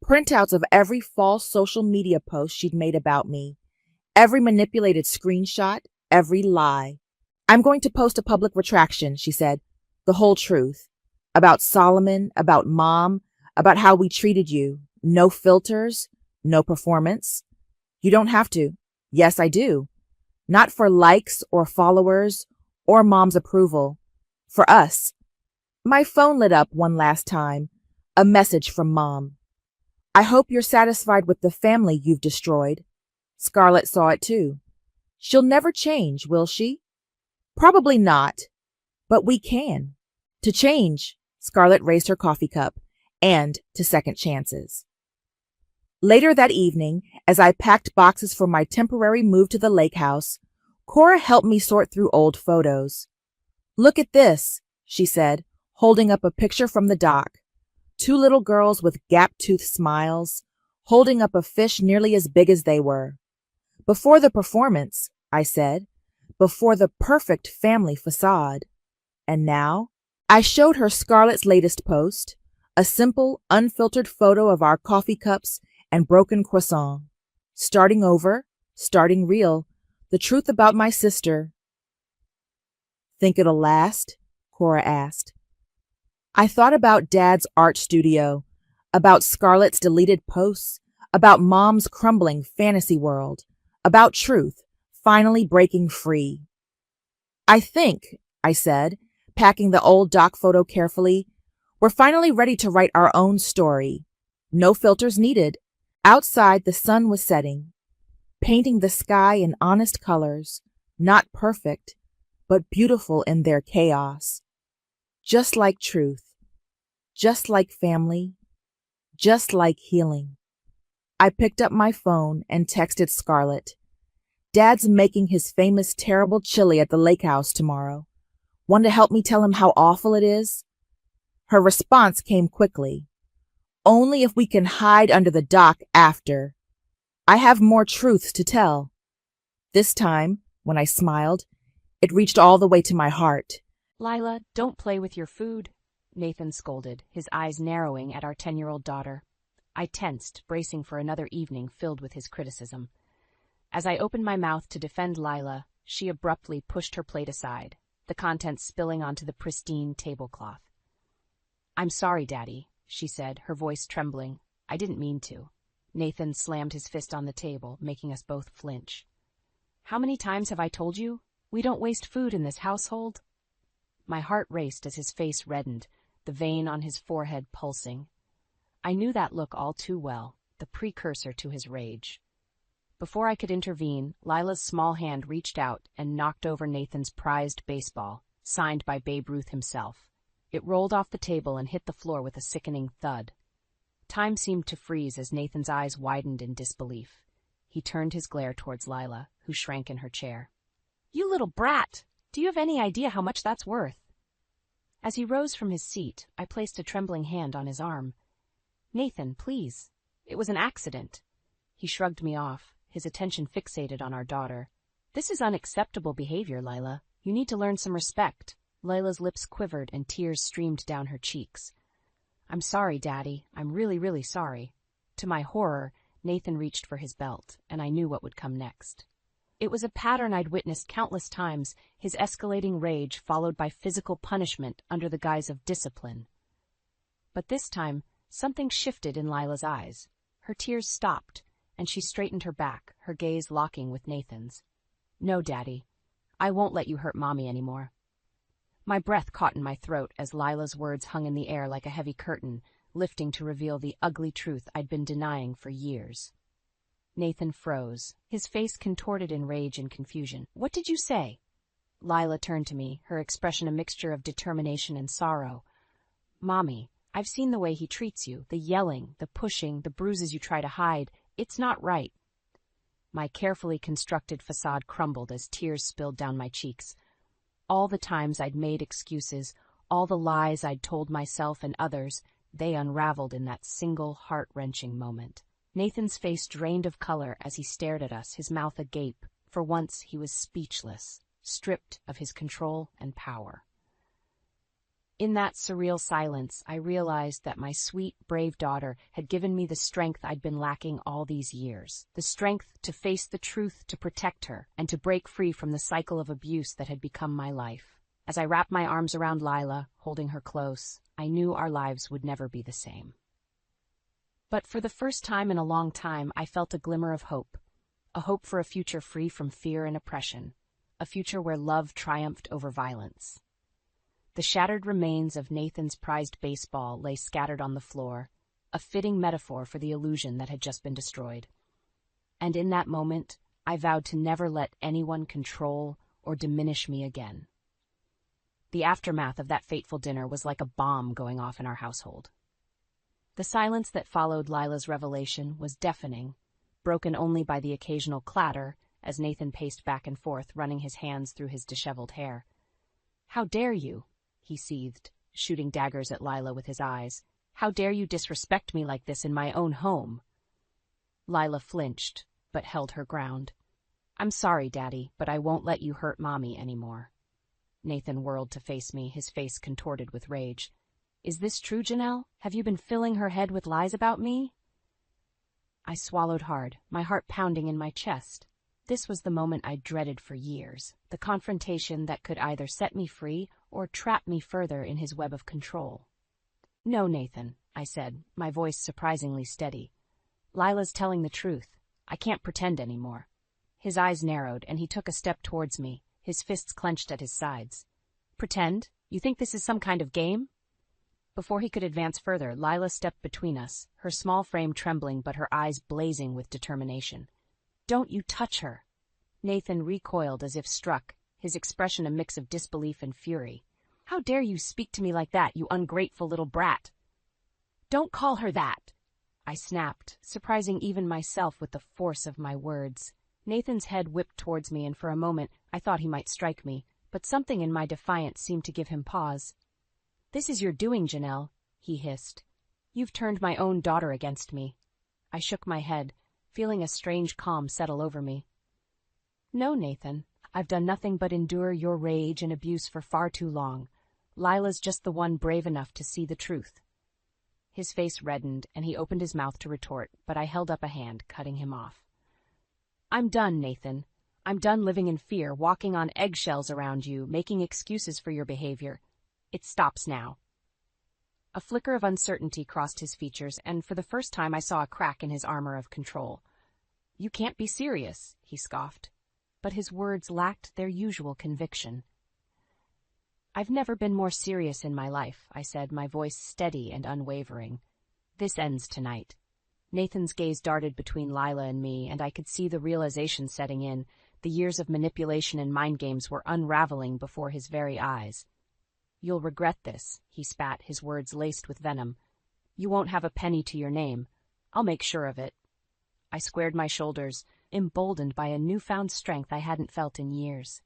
printouts of every false social media post she'd made about me, every manipulated screenshot, every lie. I'm going to post a public retraction, she said, the whole truth. About Solomon, about Mom, about how we treated you. No filters, no performance. You don't have to. Yes, I do. Not for likes or followers or Mom's approval. For us. My phone lit up one last time. A message from Mom. I hope you're satisfied with the family you've destroyed. Scarlett saw it too. She'll never change, will she? Probably not. But we can. To change, Scarlett raised her coffee cup, and to second chances. Later that evening, as I packed boxes for my temporary move to the lake house, Cora helped me sort through old photos. Look at this, she said, holding up a picture from the dock. 2 little girls with gap-toothed smiles, holding up a fish nearly as big as they were. Before the performance, I said, before the perfect family facade. And now, I showed her Scarlett's latest post, a simple, unfiltered photo of our coffee cups and broken croissant. Starting over, starting real, the truth about my sister. Think it'll last? Cora asked. I thought about Dad's art studio, about Scarlett's deleted posts, about Mom's crumbling fantasy world, about truth finally breaking free. I think, I said, packing the old doc photo carefully, we're finally ready to write our own story. No filters needed. Outside, the sun was setting, painting the sky in honest colors, not perfect, but beautiful in their chaos. Just like truth, just like family, just like healing. I picked up my phone and texted Scarlett. Dad's making his famous terrible chili at the lake house tomorrow. Want to help me tell him how awful it is? Her response came quickly. Only if we can hide under the dock after. I have more truths to tell. This time, when I smiled, it reached all the way to my heart. Lila, don't play with your food, Nathan scolded, his eyes narrowing at our 10-year-old daughter. I tensed, bracing for another evening filled with his criticism. As I opened my mouth to defend Lila, she abruptly pushed her plate aside, the contents spilling onto the pristine tablecloth. I'm sorry, Daddy, she said, her voice trembling. I didn't mean to. Nathan slammed his fist on the table, making us both flinch. How many times have I told you? We don't waste food in this household. My heart raced as his face reddened, the vein on his forehead pulsing. I knew that look all too well, the precursor to his rage. Before I could intervene, Lila's small hand reached out and knocked over Nathan's prized baseball, signed by Babe Ruth himself. It rolled off the table and hit the floor with a sickening thud. Time seemed to freeze as Nathan's eyes widened in disbelief. He turned his glare towards Lila, who shrank in her chair. You little brat! Do you have any idea how much that's worth? As he rose from his seat, I placed a trembling hand on his arm. Nathan, please. It was an accident. He shrugged me off, his attention fixated on our daughter. This is unacceptable behavior, Lila. You need to learn some respect. Lila's lips quivered and tears streamed down her cheeks. I'm sorry, Daddy. I'm really, really sorry. To my horror, Nathan reached for his belt, and I knew what would come next. It was a pattern I'd witnessed countless times, his escalating rage followed by physical punishment under the guise of discipline. But this time, something shifted in Lila's eyes. Her tears stopped, and she straightened her back, her gaze locking with Nathan's. No, Daddy. I won't let you hurt Mommy anymore. My breath caught in my throat as Lila's words hung in the air like a heavy curtain, lifting to reveal the ugly truth I'd been denying for years. Nathan froze, his face contorted in rage and confusion. What did you say? Lila turned to me, her expression a mixture of determination and sorrow. Mommy, I've seen the way he treats you, the yelling, the pushing, the bruises you try to hide. It's not right. My carefully constructed facade crumbled as tears spilled down my cheeks. All the times I'd made excuses, all the lies I'd told myself and others, they unraveled in that single heart-wrenching moment. Nathan's face drained of color as he stared at us, his mouth agape. For once he was speechless, stripped of his control and power. In that surreal silence, I realized that my sweet, brave daughter had given me the strength I'd been lacking all these years, the strength to face the truth, to protect her, and to break free from the cycle of abuse that had become my life. As I wrapped my arms around Lila, holding her close, I knew our lives would never be the same. But for the first time in a long time, I felt a glimmer of hope, a hope for a future free from fear and oppression, a future where love triumphed over violence. The shattered remains of Nathan's prized baseball lay scattered on the floor, a fitting metaphor for the illusion that had just been destroyed. And in that moment, I vowed to never let anyone control or diminish me again. The aftermath of that fateful dinner was like a bomb going off in our household. The silence that followed Lila's revelation was deafening, broken only by the occasional clatter as Nathan paced back and forth, running his hands through his disheveled hair. "How dare you?" he seethed, shooting daggers at Lila with his eyes. "How dare you disrespect me like this in my own home?" Lila flinched, but held her ground. "I'm sorry, Daddy, but I won't let you hurt Mommy anymore." Nathan whirled to face me, his face contorted with rage. "Is this true, Janelle? Have you been filling her head with lies about me?" I swallowed hard, my heart pounding in my chest. This was the moment I dreaded for years, the confrontation that could either set me free or trap me further in his web of control. "No, Nathan," I said, my voice surprisingly steady. "Lila's telling the truth. I can't pretend anymore." His eyes narrowed, and he took a step towards me, his fists clenched at his sides. "Pretend? You think this is some kind of game?" Before he could advance further, Lila stepped between us, her small frame trembling but her eyes blazing with determination. "Don't you touch her!" Nathan recoiled as if struck, his expression a mix of disbelief and fury. "How dare you speak to me like that, you ungrateful little brat!" "Don't call her that!" I snapped, surprising even myself with the force of my words. Nathan's head whipped towards me, and for a moment I thought he might strike me, but something in my defiance seemed to give him pause. "This is your doing, Janelle," he hissed. "You've turned my own daughter against me." I shook my head, feeling a strange calm settle over me. "No, Nathan, I've done nothing but endure your rage and abuse for far too long. Lila's just the one brave enough to see the truth." His face reddened, and he opened his mouth to retort, but I held up a hand, cutting him off. "I'm done, Nathan. I'm done living in fear, walking on eggshells around you, making excuses for your behavior. It stops now." A flicker of uncertainty crossed his features, and for the first time I saw a crack in his armor of control. "You can't be serious," he scoffed. But his words lacked their usual conviction. "I've never been more serious in my life," I said, my voice steady and unwavering. "This ends tonight." Nathan's gaze darted between Lila and me, and I could see the realization setting in. The years of manipulation and mind games were unraveling before his very eyes. "You'll regret this," he spat, his words laced with venom. "You won't have a penny to your name. I'll make sure of it." I squared my shoulders, emboldened by a newfound strength I hadn't felt in years.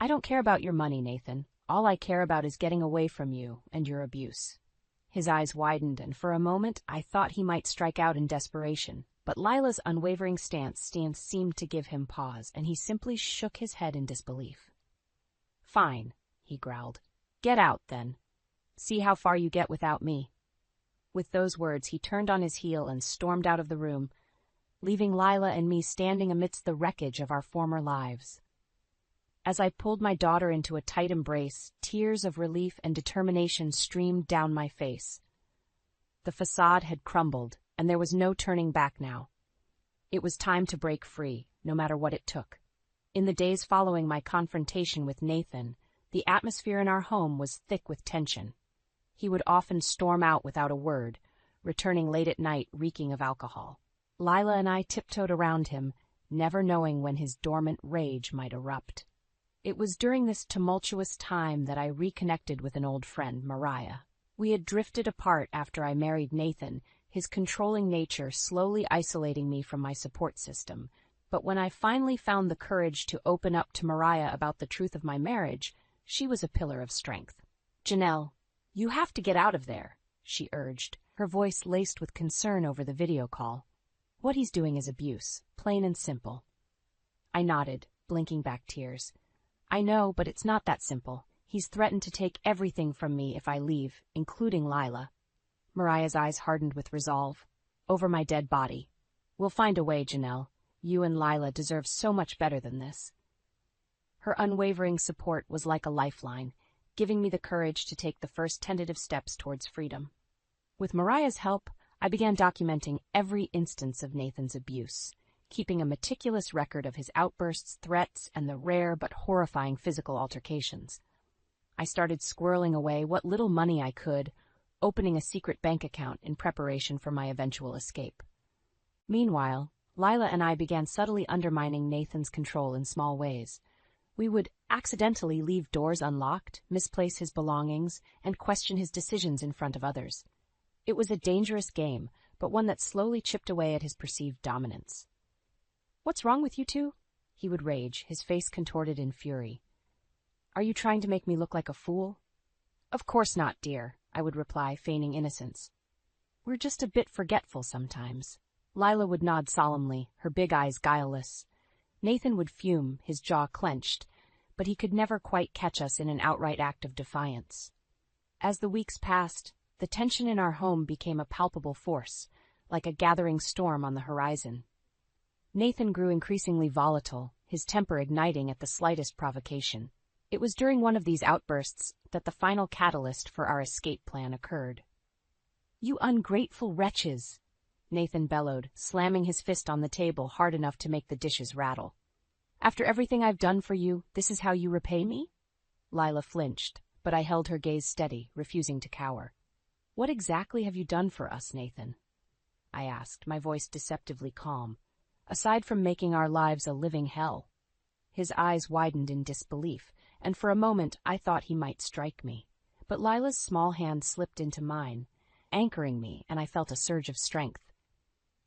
"I don't care about your money, Nathan. All I care about is getting away from you and your abuse." His eyes widened, and for a moment I thought he might strike out in desperation. But Lila's unwavering stance seemed to give him pause, and he simply shook his head in disbelief. "Fine," he growled. "Get out, then. See how far you get without me." With those words, he turned on his heel and stormed out of the room, leaving Lila and me standing amidst the wreckage of our former lives. As I pulled my daughter into a tight embrace, tears of relief and determination streamed down my face. The facade had crumbled, and there was no turning back now. It was time to break free, no matter what it took. In the days following my confrontation with Nathan, the atmosphere in our home was thick with tension. He would often storm out without a word, returning late at night reeking of alcohol. Lila and I tiptoed around him, never knowing when his dormant rage might erupt. It was during this tumultuous time that I reconnected with an old friend, Mariah. We had drifted apart after I married Nathan, his controlling nature slowly isolating me from my support system. But when I finally found the courage to open up to Mariah about the truth of my marriage, she was a pillar of strength. "Janelle, you have to get out of there," she urged, her voice laced with concern over the video call. "What he's doing is abuse, plain and simple." I nodded, blinking back tears. "I know, but it's not that simple. He's threatened to take everything from me if I leave, including Lila." Mariah's eyes hardened with resolve. "Over my dead body. We'll find a way, Janelle. You and Lila deserve so much better than this." Her unwavering support was like a lifeline, giving me the courage to take the first tentative steps towards freedom. With Mariah's help, I began documenting every instance of Nathan's abuse, keeping a meticulous record of his outbursts, threats, and the rare but horrifying physical altercations. I started squirreling away what little money I could, opening a secret bank account in preparation for my eventual escape. Meanwhile, Lila and I began subtly undermining Nathan's control in small ways. We would accidentally leave doors unlocked, misplace his belongings, and question his decisions in front of others. It was a dangerous game, but one that slowly chipped away at his perceived dominance. "What's wrong with you two?" he would rage, his face contorted in fury. "Are you trying to make me look like a fool?" "Of course not, dear," I would reply, feigning innocence. "We're just a bit forgetful sometimes." Lila would nod solemnly, her big eyes guileless. Nathan would fume, his jaw clenched, but he could never quite catch us in an outright act of defiance. As the weeks passed, the tension in our home became a palpable force, like a gathering storm on the horizon. Nathan grew increasingly volatile, his temper igniting at the slightest provocation. It was during one of these outbursts that the final catalyst for our escape plan occurred. "You ungrateful wretches!" Nathan bellowed, slamming his fist on the table hard enough to make the dishes rattle. "After everything I've done for you, this is how you repay me?" Lila flinched, but I held her gaze steady, refusing to cower. "What exactly have you done for us, Nathan?" I asked, my voice deceptively calm. "Aside from making our lives a living hell." His eyes widened in disbelief, and for a moment I thought he might strike me. But Lila's small hand slipped into mine, anchoring me, and I felt a surge of strength.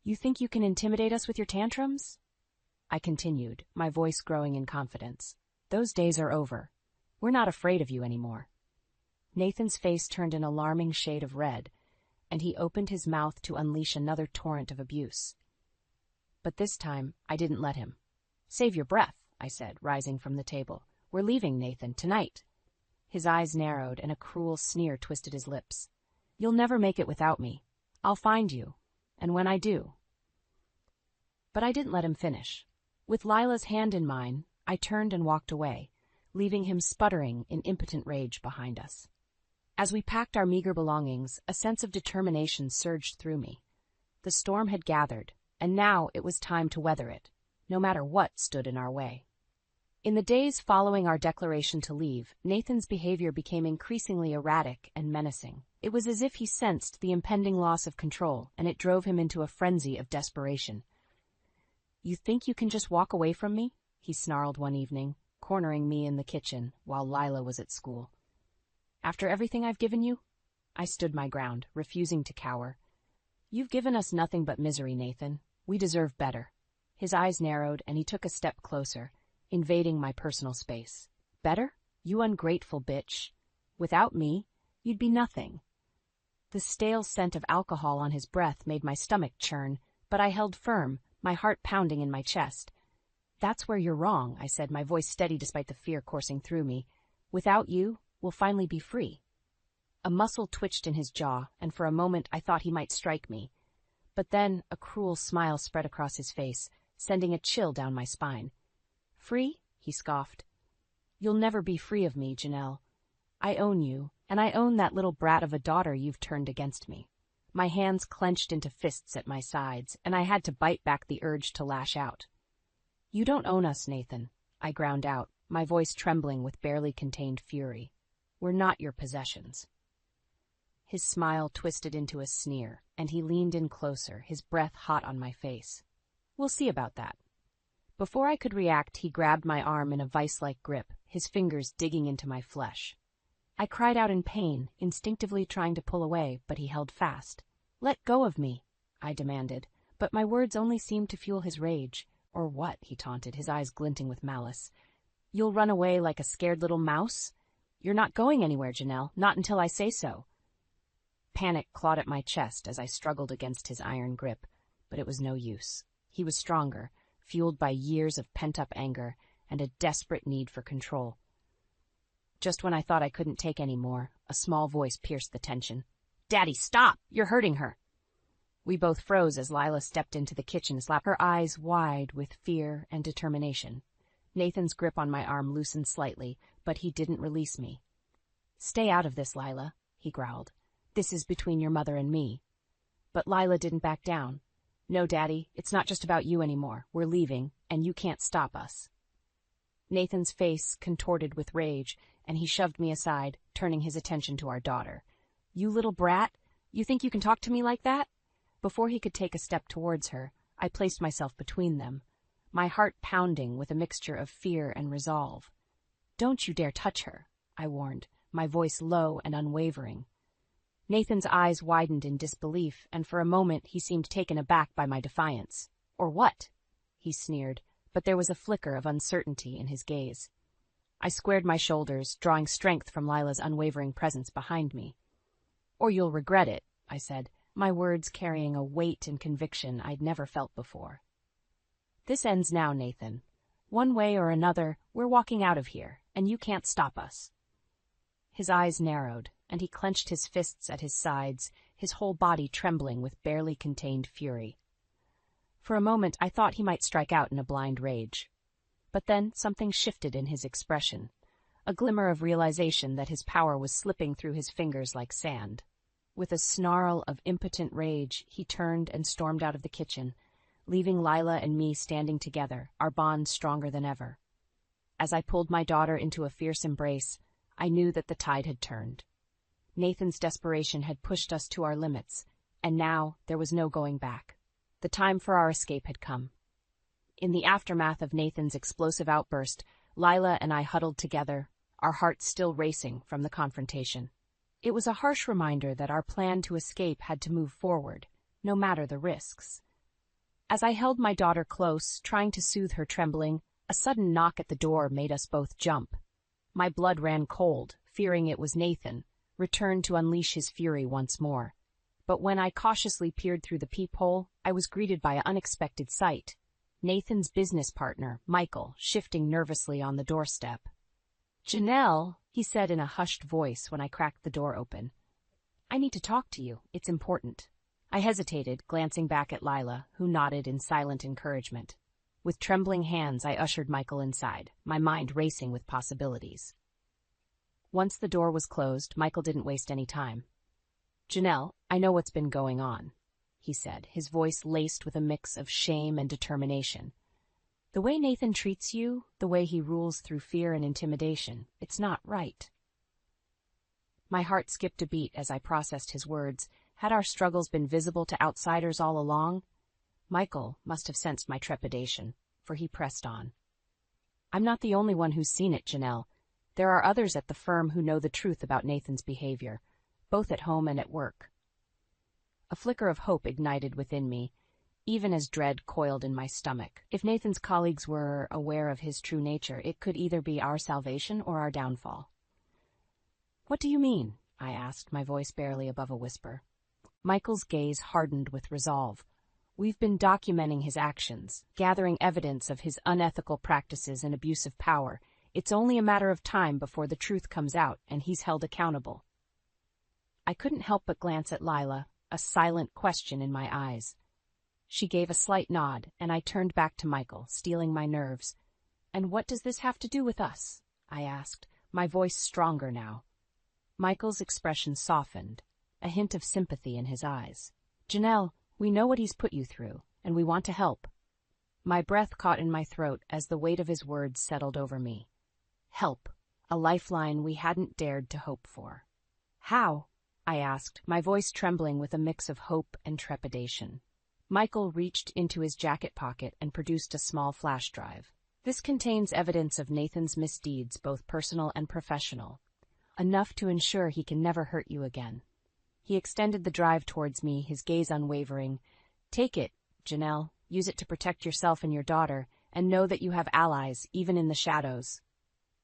"You think you can intimidate us with your tantrums?" I continued, my voice growing in confidence. "Those days are over. We're not afraid of you anymore." Nathan's face turned an alarming shade of red, and he opened his mouth to unleash another torrent of abuse. But this time, I didn't let him. "Save your breath," I said, rising from the table. "We're leaving, Nathan, tonight." His eyes narrowed, and a cruel sneer twisted his lips. "You'll never make it without me. I'll find you, and when I do—" But I didn't let him finish. With Lila's hand in mine, I turned and walked away, leaving him sputtering in impotent rage behind us. As we packed our meager belongings, a sense of determination surged through me. The storm had gathered, and now it was time to weather it, no matter what stood in our way. In the days following our declaration to leave, Nathan's behavior became increasingly erratic and menacing. It was as if he sensed the impending loss of control, and it drove him into a frenzy of desperation. "You think you can just walk away from me?" he snarled one evening, cornering me in the kitchen while Lila was at school. "After everything I've given you?" I stood my ground, refusing to cower. "You've given us nothing but misery, Nathan. We deserve better." His eyes narrowed, and he took a step closer, invading my personal space. "Better? You ungrateful bitch. Without me, you'd be nothing." The stale scent of alcohol on his breath made my stomach churn, but I held firm, my heart pounding in my chest. "That's where you're wrong," I said, my voice steady despite the fear coursing through me. "Without you, we'll finally be free." A muscle twitched in his jaw, and for a moment I thought he might strike me. But then a cruel smile spread across his face, sending a chill down my spine. "Free?" he scoffed. "You'll never be free of me, Janelle. I own you, and I own that little brat of a daughter you've turned against me." My hands clenched into fists at my sides, and I had to bite back the urge to lash out. "You don't own us, Nathan," I ground out, my voice trembling with barely contained fury. "We're not your possessions." His smile twisted into a sneer, and he leaned in closer, his breath hot on my face. "We'll see about that." Before I could react, he grabbed my arm in a vice-like grip, his fingers digging into my flesh. I cried out in pain, instinctively trying to pull away, but he held fast. "Let go of me," I demanded, but my words only seemed to fuel his rage. "Or what?" he taunted, his eyes glinting with malice. "You'll run away like a scared little mouse? You're not going anywhere, Janelle, not until I say so." Panic clawed at my chest as I struggled against his iron grip, but it was no use. He was stronger, fueled by years of pent-up anger and a desperate need for control. Just when I thought I couldn't take any more, a small voice pierced the tension. "Daddy, stop! You're hurting her!" We both froze as Lila stepped into the kitchen, her eyes wide with fear and determination. Nathan's grip on my arm loosened slightly, but he didn't release me. "Stay out of this, Lila," he growled. "This is between your mother and me." But Lila didn't back down. "No, Daddy, it's not just about you anymore. We're leaving, and you can't stop us." Nathan's face contorted with rage, and he shoved me aside, turning his attention to our daughter. "You little brat! You think you can talk to me like that?" Before he could take a step towards her, I placed myself between them, my heart pounding with a mixture of fear and resolve. "Don't you dare touch her," I warned, my voice low and unwavering. Nathan's eyes widened in disbelief, and for a moment he seemed taken aback by my defiance. "Or what?" he sneered, but there was a flicker of uncertainty in his gaze. I squared my shoulders, drawing strength from Lila's unwavering presence behind me. "Or you'll regret it," I said, my words carrying a weight and conviction I'd never felt before. "This ends now, Nathan. One way or another, we're walking out of here, and you can't stop us." His eyes narrowed, and he clenched his fists at his sides, his whole body trembling with barely contained fury. For a moment I thought he might strike out in a blind rage. But then something shifted in his expression, a glimmer of realization that his power was slipping through his fingers like sand. With a snarl of impotent rage, he turned and stormed out of the kitchen, leaving Lila and me standing together, our bond stronger than ever. As I pulled my daughter into a fierce embrace, I knew that the tide had turned. Nathan's desperation had pushed us to our limits, and now there was no going back. The time for our escape had come. In the aftermath of Nathan's explosive outburst, Lila and I huddled together, our hearts still racing from the confrontation. It was a harsh reminder that our plan to escape had to move forward, no matter the risks. As I held my daughter close, trying to soothe her trembling, a sudden knock at the door made us both jump. My blood ran cold, fearing it was Nathan, returned to unleash his fury once more. But when I cautiously peered through the peephole, I was greeted by an unexpected sight. Nathan's business partner, Michael, shifting nervously on the doorstep. "Janelle," he said in a hushed voice when I cracked the door open. "I need to talk to you. It's important." I hesitated, glancing back at Lila, who nodded in silent encouragement. With trembling hands, I ushered Michael inside, my mind racing with possibilities. Once the door was closed, Michael didn't waste any time. "Janelle, I know what's been going on," he said, his voice laced with a mix of shame and determination. "The way Nathan treats you, the way he rules through fear and intimidation, it's not right." My heart skipped a beat as I processed his words. Had our struggles been visible to outsiders all along? Michael must have sensed my trepidation, for he pressed on. "I'm not the only one who's seen it, Janelle. There are others at the firm who know the truth about Nathan's behavior, both at home and at work." A flicker of hope ignited within me, even as dread coiled in my stomach. If Nathan's colleagues were aware of his true nature, it could either be our salvation or our downfall. "What do you mean?" I asked, my voice barely above a whisper. Michael's gaze hardened with resolve. "We've been documenting his actions, gathering evidence of his unethical practices and abuse of power. It's only a matter of time before the truth comes out and he's held accountable." I couldn't help but glance at Lila, a silent question in my eyes. She gave a slight nod, and I turned back to Michael, steeling my nerves. "And what does this have to do with us?" I asked, my voice stronger now. Michael's expression softened, a hint of sympathy in his eyes. "Janelle, we know what he's put you through, and we want to help." My breath caught in my throat as the weight of his words settled over me. Help, a lifeline we hadn't dared to hope for. "How?" I asked, my voice trembling with a mix of hope and trepidation. Michael reached into his jacket pocket and produced a small flash drive. "This contains evidence of Nathan's misdeeds, both personal and professional. enough to ensure he can never hurt you again. He extended the drive towards me, his gaze unwavering. Take it, Janelle. Use it to protect yourself and your daughter, and know that you have allies, even in the shadows.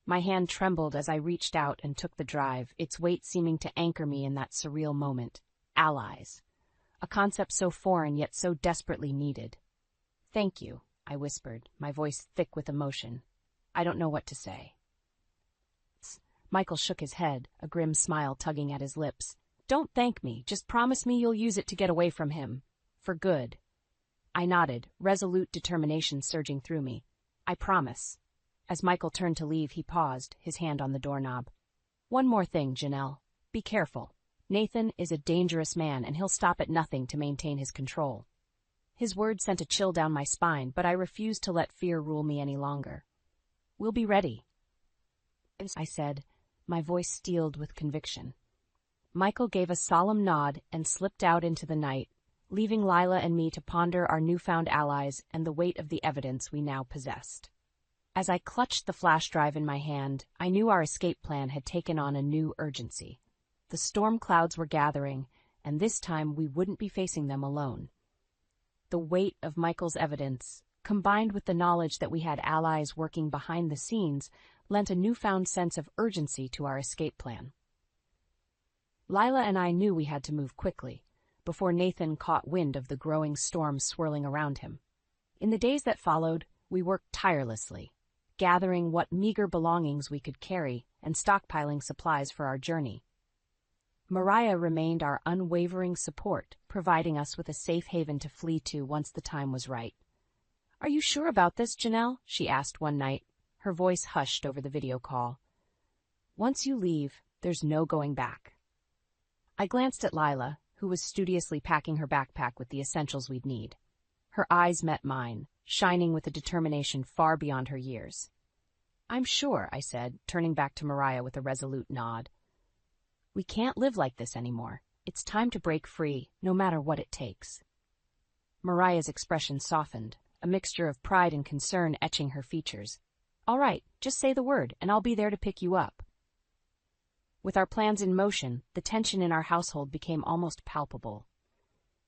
My hand trembled as I reached out and took the drive, its weight seeming to anchor me in that surreal moment. Allies. A concept so foreign yet so desperately needed. Thank you, I whispered, my voice thick with emotion. I don't know what to say. Michael shook his head, a grim smile tugging at his lips. Don't thank me, just promise me you'll use it to get away from him. For good. I nodded, resolute determination surging through me. I promise. As Michael turned to leave, he paused, his hand on the doorknob. One more thing, Janelle. Be careful. Nathan is a dangerous man, and he'll stop at nothing to maintain his control. His words sent a chill down my spine, but I refused to let fear rule me any longer. We'll be ready, I said, my voice steeled with conviction. Michael gave a solemn nod and slipped out into the night, leaving Lila and me to ponder our newfound allies and the weight of the evidence we now possessed. As I clutched the flash drive in my hand, I knew our escape plan had taken on a new urgency. The storm clouds were gathering, and this time we wouldn't be facing them alone. The weight of Michael's evidence, combined with the knowledge that we had allies working behind the scenes, lent a newfound sense of urgency to our escape plan. Lila and I knew we had to move quickly, before Nathan caught wind of the growing storm swirling around him. In the days that followed, we worked tirelessly, gathering what meager belongings we could carry and stockpiling supplies for our journey. Mariah remained our unwavering support, providing us with a safe haven to flee to once the time was right. Are you sure about this, Janelle? She asked one night, her voice hushed over the video call. Once you leave, there's no going back. I glanced at Lila, who was studiously packing her backpack with the essentials we'd need. Her eyes met mine, shining with a determination far beyond her years. I'm sure, I said, turning back to Mariah with a resolute nod. We can't live like this anymore. It's time to break free, no matter what it takes. Mariah's expression softened, a mixture of pride and concern etching her features. All right, just say the word, and I'll be there to pick you up. With our plans in motion, the tension in our household became almost palpable.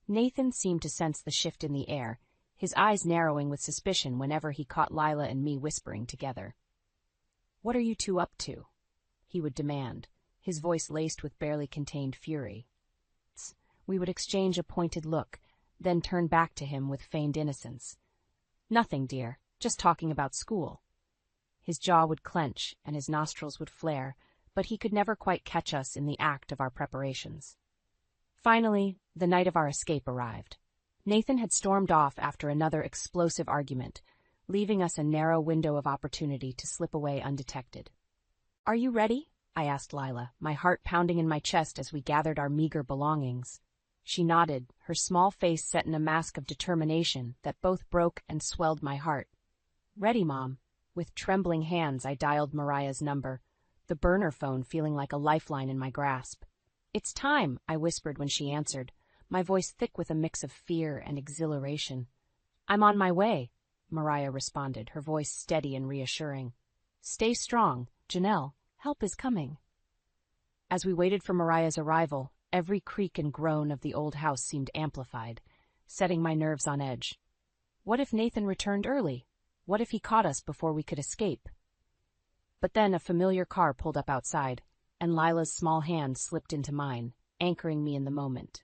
Nathan seemed to sense the shift in the air, his eyes narrowing with suspicion whenever he caught Lila and me whispering together. What are you two up to? He would demand, his voice laced with barely contained fury. We would exchange a pointed look, then turn back to him with feigned innocence. Nothing, dear, just talking about school. His jaw would clench and his nostrils would flare, but he could never quite catch us in the act of our preparations. Finally, the night of our escape arrived. Nathan had stormed off after another explosive argument, leaving us a narrow window of opportunity to slip away undetected. Are you ready? I asked Lila, my heart pounding in my chest as we gathered our meager belongings. She nodded, her small face set in a mask of determination that both broke and swelled my heart. Ready, Mom. With trembling hands, I dialed Mariah's number, the burner phone feeling like a lifeline in my grasp. It's time, I whispered when she answered, my voice thick with a mix of fear and exhilaration. I'm on my way, Mariah responded, her voice steady and reassuring. Stay strong, Janelle. Help is coming. As we waited for Mariah's arrival, every creak and groan of the old house seemed amplified, setting my nerves on edge. What if Nathan returned early? What if he caught us before we could escape? But then a familiar car pulled up outside, and Lila's small hand slipped into mine, anchoring me in the moment.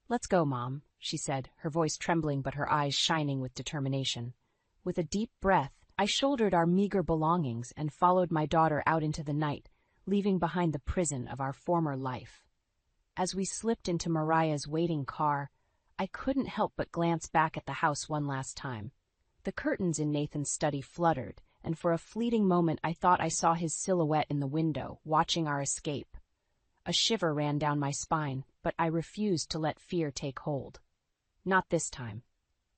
Let's go, Mom, she said, her voice trembling but her eyes shining with determination. With a deep breath, I shouldered our meager belongings and followed my daughter out into the night, leaving behind the prison of our former life. As we slipped into Mariah's waiting car, I couldn't help but glance back at the house one last time. The curtains in Nathan's study fluttered, and for a fleeting moment I thought I saw his silhouette in the window, watching our escape. A shiver ran down my spine, but I refused to let fear take hold. Not this time.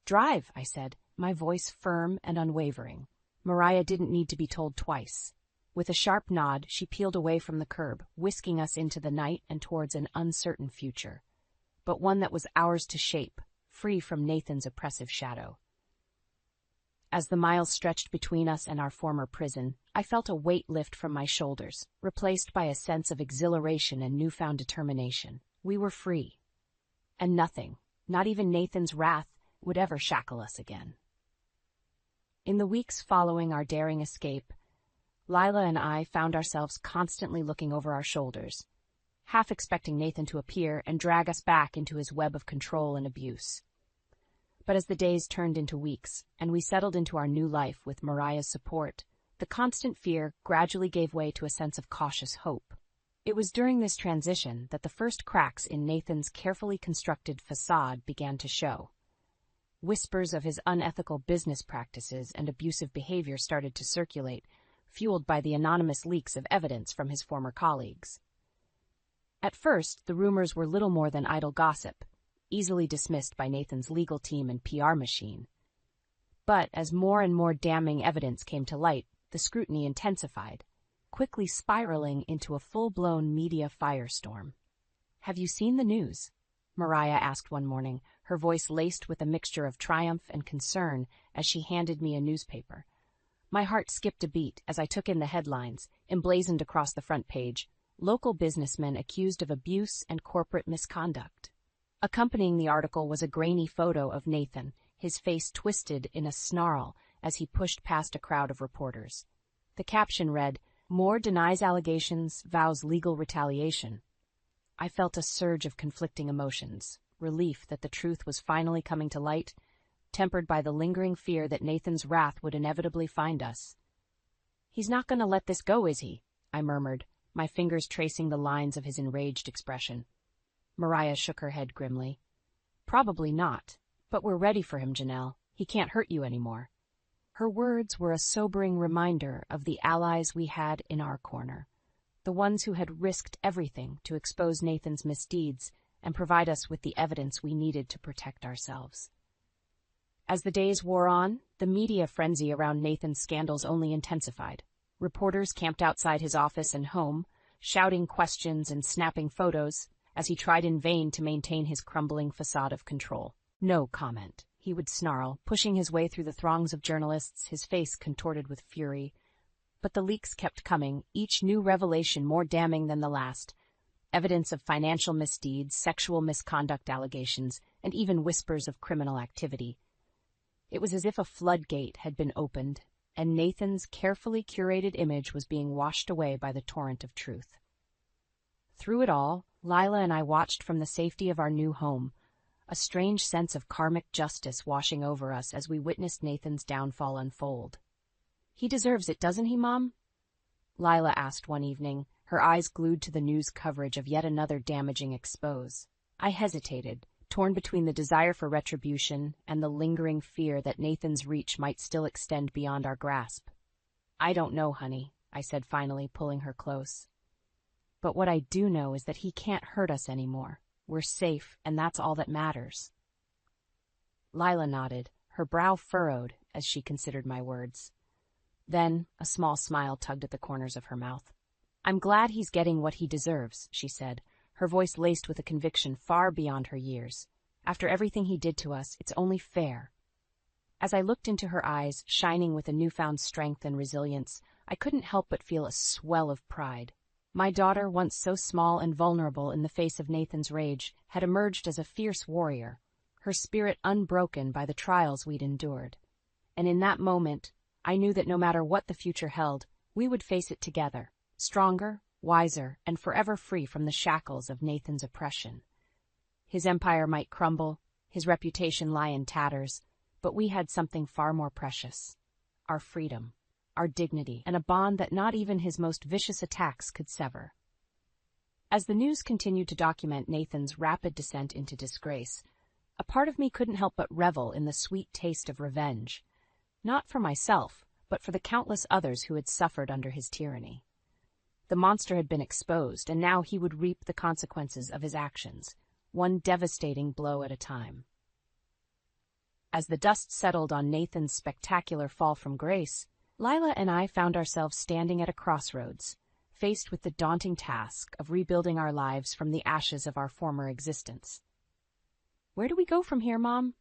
Drive, I said, my voice firm and unwavering. Mariah didn't need to be told twice. With a sharp nod, she peeled away from the curb, whisking us into the night and towards an uncertain future, but one that was ours to shape, free from Nathan's oppressive shadow. As the miles stretched between us and our former prison, I felt a weight lift from my shoulders, replaced by a sense of exhilaration and newfound determination. We were free. And nothing, not even Nathan's wrath, would ever shackle us again. In the weeks following our daring escape, Lila and I found ourselves constantly looking over our shoulders, half expecting Nathan to appear and drag us back into his web of control and abuse. But as the days turned into weeks, and we settled into our new life with Mariah's support, the constant fear gradually gave way to a sense of cautious hope. It was during this transition that the first cracks in Nathan's carefully constructed facade began to show. Whispers of his unethical business practices and abusive behavior started to circulate, fueled by the anonymous leaks of evidence from his former colleagues. At first, the rumors were little more than idle gossip, easily dismissed by Nathan's legal team and PR machine. But as more and more damning evidence came to light, the scrutiny intensified, quickly spiraling into a full-blown media firestorm. "Have you seen the news?" Mariah asked one morning, her voice laced with a mixture of triumph and concern as she handed me a newspaper. My heart skipped a beat as I took in the headlines, emblazoned across the front page: "Local businessmen accused of abuse and corporate misconduct." Accompanying the article was a grainy photo of Nathan, his face twisted in a snarl as he pushed past a crowd of reporters. The caption read, "Moore denies allegations, vows legal retaliation." I felt a surge of conflicting emotions, relief that the truth was finally coming to light, tempered by the lingering fear that Nathan's wrath would inevitably find us. "He's not going to let this go, is he?" I murmured, my fingers tracing the lines of his enraged expression. Mariah shook her head grimly. "Probably not, but we're ready for him, Janelle. He can't hurt you anymore." Her words were a sobering reminder of the allies we had in our corner, the ones who had risked everything to expose Nathan's misdeeds and provide us with the evidence we needed to protect ourselves. As the days wore on, the media frenzy around Nathan's scandals only intensified. Reporters camped outside his office and home, shouting questions and snapping photos, as he tried in vain to maintain his crumbling facade of control. "No comment," he would snarl, pushing his way through the throngs of journalists, his face contorted with fury. But the leaks kept coming, each new revelation more damning than the last. Evidence of financial misdeeds, sexual misconduct allegations, and even whispers of criminal activity. It was as if a floodgate had been opened, and Nathan's carefully curated image was being washed away by the torrent of truth. Through it all, Lila and I watched from the safety of our new home, a strange sense of karmic justice washing over us as we witnessed Nathan's downfall unfold. "He deserves it, doesn't he, Mom?" Lila asked one evening, her eyes glued to the news coverage of yet another damaging expose. I hesitated, torn between the desire for retribution and the lingering fear that Nathan's reach might still extend beyond our grasp. "I don't know, honey," I said finally, pulling her close. "But what I do know is that he can't hurt us anymore. We're safe, and that's all that matters." Lila nodded, her brow furrowed as she considered my words. Then a small smile tugged at the corners of her mouth. "I'm glad he's getting what he deserves," she said, her voice laced with a conviction far beyond her years. "After everything he did to us, it's only fair." As I looked into her eyes, shining with a newfound strength and resilience, I couldn't help but feel a swell of pride. My daughter, once so small and vulnerable in the face of Nathan's rage, had emerged as a fierce warrior, her spirit unbroken by the trials we'd endured. And in that moment, I knew that no matter what the future held, we would face it together, stronger, wiser, and forever free from the shackles of Nathan's oppression. His empire might crumble, his reputation lie in tatters, but we had something far more precious: our freedom, our dignity, and a bond that not even his most vicious attacks could sever. As the news continued to document Nathan's rapid descent into disgrace, a part of me couldn't help but revel in the sweet taste of revenge, not for myself, but for the countless others who had suffered under his tyranny. The monster had been exposed, and now he would reap the consequences of his actions, one devastating blow at a time. As the dust settled on Nathan's spectacular fall from grace, Lila and I found ourselves standing at a crossroads, faced with the daunting task of rebuilding our lives from the ashes of our former existence. "Where do we go from here, Mom?"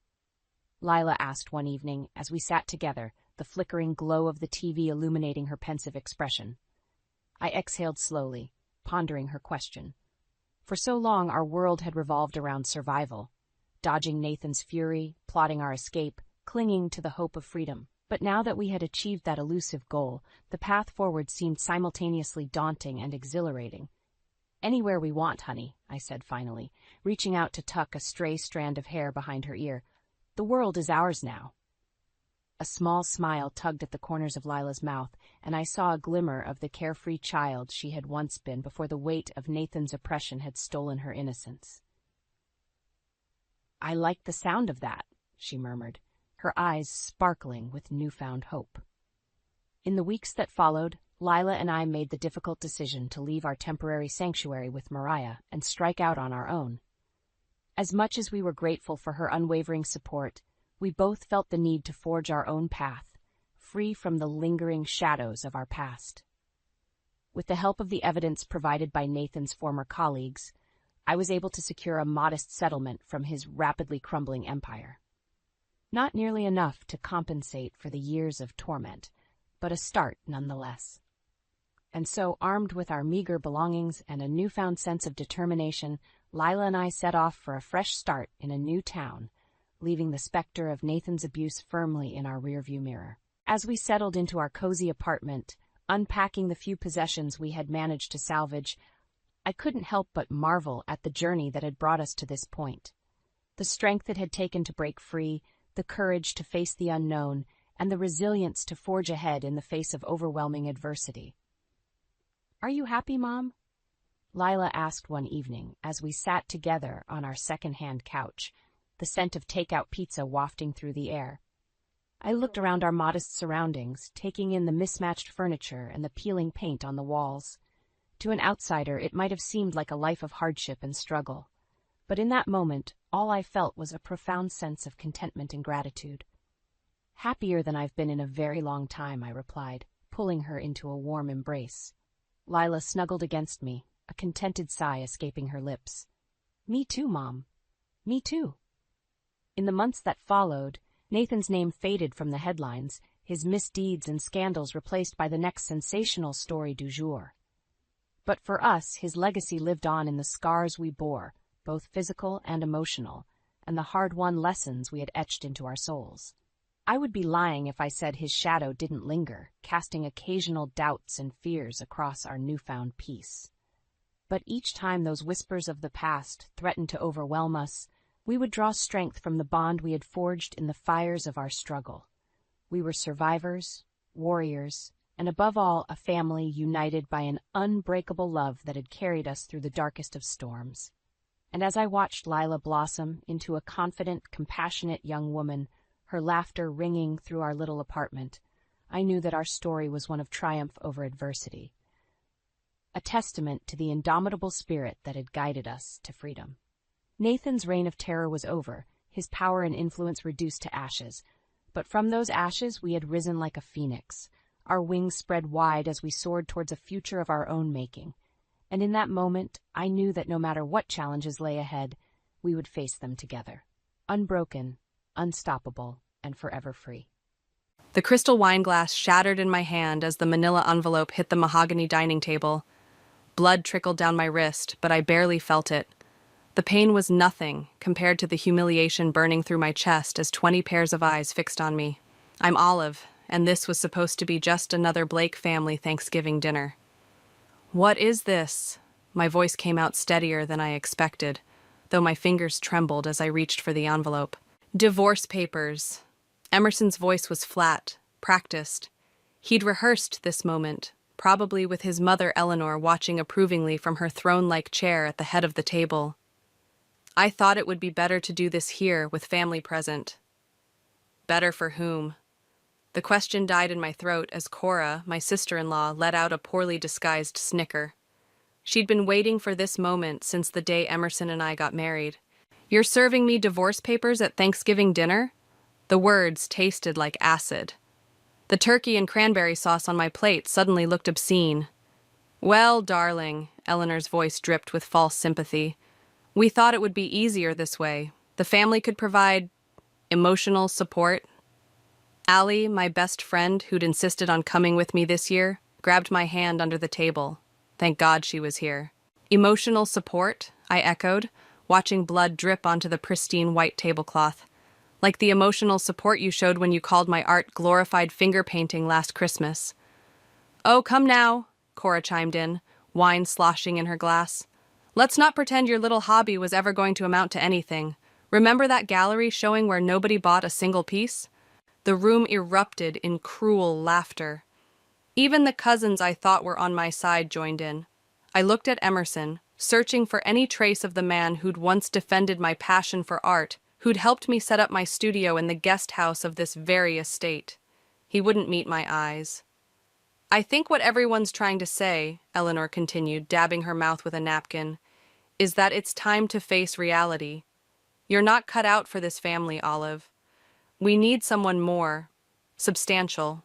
Lila asked one evening as we sat together, the flickering glow of the TV illuminating her pensive expression. I exhaled slowly, pondering her question. For so long our world had revolved around survival, dodging Nathan's fury, plotting our escape, clinging to the hope of freedom. But now that we had achieved that elusive goal, the path forward seemed simultaneously daunting and exhilarating. "Anywhere we want, honey," I said finally, reaching out to tuck a stray strand of hair behind her ear. "The world is ours now." A small smile tugged at the corners of Lila's mouth, and I saw a glimmer of the carefree child she had once been before the weight of Nathan's oppression had stolen her innocence. "I like the sound of that," she murmured, her eyes sparkling with newfound hope. In the weeks that followed, Lila and I made the difficult decision to leave our temporary sanctuary with Mariah and strike out on our own. As much as we were grateful for her unwavering support, we both felt the need to forge our own path, free from the lingering shadows of our past. With the help of the evidence provided by Nathan's former colleagues, I was able to secure a modest settlement from his rapidly crumbling empire. Not nearly enough to compensate for the years of torment, but a start nonetheless. And so, armed with our meager belongings and a newfound sense of determination, Lila and I set off for a fresh start in a new town, leaving the specter of Nathan's abuse firmly in our rearview mirror. As we settled into our cozy apartment, unpacking the few possessions we had managed to salvage, I couldn't help but marvel at the journey that had brought us to this point. The strength it had taken to break free, the courage to face the unknown, and the resilience to forge ahead in the face of overwhelming adversity. "Are you happy, Mom?" Lila asked one evening as we sat together on our second-hand couch, the scent of takeout pizza wafting through the air. I looked around our modest surroundings, taking in the mismatched furniture and the peeling paint on the walls. To an outsider, it might have seemed like a life of hardship and struggle. But in that moment, all I felt was a profound sense of contentment and gratitude. "Happier than I've been in a very long time," I replied, pulling her into a warm embrace. Lila snuggled against me, a contented sigh escaping her lips. "Me too, Mom. Me too." In the months that followed, Nathan's name faded from the headlines, his misdeeds and scandals replaced by the next sensational story du jour. But for us, his legacy lived on in the scars we bore, both physical and emotional, and the hard-won lessons we had etched into our souls. I would be lying if I said his shadow didn't linger, casting occasional doubts and fears across our newfound peace. But each time those whispers of the past threatened to overwhelm us, we would draw strength from the bond we had forged in the fires of our struggle. We were survivors, warriors, and above all, a family united by an unbreakable love that had carried us through the darkest of storms. And as I watched Lila blossom into a confident, compassionate young woman, her laughter ringing through our little apartment, I knew that our story was one of triumph over adversity, a testament to the indomitable spirit that had guided us to freedom. Nathan's reign of terror was over, his power and influence reduced to ashes. But from those ashes we had risen like a phoenix, our wings spread wide as we soared towards a future of our own making. And in that moment, I knew that no matter what challenges lay ahead, we would face them together, unbroken, unstoppable, and forever free. The crystal wine glass shattered in my hand as the manila envelope hit the mahogany dining table. Blood trickled down my wrist, but I barely felt it. The pain was nothing compared to the humiliation burning through my chest as 20 pairs of eyes fixed on me. I'm Olive, and this was supposed to be just another Blake family Thanksgiving dinner. "What is this?" My voice came out steadier than I expected, though my fingers trembled as I reached for the envelope. "Divorce papers." Emerson's voice was flat, practiced. He'd rehearsed this moment, probably with his mother Eleanor watching approvingly from her throne-like chair at the head of the table. I thought it would be better to do this here, with family present. Better for whom? The question died in my throat as Cora, my sister-in-law, let out a poorly disguised snicker. She'd been waiting for this moment since the day Emerson and I got married. "You're serving me divorce papers at Thanksgiving dinner?" The words tasted like acid. The turkey and cranberry sauce on my plate suddenly looked obscene. "Well, darling," Eleanor's voice dripped with false sympathy, "we thought it would be easier this way. The family could provide emotional support." Allie, my best friend who'd insisted on coming with me this year, grabbed my hand under the table. Thank God she was here. Emotional support, I echoed, watching blood drip onto the pristine white tablecloth. Like the emotional support you showed when you called my art glorified finger painting last Christmas. Oh, come now, Cora chimed in, wine sloshing in her glass. Let's not pretend your little hobby was ever going to amount to anything. Remember that gallery showing where nobody bought a single piece? The room erupted in cruel laughter. Even the cousins I thought were on my side joined in. I looked at Emerson, searching for any trace of the man who'd once defended my passion for art, who'd helped me set up my studio in the guest house of this very estate. He wouldn't meet my eyes. I think what everyone's trying to say, Eleanor continued, dabbing her mouth with a napkin, is that it's time to face reality. You're not cut out for this family, Olive. We need someone more substantial.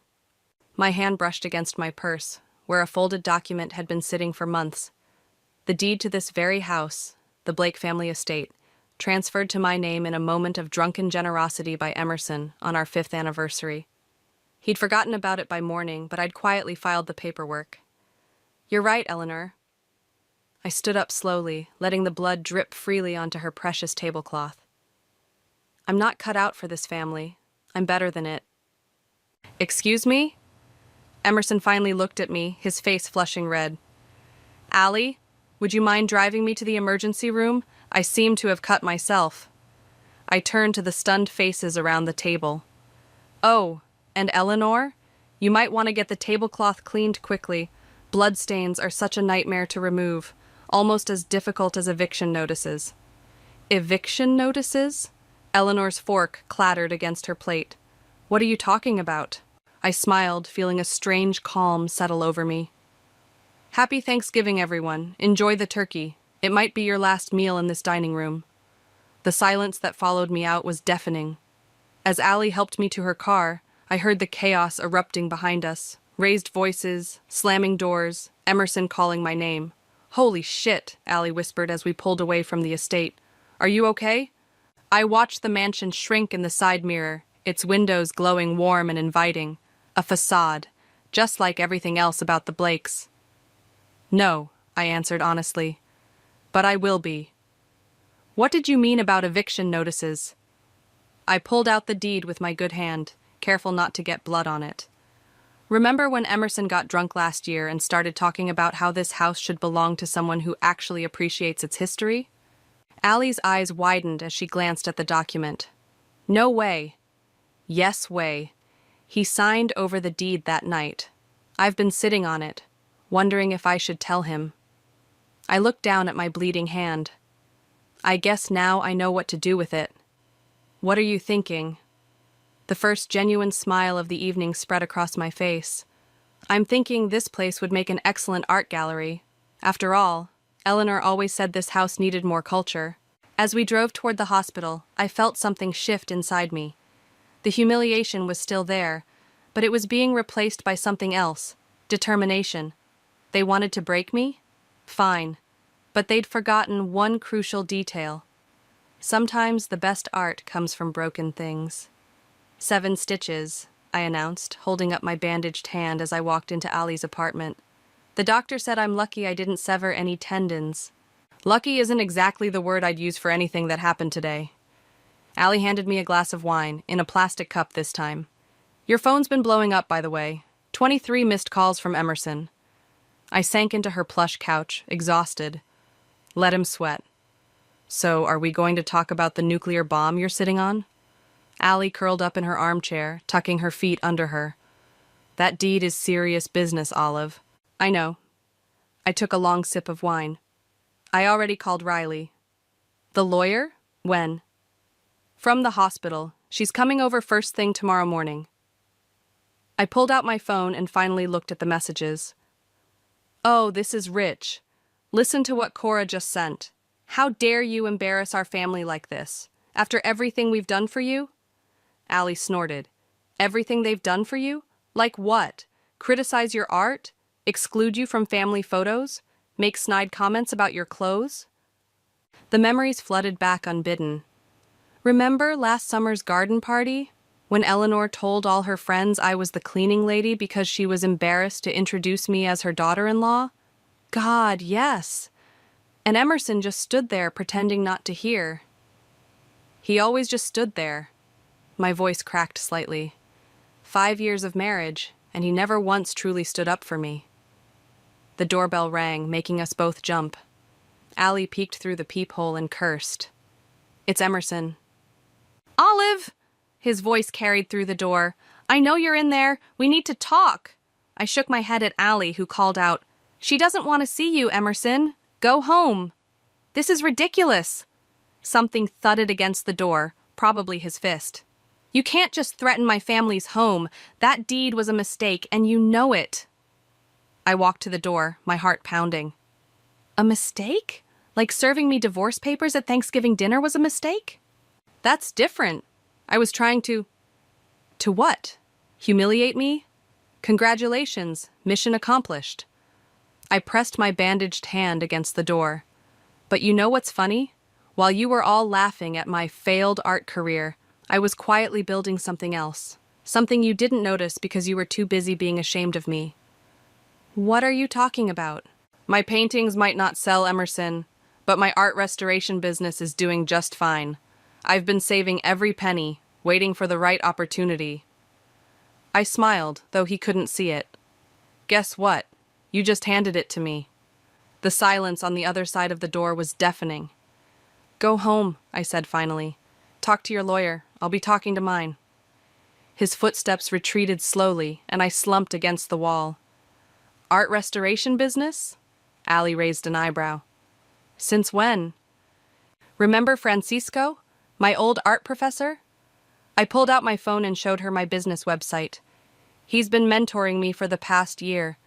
My hand brushed against my purse, where a folded document had been sitting for months. The deed to this very house, the Blake family estate, transferred to my name in a moment of drunken generosity by Emerson on our 5th anniversary. He'd forgotten about it by morning, but I'd quietly filed the paperwork. You're right, Eleanor. I stood up slowly, letting the blood drip freely onto her precious tablecloth. I'm not cut out for this family. I'm better than it. Excuse me? Emerson finally looked at me, his face flushing red. Allie, would you mind driving me to the emergency room? I seem to have cut myself. I turned to the stunned faces around the table. Oh, and Eleanor? You might want to get the tablecloth cleaned quickly. Bloodstains are such a nightmare to remove, almost as difficult as eviction notices. Eviction notices? Eleanor's fork clattered against her plate. What are you talking about? I smiled, feeling a strange calm settle over me. Happy Thanksgiving, everyone. Enjoy the turkey. It might be your last meal in this dining room. The silence that followed me out was deafening. As Allie helped me to her car, I heard the chaos erupting behind us. Raised voices, slamming doors, Emerson calling my name. Holy shit, Allie whispered as we pulled away from the estate. Are you okay? I watched the mansion shrink in the side mirror, its windows glowing warm and inviting. A facade, just like everything else about the Blakes. No, I answered honestly. But I will be. What did you mean about eviction notices? I pulled out the deed with my good hand, careful not to get blood on it. Remember when Emerson got drunk last year and started talking about how this house should belong to someone who actually appreciates its history? Allie's eyes widened as she glanced at the document. No way. Yes way. He signed over the deed that night. I've been sitting on it, wondering if I should tell him. I looked down at my bleeding hand. I guess now I know what to do with it. What are you thinking? The first genuine smile of the evening spread across my face. I'm thinking this place would make an excellent art gallery. After all, Eleanor always said this house needed more culture. As we drove toward the hospital, I felt something shift inside me. The humiliation was still there, but it was being replaced by something else. Determination. They wanted to break me? Fine. But they'd forgotten one crucial detail. Sometimes the best art comes from broken things. 7 stitches, I announced, holding up my bandaged hand as I walked into Allie's apartment. The doctor said I'm lucky I didn't sever any tendons. Lucky isn't exactly the word I'd use for anything that happened today. Allie handed me a glass of wine, in a plastic cup this time. Your phone's been blowing up, by the way. 23 missed calls from Emerson. I sank into her plush couch, exhausted. Let him sweat. So, are we going to talk about the nuclear bomb you're sitting on? Allie curled up in her armchair, tucking her feet under her. That deed is serious business, Olive. I know. I took a long sip of wine. I already called Riley. The lawyer? When? From the hospital. She's coming over first thing tomorrow morning. I pulled out my phone and finally looked at the messages. Oh, this is Rich. Listen to what Cora just sent. How dare you embarrass our family like this? After everything we've done for you? Allie snorted. Everything they've done for you? Like what? Criticize your art? Exclude you from family photos? Make snide comments about your clothes? The memories flooded back unbidden. Remember last summer's garden party? When Eleanor told all her friends I was the cleaning lady because she was embarrassed to introduce me as her daughter-in-law? God, yes. And Emerson just stood there pretending not to hear. He always just stood there. My voice cracked slightly. 5 years of marriage, and he never once truly stood up for me. The doorbell rang, making us both jump. Allie peeked through the peephole and cursed. It's Emerson. Olive! His voice carried through the door. I know you're in there. We need to talk. I shook my head at Allie, who called out, She doesn't want to see you, Emerson. Go home. This is ridiculous. Something thudded against the door, probably his fist. You can't just threaten my family's home. That deed was a mistake, and you know it. I walked to the door, my heart pounding. A mistake? Like serving me divorce papers at Thanksgiving dinner was a mistake? That's different. I was trying to... To what? Humiliate me? Congratulations, mission accomplished. I pressed my bandaged hand against the door. But you know what's funny? While you were all laughing at my failed art career, I was quietly building something else. Something you didn't notice because you were too busy being ashamed of me. What are you talking about? My paintings might not sell, Emerson, but my art restoration business is doing just fine. I've been saving every penny, waiting for the right opportunity. I smiled, though he couldn't see it. Guess what? You just handed it to me. The silence on the other side of the door was deafening. Go home, I said finally. Talk to your lawyer. I'll be talking to mine. His footsteps retreated slowly, and I slumped against the wall. Art restoration business? Allie raised an eyebrow. Since when? Remember Francisco, my old art professor? I pulled out my phone and showed her my business website. He's been mentoring me for the past year.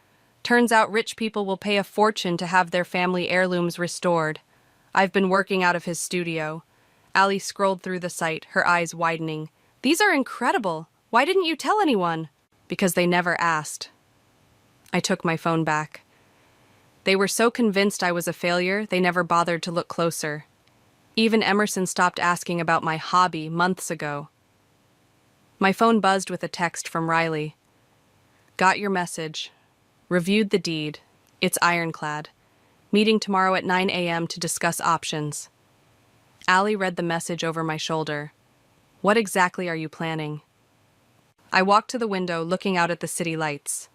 Turns out rich people will pay a fortune to have their family heirlooms restored. I've been working out of his studio. Allie scrolled through the site, her eyes widening. These are incredible. Why didn't you tell anyone? Because they never asked. I took my phone back. They were so convinced I was a failure, they never bothered to look closer. Even Emerson stopped asking about my hobby months ago. My phone buzzed with a text from Riley. Got your message. Reviewed the deed. It's ironclad. Meeting tomorrow at 9 a.m. to discuss options. Allie read the message over my shoulder. What exactly are you planning? I walked to the window, looking out at the city lights.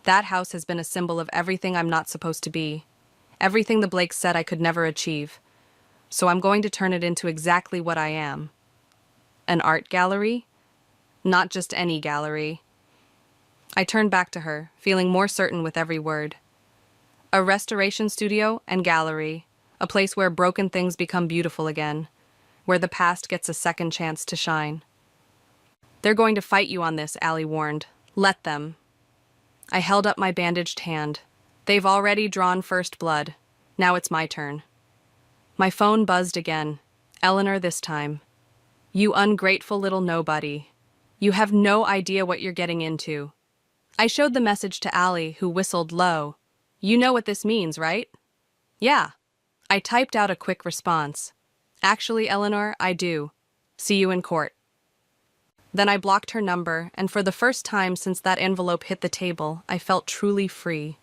That house has been a symbol of everything I'm not supposed to be. Everything the Blakes said I could never achieve. So I'm going to turn it into exactly what I am. An art gallery? Not just any gallery. I turned back to her, feeling more certain with every word. A restoration studio and gallery, a place where broken things become beautiful again, where the past gets a second chance to shine. They're going to fight you on this, Allie warned. Let them. I held up my bandaged hand. They've already drawn first blood. Now it's my turn. My phone buzzed again. Eleanor this time. You ungrateful little nobody. You have no idea what you're getting into. I showed the message to Allie, who whistled low. You know what this means, right? Yeah. I typed out a quick response. Actually, Eleanor, I do. See you in court. Then I blocked her number, and for the first time since that envelope hit the table, I felt truly free.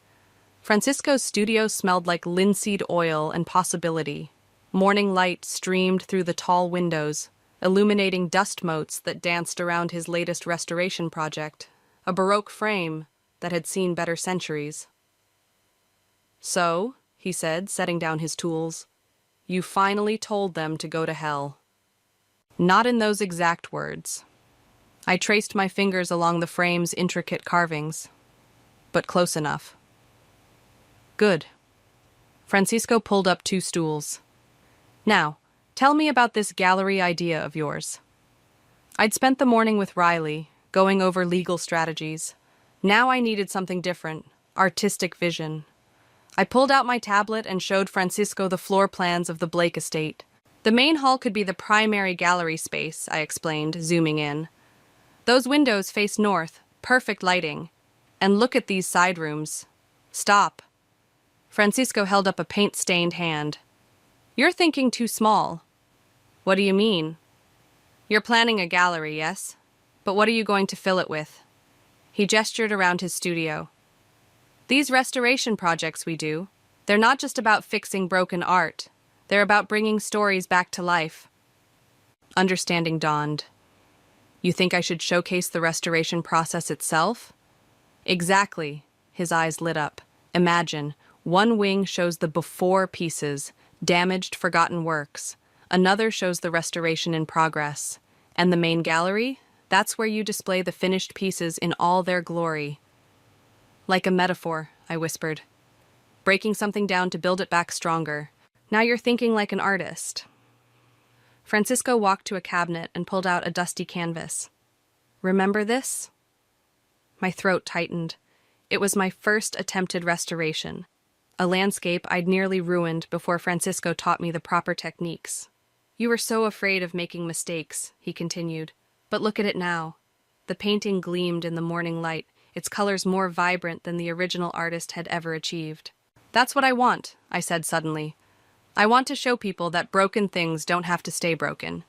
Francisco's studio smelled like linseed oil and possibility. Morning light streamed through the tall windows, illuminating dust motes that danced around his latest restoration project, a Baroque frame that had seen better centuries. So, he said, setting down his tools, you finally told them to go to hell. Not in those exact words. I traced my fingers along the frame's intricate carvings, but close enough. Good. Francisco pulled up 2 stools. Now, tell me about this gallery idea of yours. I'd spent the morning with Riley, going over legal strategies. Now I needed something different, artistic vision. I pulled out my tablet and showed Francisco the floor plans of the Blake estate. The main hall could be the primary gallery space, I explained, zooming in. Those windows face north, perfect lighting. And look at these side rooms. Stop. Francisco held up a paint-stained hand. You're thinking too small. What do you mean? You're planning a gallery, yes? But what are you going to fill it with? He gestured around his studio. These restoration projects we do, they're not just about fixing broken art. They're about bringing stories back to life. Understanding dawned. You think I should showcase the restoration process itself? Exactly. His eyes lit up. Imagine, one wing shows the before pieces, damaged, forgotten works. Another shows the restoration in progress. And the main gallery? That's where you display the finished pieces in all their glory. Like a metaphor, I whispered. Breaking something down to build it back stronger. Now you're thinking like an artist. Francisco walked to a cabinet and pulled out a dusty canvas. Remember this? My throat tightened. It was my first attempted restoration. A landscape I'd nearly ruined before Francisco taught me the proper techniques. You were so afraid of making mistakes, he continued. But look at it now. The painting gleamed in the morning light, its colors more vibrant than the original artist had ever achieved. That's what I want, I said suddenly. I want to show people that broken things don't have to stay broken.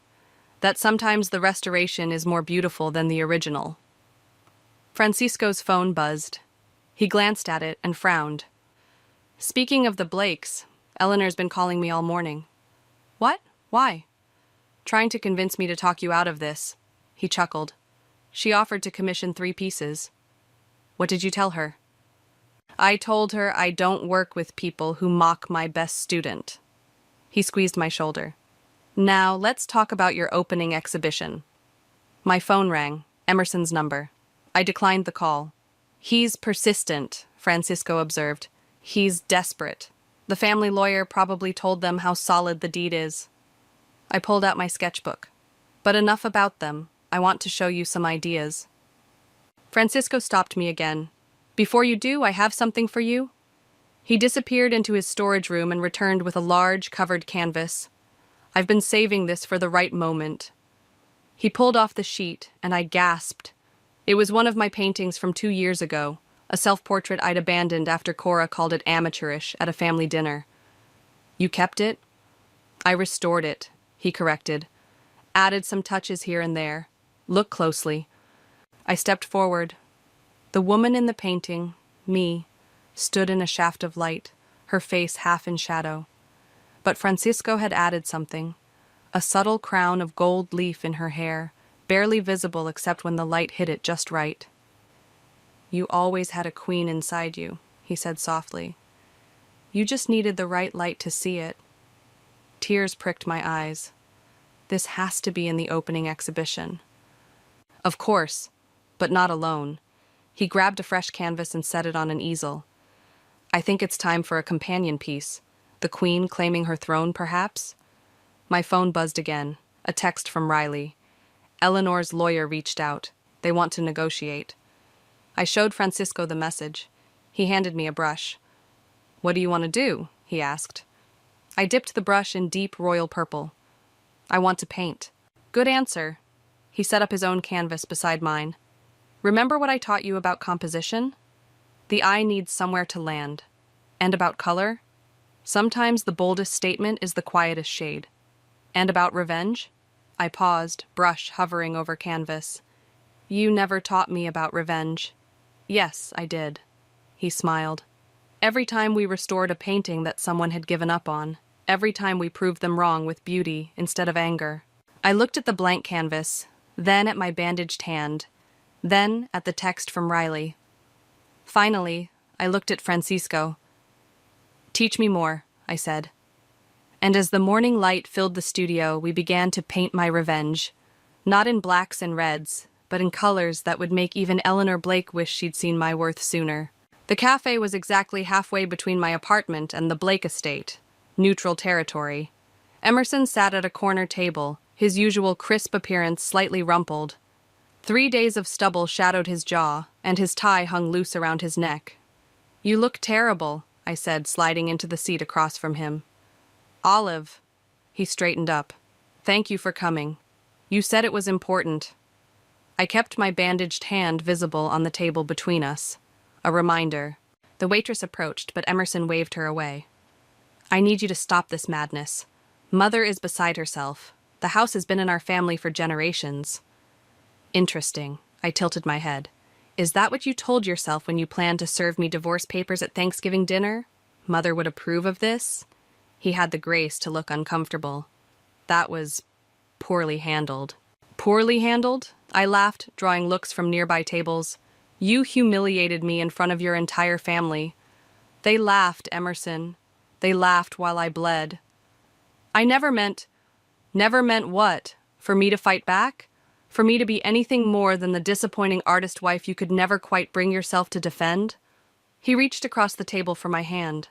That sometimes the restoration is more beautiful than the original. Francisco's phone buzzed. He glanced at it and frowned. Speaking of the Blakes, Eleanor's been calling me all morning. What? Why? Trying to convince me to talk you out of this. He chuckled. She offered to commission 3 pieces. What did you tell her? I told her I don't work with people who mock my best student. He squeezed my shoulder. Now, let's talk about your opening exhibition. My phone rang, Emerson's number. I declined the call. He's persistent, Francisco observed. He's desperate. The family lawyer probably told them how solid the deed is. I pulled out my sketchbook. But enough about them. I want to show you some ideas. Francisco stopped me again. Before you do, I have something for you. He disappeared into his storage room and returned with a large, covered canvas. I've been saving this for the right moment. He pulled off the sheet, and I gasped. It was one of my paintings from 2 years ago, a self-portrait I'd abandoned after Cora called it amateurish at a family dinner. You kept it? I restored it, he corrected. Added some touches here and there. Look closely. I stepped forward. The woman in the painting, me, stood in a shaft of light, her face half in shadow. But Francisco had added something, a subtle crown of gold leaf in her hair, barely visible except when the light hit it just right. You always had a queen inside you, he said softly. You just needed the right light to see it. Tears pricked my eyes. This has to be in the opening exhibition. Of course, but not alone. He grabbed a fresh canvas and set it on an easel. I think it's time for a companion piece. The queen claiming her throne, perhaps? My phone buzzed again. A text from Riley. Eleanor's lawyer reached out. They want to negotiate. I showed Francisco the message. He handed me a brush. What do you want to do? He asked. I dipped the brush in deep royal purple. I want to paint. Good answer. He set up his own canvas beside mine. Remember what I taught you about composition? The eye needs somewhere to land. And about color? Sometimes the boldest statement is the quietest shade. And about revenge? I paused, brush hovering over canvas. You never taught me about revenge. Yes, I did. He smiled. Every time we restored a painting that someone had given up on, every time we proved them wrong with beauty instead of anger. I looked at the blank canvas, then at my bandaged hand, then at the text from Riley. Finally, I looked at Francisco. Teach me more, I said. And as the morning light filled the studio, we began to paint my revenge. Not in blacks and reds, but in colors that would make even Eleanor Blake wish she'd seen my worth sooner. The cafe was exactly halfway between my apartment and the Blake estate, neutral territory. Emerson sat at a corner table, his usual crisp appearance slightly rumpled. 3 days of stubble shadowed his jaw, and his tie hung loose around his neck. You look terrible, I said, sliding into the seat across from him. Olive. He straightened up. Thank you for coming. You said it was important. I kept my bandaged hand visible on the table between us. A reminder. The waitress approached, but Emerson waved her away. I need you to stop this madness. Mother is beside herself. The house has been in our family for generations. Interesting. I tilted my head. Is that what you told yourself when you planned to serve me divorce papers at Thanksgiving dinner? Mother would approve of this? He had the grace to look uncomfortable. That was poorly handled. Poorly handled? I laughed, drawing looks from nearby tables. You humiliated me in front of your entire family. They laughed, Emerson. They laughed while I bled. I never meant what? For me to fight back? For me to be anything more than the disappointing artist wife you could never quite bring yourself to defend? He reached across the table for my hand.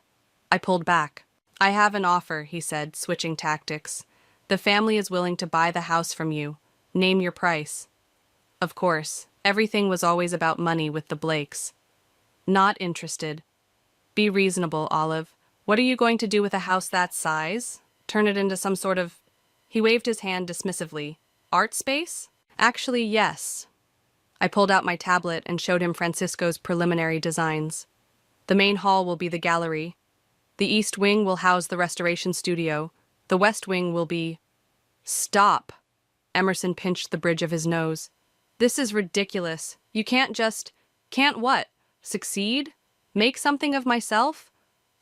I pulled back. I have an offer, he said, switching tactics. The family is willing to buy the house from you. Name your price. Of course, everything was always about money with the Blakes. Not interested. Be reasonable, Olive. What are you going to do with a house that size? Turn it into some sort of... He waved his hand dismissively. Art space? Actually, yes. I pulled out my tablet and showed him Francisco's preliminary designs. The main hall will be the gallery. The east wing will house the restoration studio. The west wing will be... Stop! Emerson pinched the bridge of his nose. This is ridiculous. You can't just... Can't what? Succeed? Make something of myself?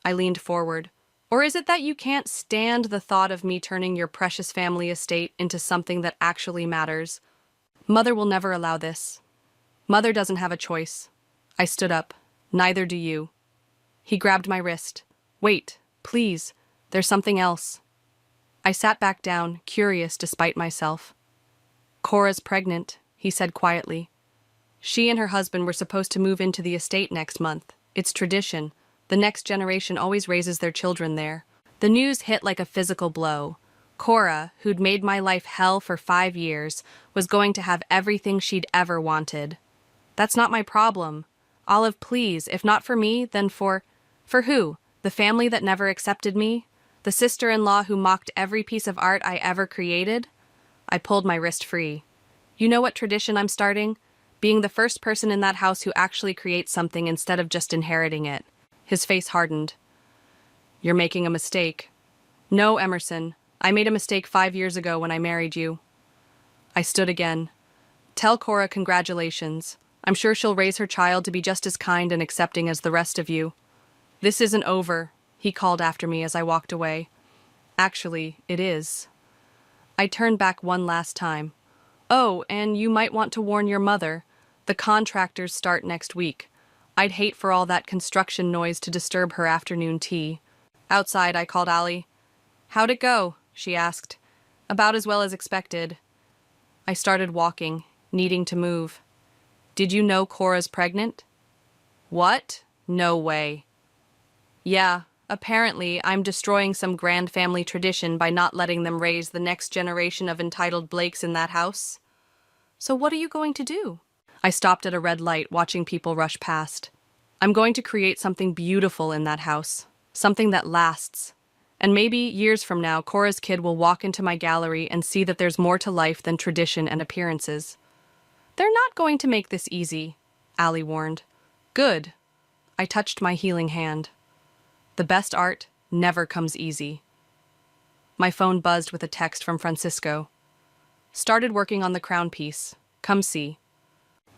I leaned forward. Or is it that you can't stand the thought of me turning your precious family estate into something that actually matters? Mother will never allow this. Mother doesn't have a choice. I stood up. Neither do you. He grabbed my wrist. Wait, please. There's something else. I sat back down, curious despite myself. Cora's pregnant, he said quietly. She and her husband were supposed to move into the estate next month. It's tradition. The next generation always raises their children there. The news hit like a physical blow. Cora, who'd made my life hell for 5 years, was going to have everything she'd ever wanted. That's not my problem. Olive, please, if not for me, then for who? The family that never accepted me? The sister-in-law who mocked every piece of art I ever created? I pulled my wrist free. You know what tradition I'm starting? Being the first person in that house who actually creates something instead of just inheriting it. His face hardened. You're making a mistake. No, Emerson. I made a mistake 5 years ago when I married you. I stood again. Tell Cora congratulations. I'm sure she'll raise her child to be just as kind and accepting as the rest of you. This isn't over, he called after me as I walked away. Actually, it is. I turned back one last time. Oh, and you might want to warn your mother. The contractors start next week. I'd hate for all that construction noise to disturb her afternoon tea. Outside, I called Allie. How'd it go? She asked. About as well as expected. I started walking, needing to move. Did you know Cora's pregnant? What? No way. Yeah, apparently I'm destroying some grand family tradition by not letting them raise the next generation of entitled Blakes in that house. So what are you going to do? I stopped at a red light, watching people rush past. I'm going to create something beautiful in that house. Something that lasts. And maybe, years from now, Cora's kid will walk into my gallery and see that there's more to life than tradition and appearances. They're not going to make this easy, Allie warned. Good. I touched my healing hand. The best art never comes easy. My phone buzzed with a text from Francisco. Started working on the crown piece. Come see.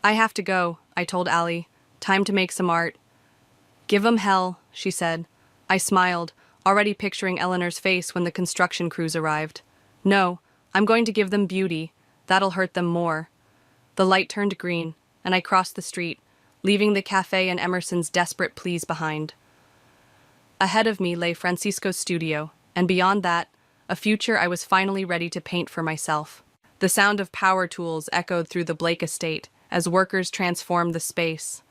I have to go, I told Allie. Time to make some art. Give 'em hell, she said. I smiled, already picturing Eleanor's face when the construction crews arrived. No, I'm going to give them beauty. That'll hurt them more. The light turned green, and I crossed the street, leaving the cafe and Emerson's desperate pleas behind. Ahead of me lay Francisco's studio, and beyond that, a future I was finally ready to paint for myself. The sound of power tools echoed through the Blake estate as workers transformed the space.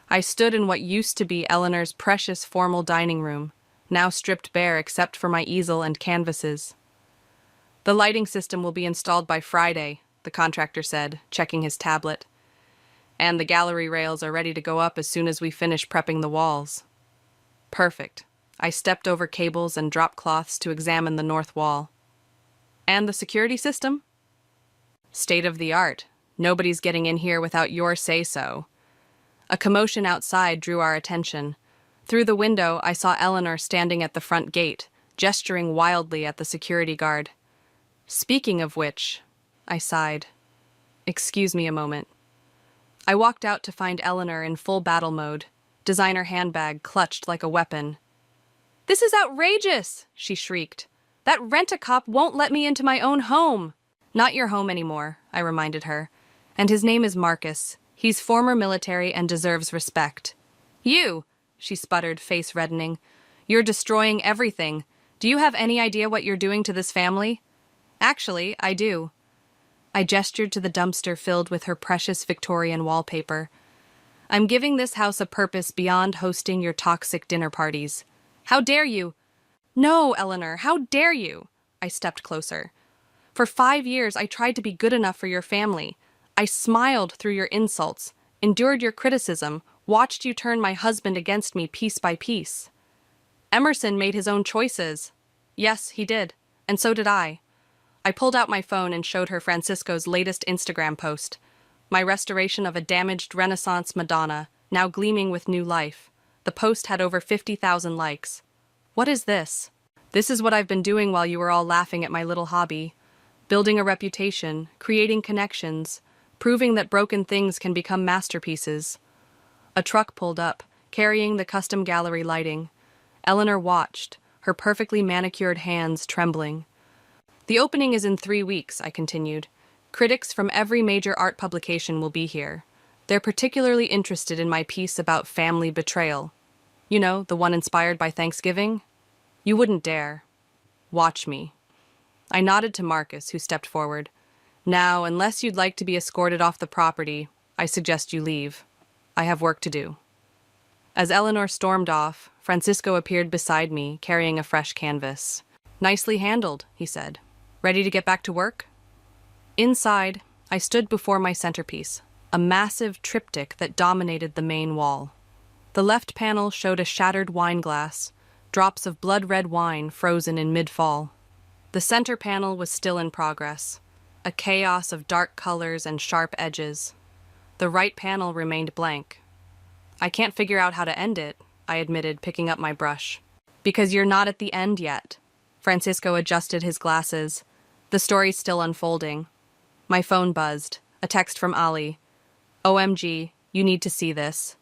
I stood in what used to be Eleanor's precious formal dining room, now stripped bare except for my easel and canvases. The lighting system will be installed by Friday, the contractor said, checking his tablet. And the gallery rails are ready to go up as soon as we finish prepping the walls. Perfect. I stepped over cables and drop cloths to examine the north wall. And the security system? State of the art. Nobody's getting in here without your say-so. A commotion outside drew our attention. Through the window, I saw Eleanor standing at the front gate, gesturing wildly at the security guard. Speaking of which, I sighed. Excuse me a moment. I walked out to find Eleanor in full battle mode, designer handbag clutched like a weapon. "This is outrageous!" she shrieked. "That rent-a-cop won't let me into my own home." "Not your home anymore," I reminded her. "And his name is Marcus. He's former military and deserves respect." "You!" she sputtered, face reddening. "You're destroying everything. Do you have any idea what you're doing to this family?" "Actually, I do." I gestured to the dumpster filled with her precious Victorian wallpaper. "I'm giving this house a purpose beyond hosting your toxic dinner parties." "How dare you?" "No, Eleanor, how dare you?" I stepped closer. "For 5 years, I tried to be good enough for your family. I smiled through your insults, endured your criticism, watched you turn my husband against me piece by piece. Emerson made his own choices." "Yes, he did. And so did I." I pulled out my phone and showed her Francisco's latest Instagram post. My restoration of a damaged Renaissance Madonna, now gleaming with new life. The post had over 50,000 likes. "What is this?" "This is what I've been doing while you were all laughing at my little hobby. Building a reputation, creating connections, proving that broken things can become masterpieces." A truck pulled up, carrying the custom gallery lighting. Eleanor watched, her perfectly manicured hands trembling. "The opening is in 3 weeks," I continued. "Critics from every major art publication will be here. They're particularly interested in my piece about family betrayal. You know, the one inspired by Thanksgiving? You wouldn't dare. Watch me." I nodded to Marcus, who stepped forward. "Now, unless you'd like to be escorted off the property, I suggest you leave. I have work to do." As Eleanor stormed off, Francisco appeared beside me, carrying a fresh canvas. "Nicely handled," he said. "Ready to get back to work?" Inside, I stood before my centerpiece, a massive triptych that dominated the main wall. The left panel showed a shattered wine glass, drops of blood-red wine frozen in mid-fall. The center panel was still in progress, a chaos of dark colors and sharp edges. The right panel remained blank. "I can't figure out how to end it," I admitted, picking up my brush. "Because you're not at the end yet." Francisco adjusted his glasses. The story's still unfolding. My phone buzzed, a text from Ali. "OMG, you need to see this."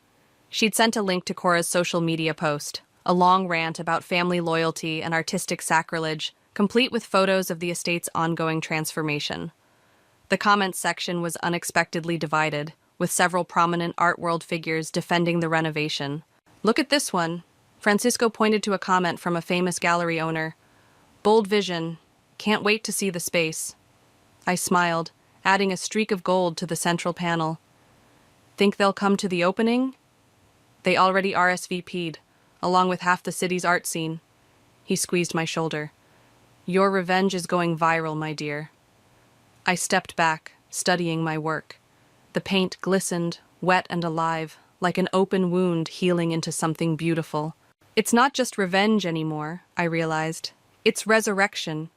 She'd sent a link to Cora's social media post, a long rant about family loyalty and artistic sacrilege, complete with photos of the estate's ongoing transformation. The comments section was unexpectedly divided, with several prominent art world figures defending the renovation. "Look at this one." Francisco pointed to a comment from a famous gallery owner. "Bold vision. Can't wait to see the space." I smiled, adding a streak of gold to the central panel. "Think they'll come to the opening?" "They already RSVP'd, along with half the city's art scene." He squeezed my shoulder. "Your revenge is going viral, my dear." I stepped back, studying my work. The paint glistened, wet and alive, like an open wound healing into something beautiful. It's not just revenge anymore, I realized. It's resurrection.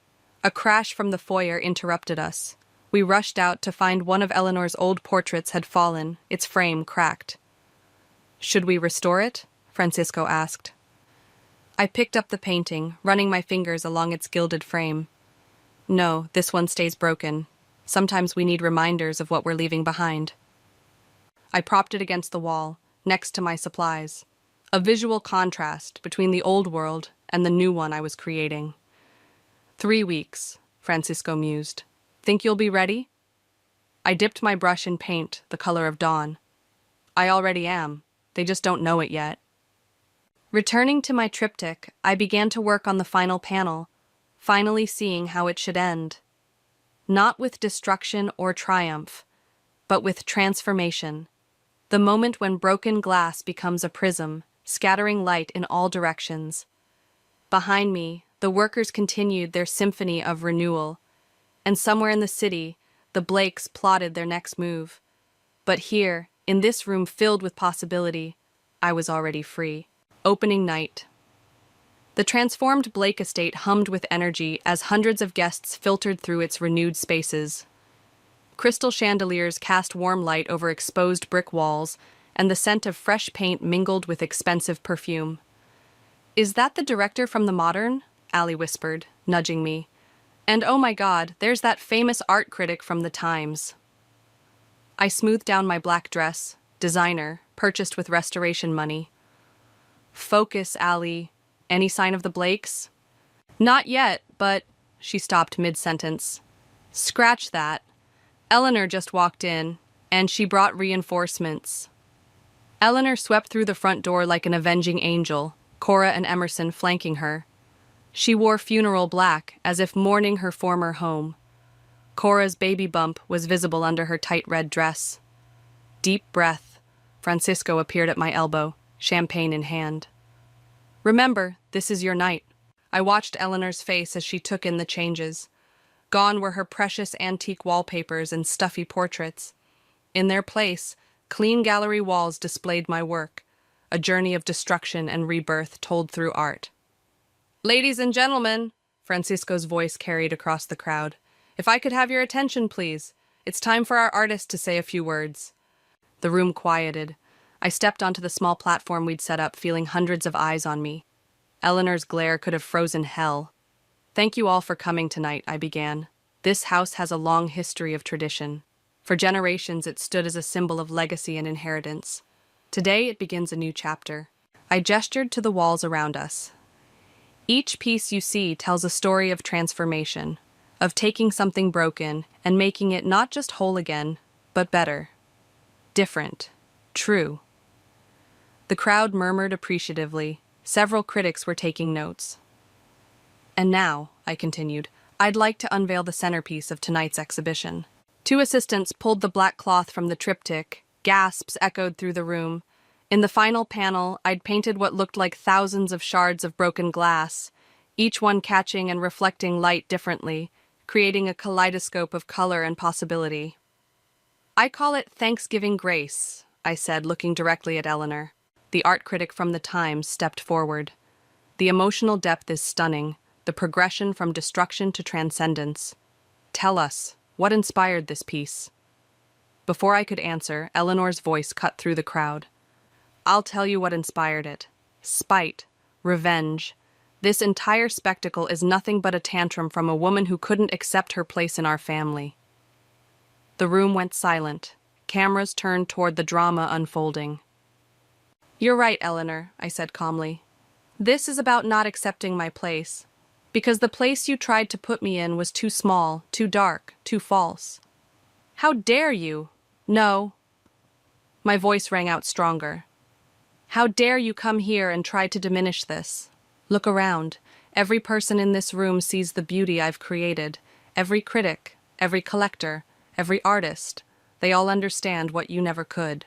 A crash from the foyer interrupted us. We rushed out to find one of Eleanor's old portraits had fallen, its frame cracked. "Should we restore it?" Francisco asked. I picked up the painting, running my fingers along its gilded frame. "No, this one stays broken. Sometimes we need reminders of what we're leaving behind." I propped it against the wall, next to my supplies. A visual contrast between the old world and the new one I was creating. 3 weeks, Francisco mused. "Think you'll be ready?" I dipped my brush in paint, the color of dawn. "I already am. They just don't know it yet." Returning to my triptych, I began to work on the final panel, finally seeing how it should end. Not with destruction or triumph, but with transformation. The moment when broken glass becomes a prism, scattering light in all directions. Behind me, the workers continued their symphony of renewal, and somewhere in the city, the Blakes plotted their next move. But here, in this room filled with possibility, I was already free. Opening night. The transformed Blake estate hummed with energy as hundreds of guests filtered through its renewed spaces. Crystal chandeliers cast warm light over exposed brick walls, and the scent of fresh paint mingled with expensive perfume. "Is that the director from The Modern?" Ali whispered, nudging me. "And oh my God, there's that famous art critic from The Times." I smoothed down my black dress, designer, purchased with restoration money. Focus, Allie. Any sign of the Blakes? Not yet, but... She stopped mid-sentence. Scratch that. Eleanor just walked in, and she brought reinforcements. Eleanor swept through the front door like an avenging angel, Cora and Emerson flanking her. She wore funeral black, as if mourning her former home. Cora's baby bump was visible under her tight red dress. Deep breath. Francisco appeared at my elbow, champagne in hand. Remember, this is your night. I watched Eleanor's face as she took in the changes. Gone were her precious antique wallpapers and stuffy portraits. In their place, clean gallery walls displayed my work, a journey of destruction and rebirth told through art. Ladies and gentlemen, Francisco's voice carried across the crowd. If I could have your attention, please. It's time for our artist to say a few words. The room quieted. I stepped onto the small platform we'd set up, feeling hundreds of eyes on me. Eleanor's glare could have frozen hell. Thank you all for coming tonight, I began. This house has a long history of tradition. For generations, it stood as a symbol of legacy and inheritance. Today, it begins a new chapter. I gestured to the walls around us. Each piece you see tells a story of transformation, of taking something broken and making it not just whole again, but better. Different. True. The crowd murmured appreciatively. Several critics were taking notes. And now, I continued, I'd like to unveil the centerpiece of tonight's exhibition. Two assistants pulled the black cloth from the triptych. Gasps echoed through the room. In the final panel, I'd painted what looked like thousands of shards of broken glass, each one catching and reflecting light differently, creating a kaleidoscope of color and possibility. I call it Thanksgiving Grace, I said, looking directly at Eleanor. The art critic from the Times stepped forward. The emotional depth is stunning, the progression from destruction to transcendence. Tell us, what inspired this piece? Before I could answer, Eleanor's voice cut through the crowd. I'll tell you what inspired it. Spite. Revenge. This entire spectacle is nothing but a tantrum from a woman who couldn't accept her place in our family. The room went silent. Cameras turned toward the drama unfolding. You're right, Eleanor, I said calmly. This is about not accepting my place. Because the place you tried to put me in was too small, too dark, too false. How dare you? No. My voice rang out stronger. How dare you come here and try to diminish this? Look around. Every person in this room sees the beauty I've created. Every critic, every collector, every artist. They all understand what you never could.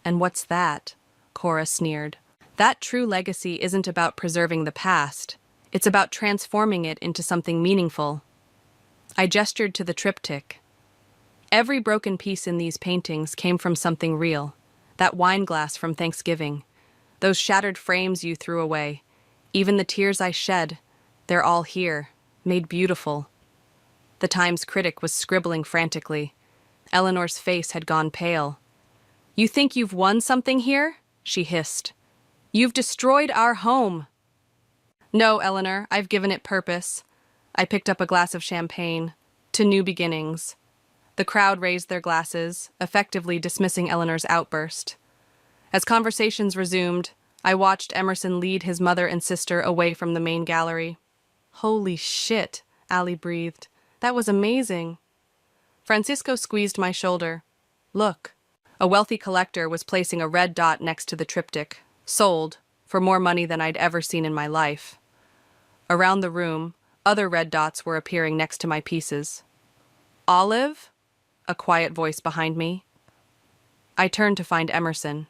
And what's that? Cora sneered. That true legacy isn't about preserving the past. It's about transforming it into something meaningful. I gestured to the triptych. Every broken piece in these paintings came from something real. That wine glass from Thanksgiving. Those shattered frames you threw away. Even the tears I shed. They're all here, made beautiful. The Times critic was scribbling frantically. Eleanor's face had gone pale. You think you've won something here? She hissed. You've destroyed our home. No, Eleanor, I've given it purpose. I picked up a glass of champagne. To new beginnings. The crowd raised their glasses, effectively dismissing Eleanor's outburst. As conversations resumed, I watched Emerson lead his mother and sister away from the main gallery. Holy shit, Allie breathed. That was amazing. Francisco squeezed my shoulder. Look. A wealthy collector was placing a red dot next to the triptych. Sold, for more money than I'd ever seen in my life. Around the room, other red dots were appearing next to my pieces. Olive? A quiet voice behind me. I turned to find Emerson.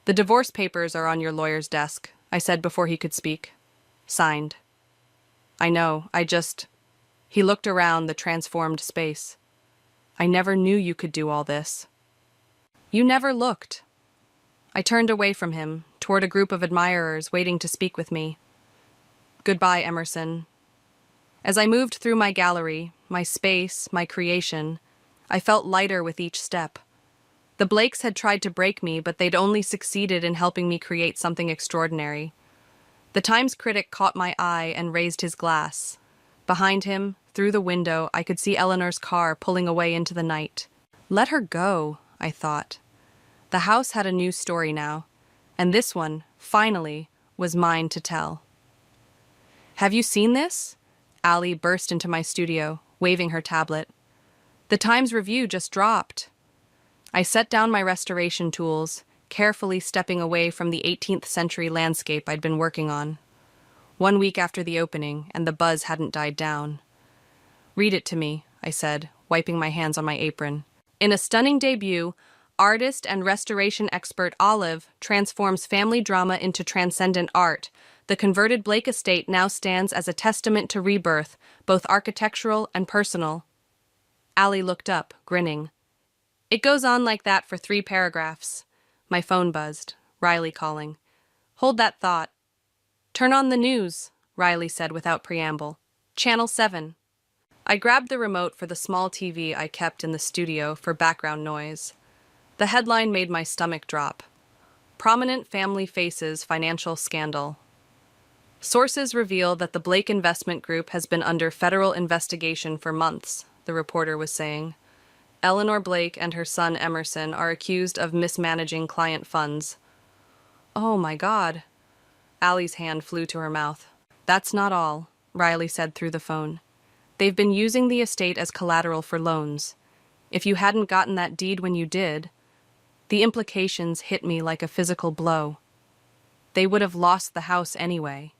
The divorce papers are on your lawyer's desk, I said before he could speak. Signed. I know, He looked around the transformed space. I never knew you could do all this. You never looked. I turned away from him, toward a group of admirers waiting to speak with me. Goodbye, Emerson. As I moved through my gallery, my space, my creation, I felt lighter with each step. The Blakes had tried to break me, but they'd only succeeded in helping me create something extraordinary. The Times critic caught my eye and raised his glass. Behind him, through the window, I could see Eleanor's car pulling away into the night. Let her go, I thought. The house had a new story now, and this one, finally, was mine to tell. Have you seen this? Ali burst into my studio, waving her tablet. The Times review just dropped. I set down my restoration tools, carefully stepping away from the 18th century landscape I'd been working on. 1 week after the opening, and the buzz hadn't died down. Read it to me, I said, wiping my hands on my apron. In a stunning debut, artist and restoration expert Olive transforms family drama into transcendent art. The converted Blake estate now stands as a testament to rebirth, both architectural and personal. Ali looked up, grinning. It goes on like that for 3 paragraphs. My phone buzzed, Riley calling. Hold that thought. Turn on the news, Riley said without preamble. Channel 7. I grabbed the remote for the small TV I kept in the studio for background noise. The headline made my stomach drop. Prominent family faces financial scandal. Sources reveal that the Blake Investment Group has been under federal investigation for months, the reporter was saying. Eleanor Blake and her son Emerson are accused of mismanaging client funds. Oh my God. Allie's hand flew to her mouth. That's not all, Riley said through the phone. They've been using the estate as collateral for loans. If you hadn't gotten that deed when you did, the implications hit me like a physical blow. They would have lost the house anyway.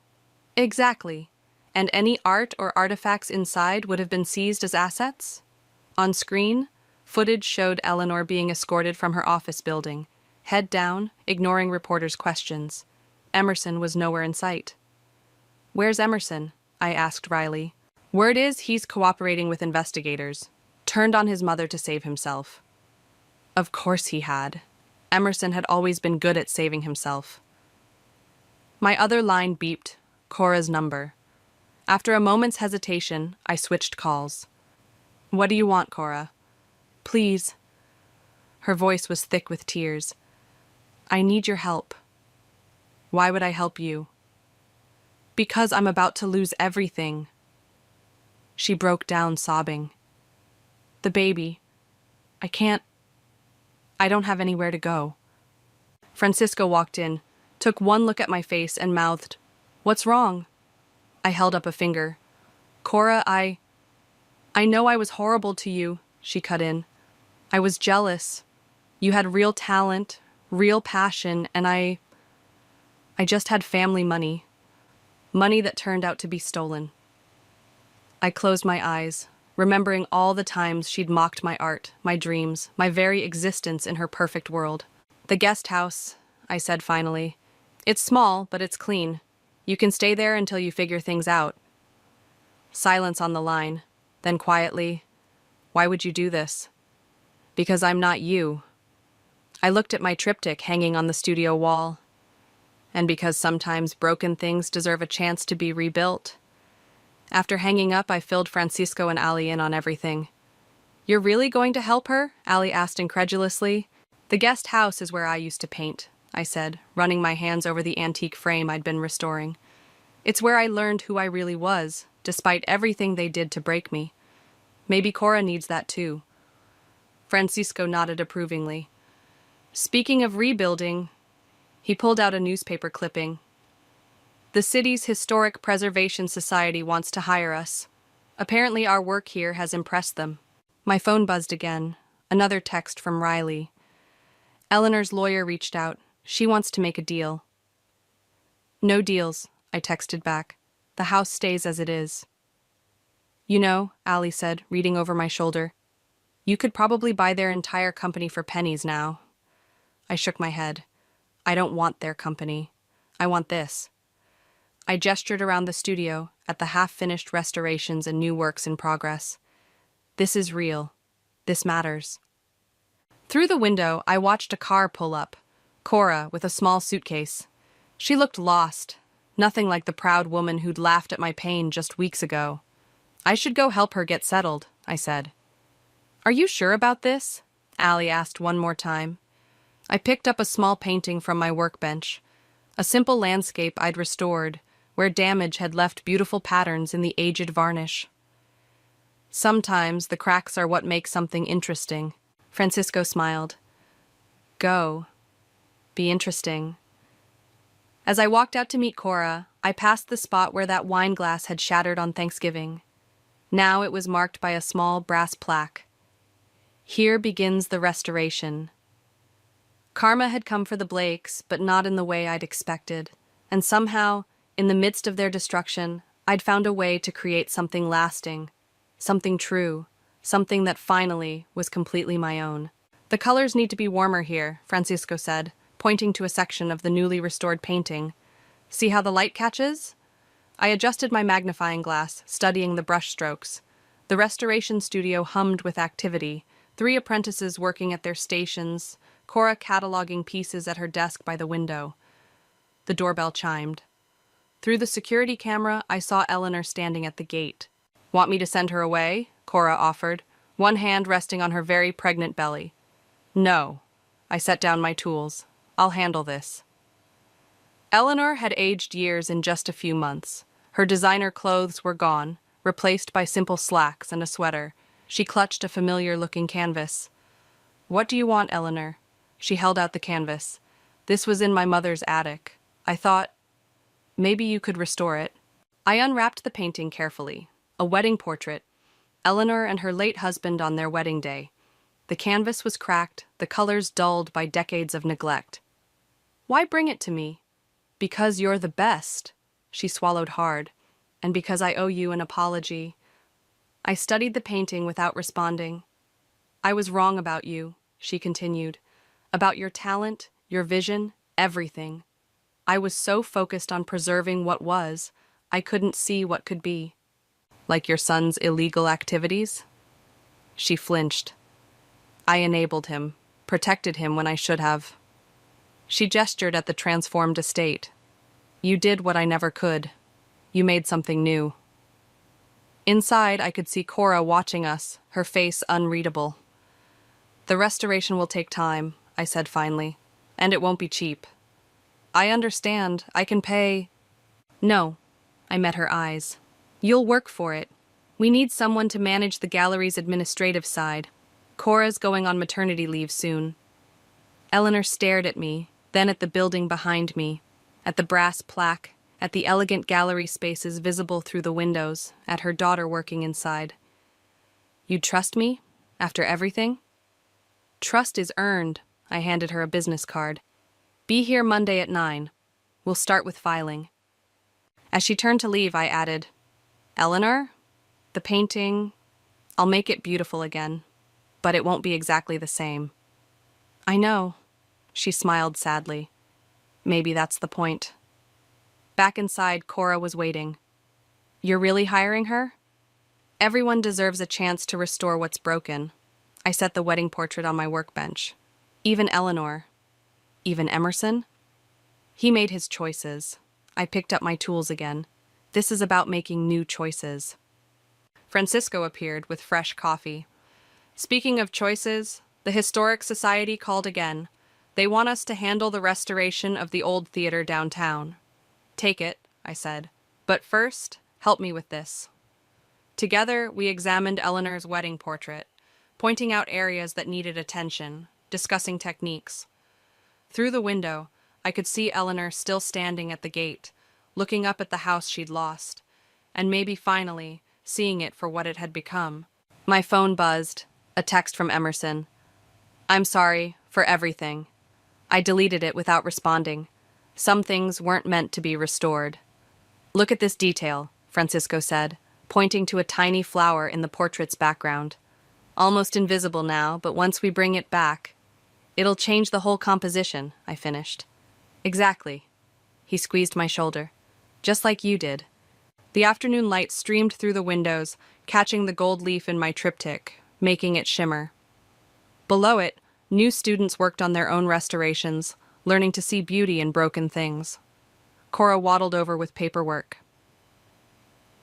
Exactly. And any art or artifacts inside would have been seized as assets? On screen, footage showed Eleanor being escorted from her office building, head down, ignoring reporters' questions. Emerson was nowhere in sight. Where's Emerson? I asked Riley. Word is he's cooperating with investigators. Turned on his mother to save himself. Of course he had. Emerson had always been good at saving himself. My other line beeped, Cora's number. After a moment's hesitation, I switched calls. What do you want, Cora? Please. Her voice was thick with tears. I need your help. Why would I help you? Because I'm about to lose everything. She broke down, sobbing. The baby. I don't have anywhere to go. Francisco walked in, took one look at my face and mouthed, What's wrong? I held up a finger. Cora, I know I was horrible to you, she cut in. I was jealous. You had real talent, real passion, and I just had family money. Money that turned out to be stolen. I closed my eyes, remembering all the times she'd mocked my art, my dreams, my very existence in her perfect world. The guest house, I said finally. It's small, but it's clean. You can stay there until you figure things out. Silence on the line, then quietly, Why would you do this? Because I'm not you. I looked at my triptych hanging on the studio wall. And because sometimes broken things deserve a chance to be rebuilt. After hanging up, I filled Francisco and Ali in on everything. You're really going to help her? Ali asked incredulously. The guest house is where I used to paint, I said, running my hands over the antique frame I'd been restoring. It's where I learned who I really was, despite everything they did to break me. Maybe Cora needs that too. Francisco nodded approvingly. Speaking of rebuilding, he pulled out a newspaper clipping. The city's Historic Preservation Society wants to hire us. Apparently our work here has impressed them. My phone buzzed again. Another text from Riley. Eleanor's lawyer reached out. She wants to make a deal. No deals, I texted back. The house stays as it is. You know, Ali said, reading over my shoulder, you could probably buy their entire company for pennies now. I shook my head. I don't want their company. I want this. I gestured around the studio at the half-finished restorations and new works in progress. This is real. This matters. Through the window, I watched a car pull up. Cora, with a small suitcase. She looked lost, nothing like the proud woman who'd laughed at my pain just weeks ago. I should go help her get settled, I said. Are you sure about this? Ali asked one more time. I picked up a small painting from my workbench, a simple landscape I'd restored, where damage had left beautiful patterns in the aged varnish. Sometimes the cracks are what make something interesting. Francisco smiled. Go. Be interesting. As I walked out to meet Cora, I passed the spot where that wine glass had shattered on Thanksgiving. Now it was marked by a small brass plaque. Here begins the restoration. Karma had come for the Blakes, but not in the way I'd expected. And somehow, in the midst of their destruction, I'd found a way to create something lasting, something true, something that finally was completely my own. The colors need to be warmer here, Francisco said, pointing to a section of the newly restored painting. See how the light catches? I adjusted my magnifying glass, studying the brush strokes. The restoration studio hummed with activity, 3 apprentices working at their stations, Cora cataloging pieces at her desk by the window. The doorbell chimed. Through the security camera, I saw Eleanor standing at the gate. Want me to send her away? Cora offered, one hand resting on her very pregnant belly. No. I set down my tools. I'll handle this. Eleanor had aged years in just a few months. Her designer clothes were gone, replaced by simple slacks and a sweater. She clutched a familiar-looking canvas. What do you want, Eleanor? She held out the canvas. This was in my mother's attic. I thought, maybe you could restore it. I unwrapped the painting carefully. A wedding portrait. Eleanor and her late husband on their wedding day. The canvas was cracked, the colors dulled by decades of neglect. Why bring it to me? Because you're the best. She swallowed hard. And because I owe you an apology. I studied the painting without responding. I was wrong about you, she continued. About your talent, your vision, everything. I was so focused on preserving what was, I couldn't see what could be. Like your son's illegal activities? She flinched. I enabled him, protected him when I should have. She gestured at the transformed estate. You did what I never could. You made something new. Inside, I could see Cora watching us, her face unreadable. The restoration will take time, I said finally, and it won't be cheap. I understand. I can pay. No, I met her eyes. You'll work for it. We need someone to manage the gallery's administrative side. Cora's going on maternity leave soon. Eleanor stared at me, then at the building behind me, at the brass plaque, at the elegant gallery spaces visible through the windows, at her daughter working inside. You'd trust me? After everything? Trust is earned. I handed her a business card. Be here Monday at 9. We'll start with filing. As she turned to leave, I added, Eleanor, the painting, I'll make it beautiful again, but it won't be exactly the same. I know. She smiled sadly. Maybe that's the point. Back inside, Cora was waiting. You're really hiring her? Everyone deserves a chance to restore what's broken. I set the wedding portrait on my workbench. Even Eleanor. Even Emerson? He made his choices. I picked up my tools again. This is about making new choices. Francisco appeared with fresh coffee. Speaking of choices, the Historic Society called again. They want us to handle the restoration of the old theater downtown. Take it, I said. But first, help me with this. Together, we examined Eleanor's wedding portrait, pointing out areas that needed attention, discussing techniques. Through the window, I could see Eleanor still standing at the gate, looking up at the house she'd lost, and maybe finally seeing it for what it had become. My phone buzzed, a text from Emerson. I'm sorry for everything. I deleted it without responding. Some things weren't meant to be restored. Look at this detail, Francisco said, pointing to a tiny flower in the portrait's background. Almost invisible now, but once we bring it back, it'll change the whole composition, I finished. Exactly. He squeezed my shoulder. Just like you did. The afternoon light streamed through the windows, catching the gold leaf in my triptych, making it shimmer. Below it, new students worked on their own restorations, learning to see beauty in broken things. Cora waddled over with paperwork.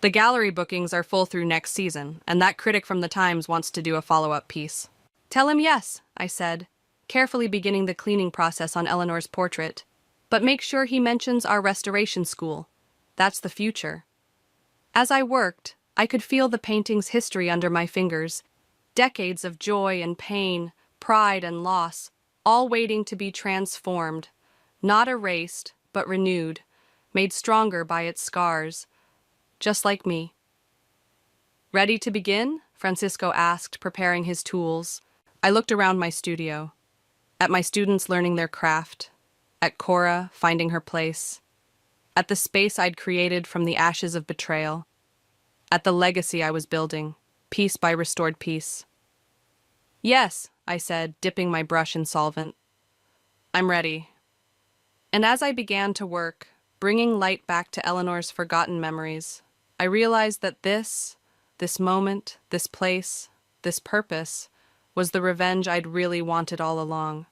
The gallery bookings are full through next season, and that critic from the Times wants to do a follow-up piece. Tell him yes, I said, carefully beginning the cleaning process on Eleanor's portrait. But make sure he mentions our restoration school. That's the future. As I worked, I could feel the painting's history under my fingers. Decades of joy and pain, pride and loss, all waiting to be transformed, not erased, but renewed, made stronger by its scars, just like me. Ready to begin? Francisco asked, preparing his tools. I looked around my studio, at my students learning their craft, at Cora finding her place, at the space I'd created from the ashes of betrayal, at the legacy I was building, piece by restored piece. Yes, I said, dipping my brush in solvent. I'm ready. And as I began to work, bringing light back to Eleanor's forgotten memories, I realized that this moment, this place, this purpose, was the revenge I'd really wanted all along.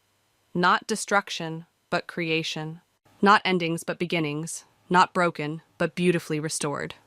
Not destruction, but creation. Not endings, but beginnings. Not broken, but beautifully restored.